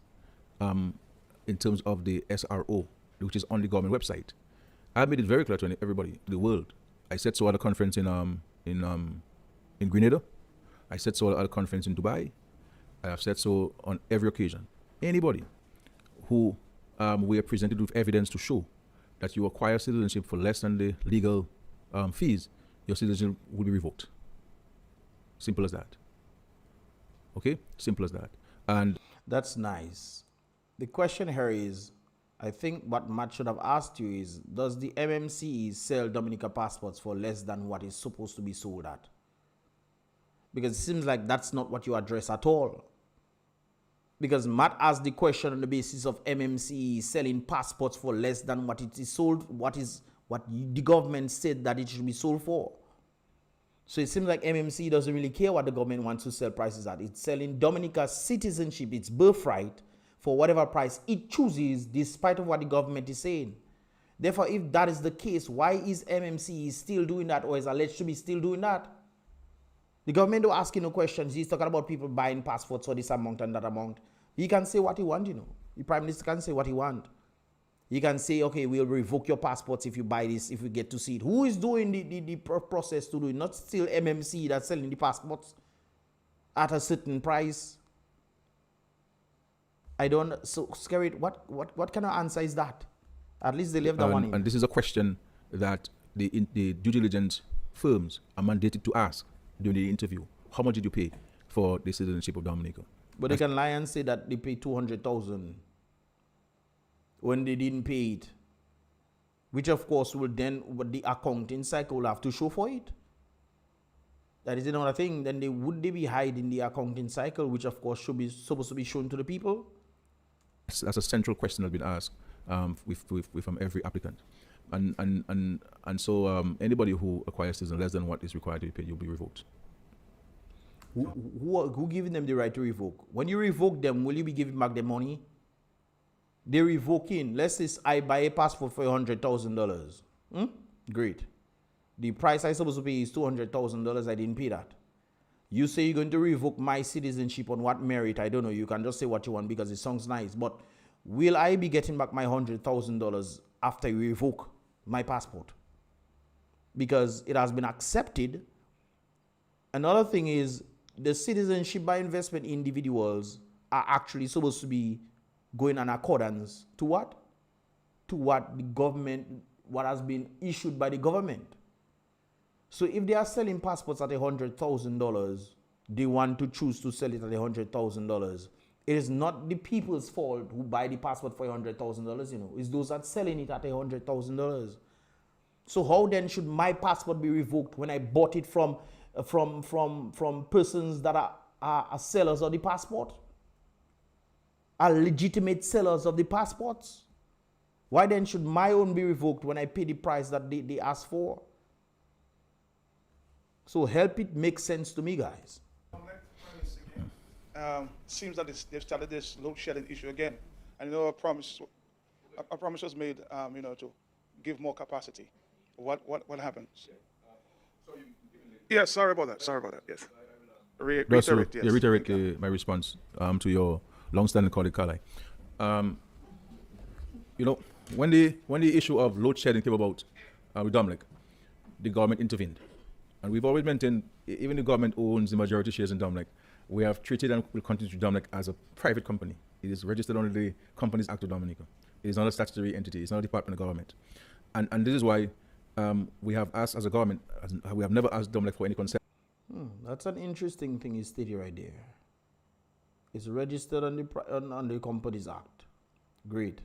in terms of the SRO, which is on the government website. I made it very clear to everybody, the world. I said so at a conference in Grenada. I said so at a conference in Dubai. I have said so on every occasion. Anybody who we are presented with evidence to show that you acquire citizenship for less than the legal fees, your citizenship will be revoked. Simple as that. Okay? Simple as that. And that's nice. The question here is, I think what Matt should have asked you is, does the MMCE sell Dominica passports for less than what is supposed to be sold at? Because it seems like that's not what you address at all. Because Matt asked the question on the basis of MMCE selling passports for less than what it is sold, what the government said that it should be sold for. So it seems like MMCE doesn't really care what the government wants to sell prices at. It's selling Dominica's citizenship, its birthright, for whatever price it chooses, despite of what the government is saying. Therefore, if that is the case, why is MMCE still doing that, or is alleged to be still doing that? The government don't asking no questions. He's talking about people buying passports for this amount and that amount. He can say what he wants, The Prime Minister can say what he wants. He can say, okay, we'll revoke your passports if you buy this, if we get to see it. Who is doing the process to do it? Not still MMCE that's selling the passports at a certain price. So SKERRIT, what kind of answer is that? At least they left that one in. And this is a question that the due diligence firms are mandated to ask during the interview. How much did you pay for the citizenship of Dominica? But they can lie and say that they paid $200,000 when they didn't pay it, which of course will then, the accounting cycle will have to show for it. That is another thing. Then would they be hiding the accounting cycle, which of course should be supposed to be shown to the people? That's a central question that's been asked with every applicant. And so anybody who acquires citizen less than what is required to be paid, you'll be revoked. Who giving them the right to revoke? When you revoke them, will you be giving back their money? They're revoking. Let's say I buy a passport for $100,000. Great. The price I supposed to pay is $200,000. I didn't pay that. You say you're going to revoke my citizenship on what merit? I don't know. You can just say what you want because it sounds nice. But will I be getting back my $100,000 after you revoke my passport? Because it has been accepted. Another thing is the citizenship by investment individuals are actually supposed to be going in accordance to what? To what the government, what has been issued by the government. So if they are selling passports at $100,000, they want to choose to sell it at $100,000. It is not the people's fault who buy the passport for $100,000, you know. It's those that selling it at $100,000. So how then should my passport be revoked when I bought it from persons that are sellers of the passport? Are legitimate sellers of the passports? Why then should my own be revoked when I pay the price that they asked for? So help it make sense to me, guys. Seems that they've started this load shedding issue again. I know a promise was made, to give more capacity. What happened? Yes, sorry about that. Yes. Reiterate my response to your long-standing colleague, Carly. When the issue of load shedding came about with Dominic, the government intervened. And we've always maintained, even the government owns the majority shares in Dominic, we have treated and will continue to Dominic as a private company. It is registered under the Companies Act of Dominica. It is not a statutory entity. It's not a department of government. And this is why we have asked as a government, we have never asked Dominic for any consent. That's an interesting thing you stated right there. It's registered on the Companies Act. Great.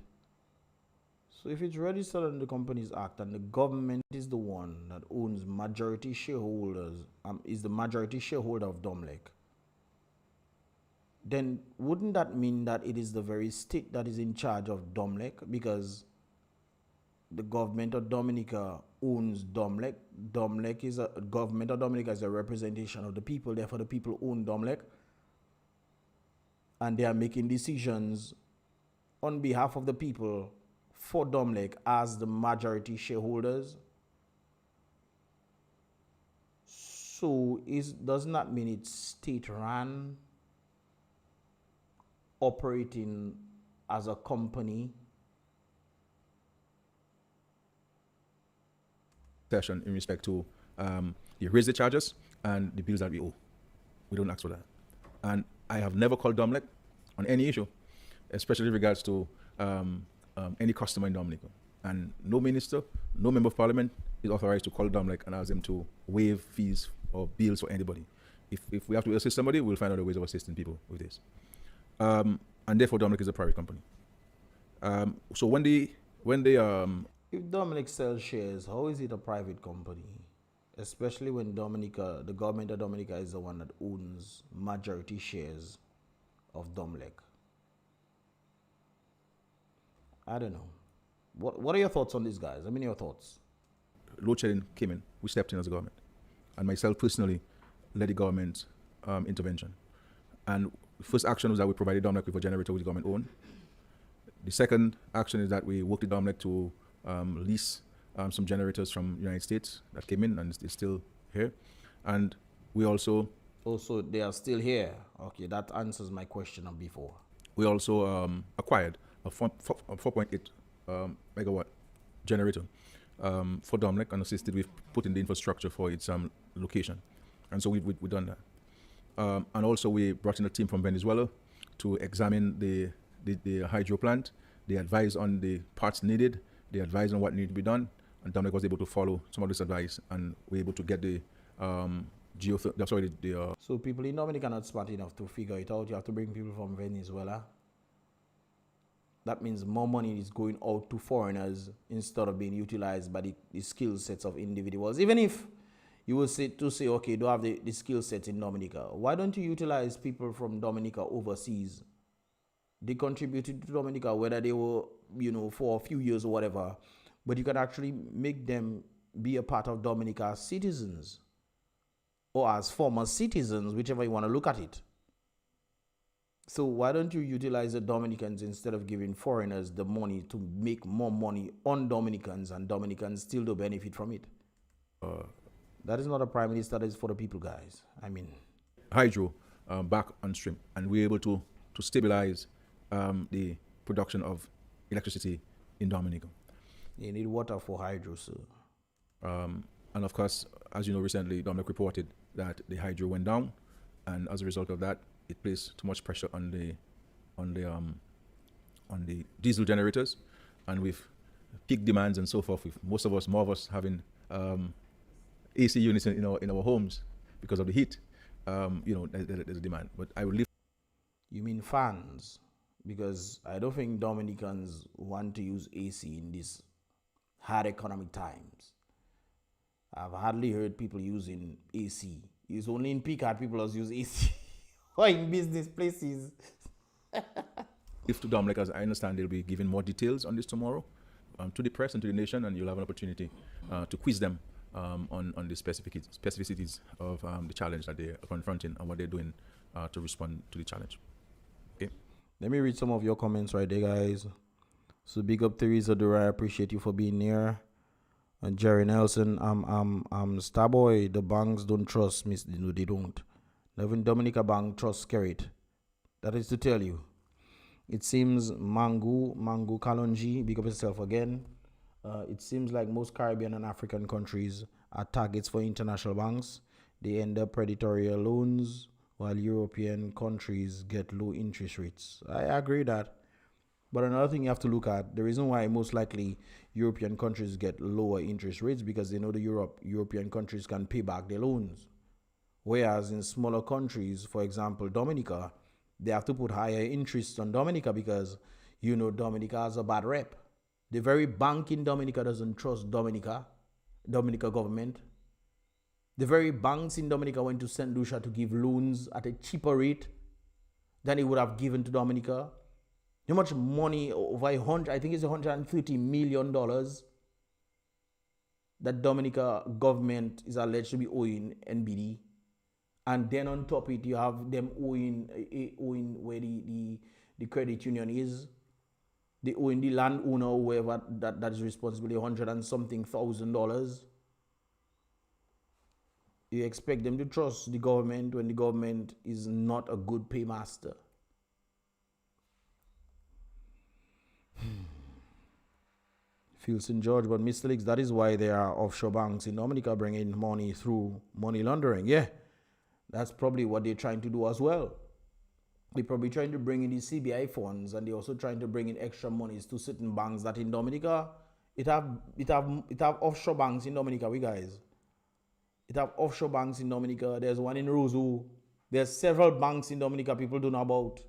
So if it's registered on the Companies Act and the government is the one that owns majority shareholders, is the majority shareholder of Domlec, then wouldn't that mean that it is the very state that is in charge of Domlec? Because the government of Dominica owns Domlec. Government of Dominica is a representation of the people, therefore the people own Domlec. And they are making decisions on behalf of the people for Domlec as the majority shareholders. So doesn't that mean it's state-run, operating as a company? Session in respect to you raise the charges and the bills that we owe. We don't ask for that. And I have never called Domlec on any issue, especially in regards to any customer in Dominica. And no minister, no member of parliament is authorized to call Domlec and ask them to waive fees or bills for anybody. If we have to assist somebody, we'll find other ways of assisting people with this. And therefore, Domlec is a private company. So when they if Dominic sells shares, how is it a private company? Especially when the government of Dominica is the one that owns majority shares of Domlec. I don't know. What are your thoughts on this, guys? I mean, your thoughts. Load shedding came in, we stepped in as a government. And myself personally led the government intervention. And the first action was that we provided Domlec with a generator which the government owned. The second action is that we worked with Domlec to lease some generators from the United States that came in and it's still here. And we also... Also, they are still here. Okay, that answers my question of before. We also acquired a 4.8 megawatt generator for Domlec and assisted with putting the infrastructure for its location. And so we've done that. And also we brought in a team from Venezuela to examine the hydro plant. They advised on the parts needed. They advised on what needed to be done. And Domlec was able to follow some of this advice and we're able to get the So people in Dominica are not smart enough to figure it out. You have to bring people from Venezuela. That means more money is going out to foreigners instead of being utilized by the skill sets of individuals. Even if you will say, okay, you don't have the skill set in Dominica. Why don't you utilize people from Dominica overseas? They contributed to Dominica, whether they were, for a few years or whatever, but you can actually make them be a part of Dominica as citizens or as former citizens, whichever you want to look at it. So why don't you utilize the Dominicans instead of giving foreigners the money to make more money on Dominicans, and Dominicans still do benefit from it? That is not a prime minister, that is for the people, guys. I mean, hydro back on stream, and we're able to stabilize the production of electricity in Dominica. You need water for hydro, sir. And of course, as you know, recently Dominic reported that the hydro went down, and as a result of that, it placed too much pressure on the diesel generators, and with peak demands and so forth, with more of us having AC units in our homes because of the heat, there's a demand. But I would leave. You mean fans? Because I don't think Dominicans want to use AC in these hard economic times. I've hardly heard people using AC. It's only in peak hour people use AC. Or in business places. If to Dominic, as I understand, they'll be giving more details on this tomorrow to the press and to the nation, and you'll have an opportunity to quiz them on the specificities of the challenge that they're confronting and what they're doing to respond to the challenge. Okay. Let me read some of your comments right there, guys. So big up Teresa Dura, I appreciate you for being here. And Jerry Nelson, Starboy, the banks don't trust me. No, they don't. Even Dominica Bank trusts SKERRIT. That is to tell you. It seems Mangu Kalonji, big up yourself again. It seems like most Caribbean and African countries are targets for international banks. They end up predatory loans, while European countries get low interest rates. I agree that. But another thing you have to look at, the reason why most likely European countries get lower interest rates, because they know the European countries can pay back their loans. Whereas in smaller countries, for example, Dominica, they have to put higher interest on Dominica because, Dominica has a bad rep. The very bank in Dominica doesn't trust Dominica government. The very banks in Dominica went to St. Lucia to give loans at a cheaper rate than it would have given to Dominica. How much money, over I think it's $130 million that Dominica government is alleged to be owing NBD. And then on top of it, you have them owing where the credit union is. They owing the landowner or whoever that is responsible $100 and something thousand. You expect them to trust the government when the government is not a good paymaster. Phil St. George, but Mr. Leaks, that is why there are offshore banks in Dominica bringing money through money laundering. Yeah, that's probably what they're trying to do as well. They're probably trying to bring in the CBI funds, and they're also trying to bring in extra monies to certain banks that in Dominica, it have offshore banks in Dominica, we guys. It have offshore banks in Dominica. There's one in Roseau. There's several banks in Dominica people don't know about.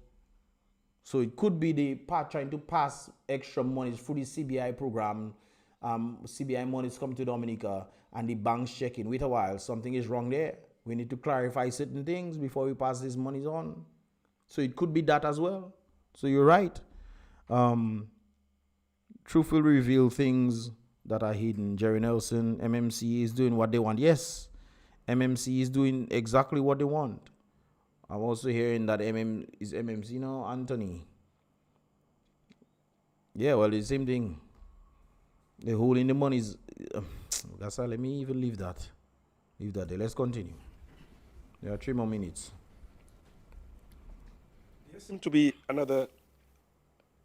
So it could be the part trying to pass extra monies through the CBI program. CBI monies come to Dominica and the banks check in. Wait a while, something is wrong there. We need to clarify certain things before we pass these monies on. So it could be that as well. So you're right. Truth will reveal things that are hidden. Jerry Nelson, MMC is doing what they want. Yes, MMC is doing exactly what they want. I'm also hearing that is MMC now, Anthony. Yeah, well, the same thing. The holding the money is. That's all. Let me even leave that. Leave that there. Let's continue. There are 3 more minutes. There seems to be another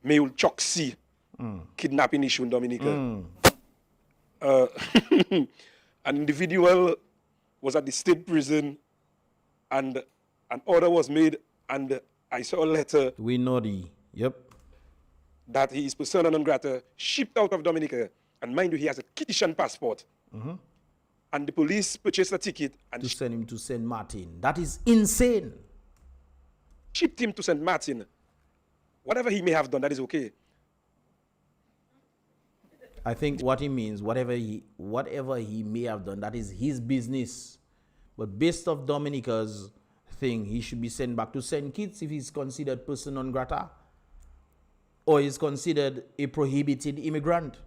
male Choxy kidnapping issue in Dominica. An individual was at the state prison and an order was made, and I saw a letter. We know yep. That he is persona non grata, shipped out of Dominica. And mind you, he has a Kitishan passport. And the police purchased a ticket and to send him to St. Martin. That is insane. Shipped him to St. Martin. Whatever he may have done, that is okay. I think what he means, whatever he may have done, that is his business. But based off Dominica's thing, he should be sent back to St. Kitts if he's considered person non grata, or is considered a prohibited immigrant.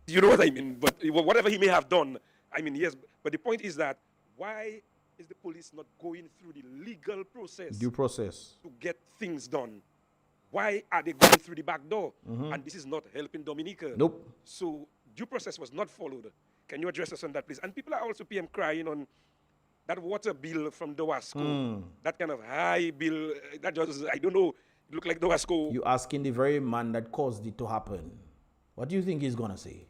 You know what I mean? But whatever he may have done, I mean, yes. But the point is that why is the police not going through the legal process? Due process. To get things done? Why are they going through the back door? And this is not helping Dominica. Nope. So due process was not followed. Can you address us on that, please? And people are also PM crying on that water bill from Dowasco. That kind of high bill, that just, I don't know, it looked like Dowasco. You asking the very man that caused it to happen. What do you think he's going to say?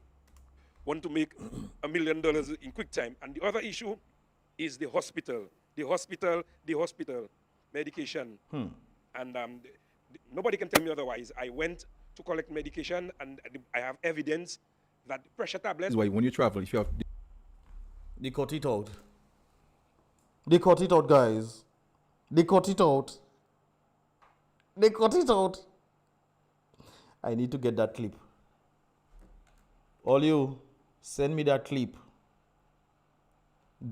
Want to make $1 million in quick time. And the other issue is the hospital. The hospital, medication. And nobody can tell me otherwise. I went to collect medication and I have evidence that pressure tablets. Why when you travel, if you have They cut it out. They cut it out, guys. They cut it out. They cut it out. I need to get that clip. All you, send me that clip.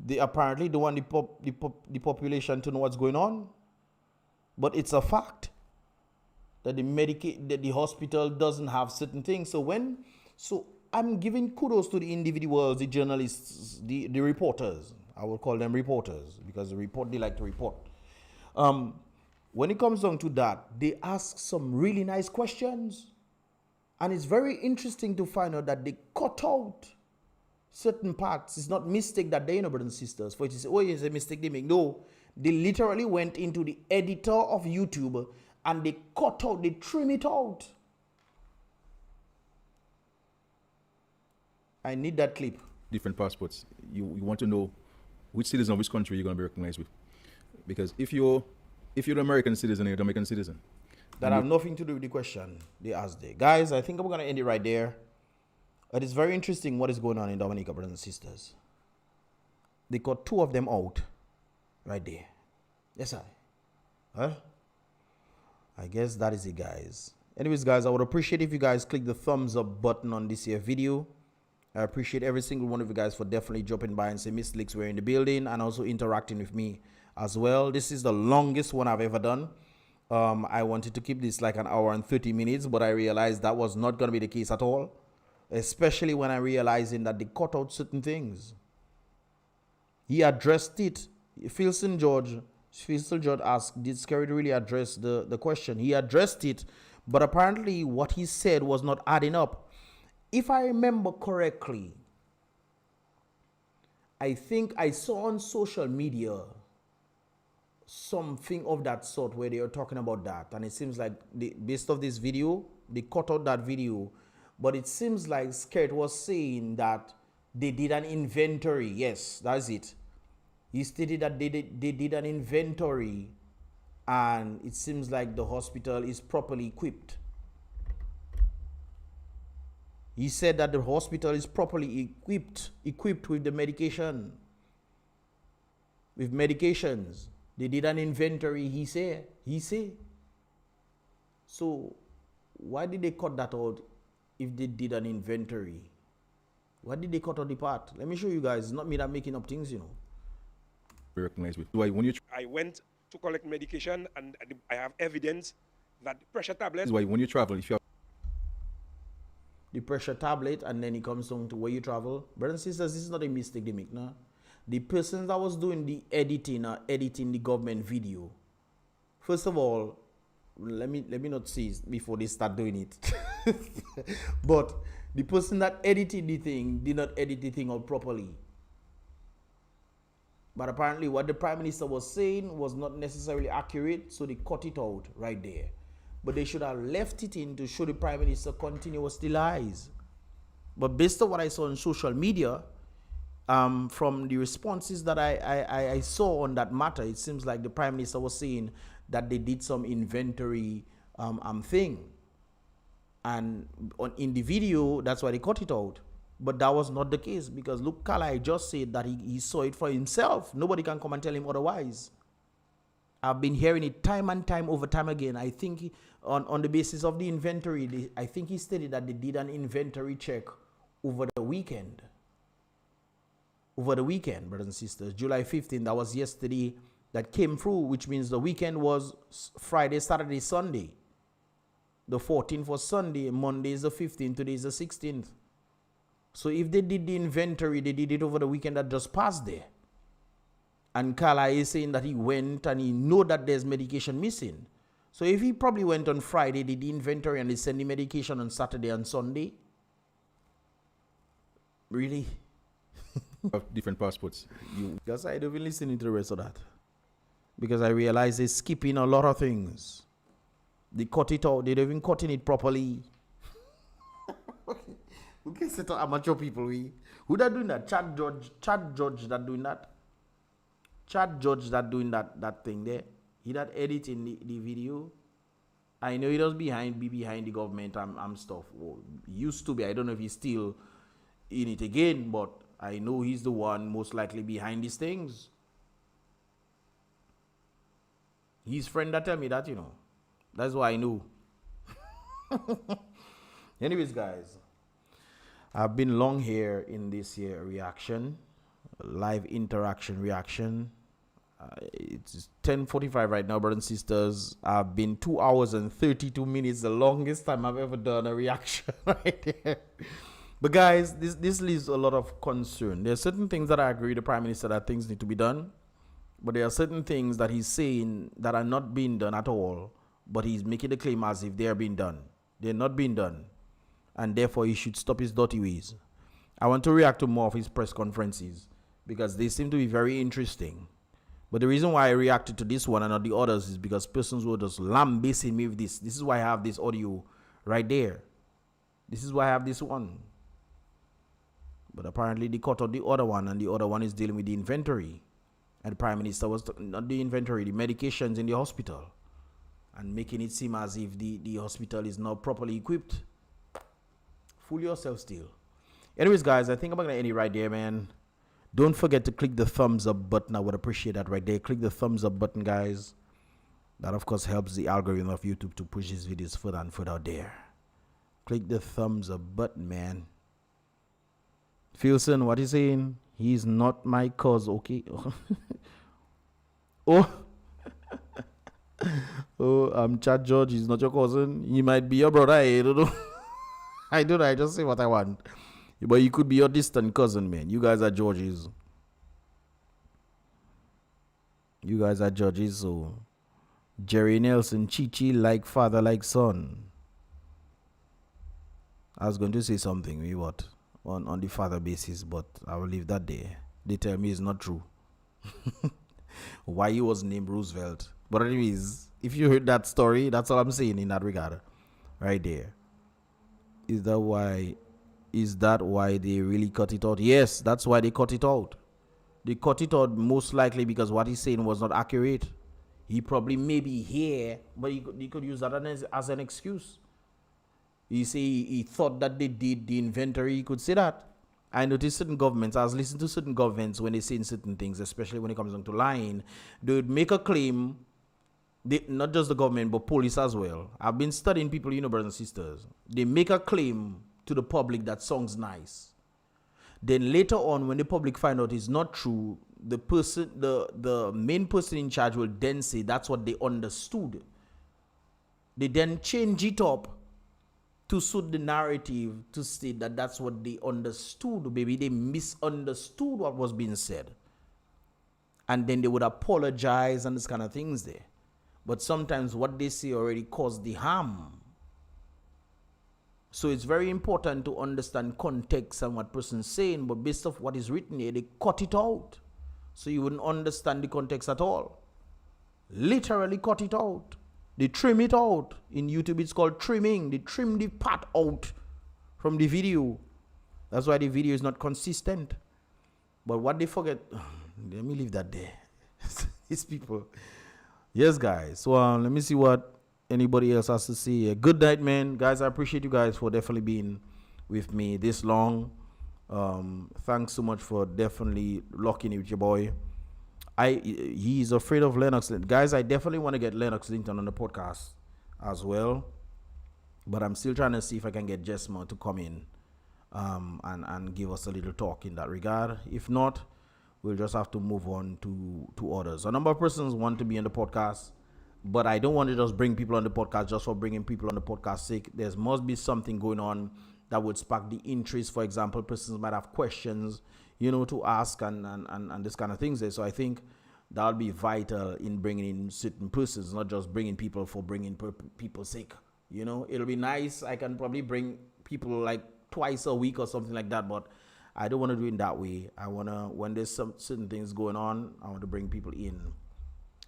They apparently don't want the population to know what's going on. But it's a fact that the hospital doesn't have certain things. So I'm giving kudos to the individuals, the journalists, the reporters. I will call them reporters because they like to report. When it comes down to that, they ask some really nice questions. And it's very interesting to find out that they cut out certain parts. It's not mistake that they, brothers and sisters, for it to say, oh, it's a mistake they make. No, they literally went into the editor of YouTube and they cut out, they trim it out. I need that clip. different passports, you want to know which citizen of which country you're going to be recognized with. Because if you're an American citizen, you're an American citizen. That have nothing to do with the question they asked there. Guys, I think we're going to end it right there. It is very interesting what is going on in Dominica, brothers and sisters. They cut two of them out right there. Yes, I guess that is it, guys. Anyways, guys, I would appreciate if you guys click the thumbs up button on this here video. I appreciate every single one of you guys for definitely dropping by and say Miss Licks, we're in the building, and also interacting with me as well. This is the longest one I've ever done. I wanted to keep this like an hour and 30 minutes, but I realized that was not going to be the case at all. Especially when I realizing that they cut out certain things. He addressed it. Philson George asked, did SKERRIT really address the question? He addressed it, but apparently what he said was not adding up. If I remember correctly, I think I saw on social media something of that sort where they are talking about that. And it seems like, based off this video, they cut out that video. But it seems like SKERRIT was saying that they did an inventory. Yes, that's it. He stated that they did an inventory, and it seems like the hospital is properly equipped. He said that the hospital is properly equipped with the medication, with medications. They did an inventory, he said. So why did they cut that out if they did an inventory? Why did they cut out the part? Let me show you guys. It's not me that making up things, you know. Recognized with. When you I went to collect medication, and I have evidence that pressure tablets. when you travel, if you have the pressure tablet, and then it comes down to where you travel. Brothers and sisters, this is not a mistake they make, no. The person that was doing the editing the government video, first of all, let me not say it before they start doing it. But the person that edited the thing did not edit the thing out properly. But apparently what the Prime Minister was saying was not necessarily accurate, so they cut it out right there. But they should have left it in to show the Prime Minister continuously lies. But based on what I saw on social media, from the responses that I saw on that matter, it seems like the Prime Minister was saying that they did some inventory thing. And in the video, that's why they cut it out. But that was not the case, because Luke Kallai just said that he saw it for himself. Nobody can come and tell him otherwise. I've been hearing it time and time over time again. I think on the basis of the inventory, I think he stated that they did an inventory check over the weekend. Over the weekend, brothers and sisters. July 15th, that was yesterday, that came through, which means the weekend was Friday, Saturday, Sunday. The 14th was Sunday, Monday is the 15th, today is the 16th. So if they did the inventory, they did it over the weekend that just passed there. And Kala is saying that he went and he know that there's medication missing. So if he probably went on Friday, did the inventory, and they send the medication on Saturday and Sunday. Really? Of different passports. Because I don't even listen to the rest of that. Because I realize they're skipping a lot of things. They cut it out. They don't even cutting it properly. Who can set up amateur people? Who that doing that? Chat judge that doing that? Chat judge that doing that thing there. He that editing the video. I know he does behind the government and stuff. Well, used to be. I don't know if he's still in it again, but I know he's the one most likely behind these things. His friend that tell me that, That's why I knew. Anyways, guys, I've been long here in this here reaction, live interaction reaction. It's 10:45 right now, brothers and sisters. I've been 2 hours and 32 minutes, the longest time I've ever done a reaction right there. But guys, this leaves a lot of concern. There are certain things that I agree the Prime Minister that things need to be done. But there are certain things that he's saying that are not being done at all. But he's making the claim as if they are being done. They're not being done. And therefore, he should stop his dirty ways. I want to react to more of his press conferences because they seem to be very interesting. But the reason why I reacted to this one and not the others is because persons were just lambasting me with this. This is why I have this audio right there. This is why I have this one. But apparently they cut out the other one, and the other one is dealing with the inventory. And the Prime Minister was not the inventory, the medications in the hospital. And making it seem as if the hospital is not properly equipped. Fool yourself still. Anyways, guys, I think I'm going to end it right there, man. Don't forget to click the thumbs up button. I would appreciate that right there. Click the thumbs up button, guys. That, of course, helps the algorithm of YouTube to push these videos further and further out there. Click the thumbs up button, man. Filson, what is saying? He's not my cuz, okay? Oh. Oh, Chad George. He's not your cousin. He might be your brother. I don't know. I don't know. I just say what I want. But he could be your distant cousin, man. You guys are Georges. You guys are Georges, so Jerry Nelson, Chichi, like father, like son. I was going to say something, what? On the father basis, but I will leave that there. They tell me it's not true. Why he was named Roosevelt. But anyways, if you heard that story, that's all I'm saying in that regard. Right there. Is that why they really cut it out? Yes, that's why they cut it out. They cut it out most likely because what he's saying was not accurate. He probably may be here, but he could use that as an excuse. He say he thought that they did the inventory. He could say that. I noticed certain governments, I was listening to certain governments when they say certain things, especially when it comes down to lying, they would make a claim, not just the government, but police as well. I've been studying people, brothers and sisters. They make a claim to the public that sounds nice. Then later on, when the public find out it's not true, the main person in charge will then say that's what they understood. They then change it up to suit the narrative to state that that's what they understood. Maybe they misunderstood what was being said. And then they would apologize and this kind of things there. But sometimes what they say already caused the harm. So it's very important to understand context and what person's saying, but based off what is written here, they cut it out. So you wouldn't understand the context at all. Literally cut it out. They trim it out. In YouTube, it's called trimming. They trim the part out from the video. That's why the video is not consistent. But what they forget, let me leave that there. These people. Yes, guys. So let me see what anybody else has to say. Good night, man. Guys, I appreciate you guys for definitely being with me this long. Thanks so much for definitely locking it with your boy. He's afraid of Lennox. Guys, I definitely want to get Lennox Linton on the podcast as well. But I'm still trying to see if I can get Jesma to come in and give us a little talk in that regard. If not, we'll just have to move on to others. A number of persons want to be on the podcast, but I don't want to just bring people on the podcast just for bringing people on the podcast sake. There must be something going on that would spark the interest. For example, persons might have questions, to ask and this kind of things there. So I think that would be vital in bringing in certain persons, not just bringing people for bringing people's sake. It'll be nice. I can probably bring people like twice a week or something like that, but I don't want to do it that way. I want to, when there's some certain things going on, I want to bring people in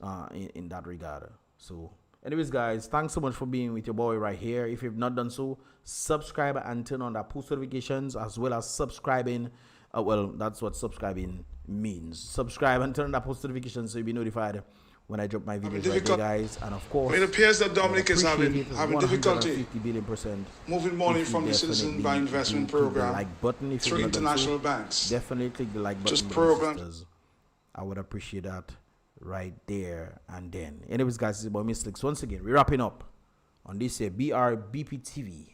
that regard. So anyways, guys, thanks so much for being with your boy right here. If you've not done so, subscribe and turn on that post notifications, as well as subscribing. That's what subscribing means. Subscribe and turn on that post notifications so you'll be notified when I drop my videos right there, guys. And of course, it appears that Dominic is having difficulty 150 moving money from the Citizen by Investment Program like button through international banks. Definitely click the like button. Just programs. I would appreciate that right there and then. Anyways, guys, this is about Miss Slicks. Once again, we're wrapping up on this BrBpTV.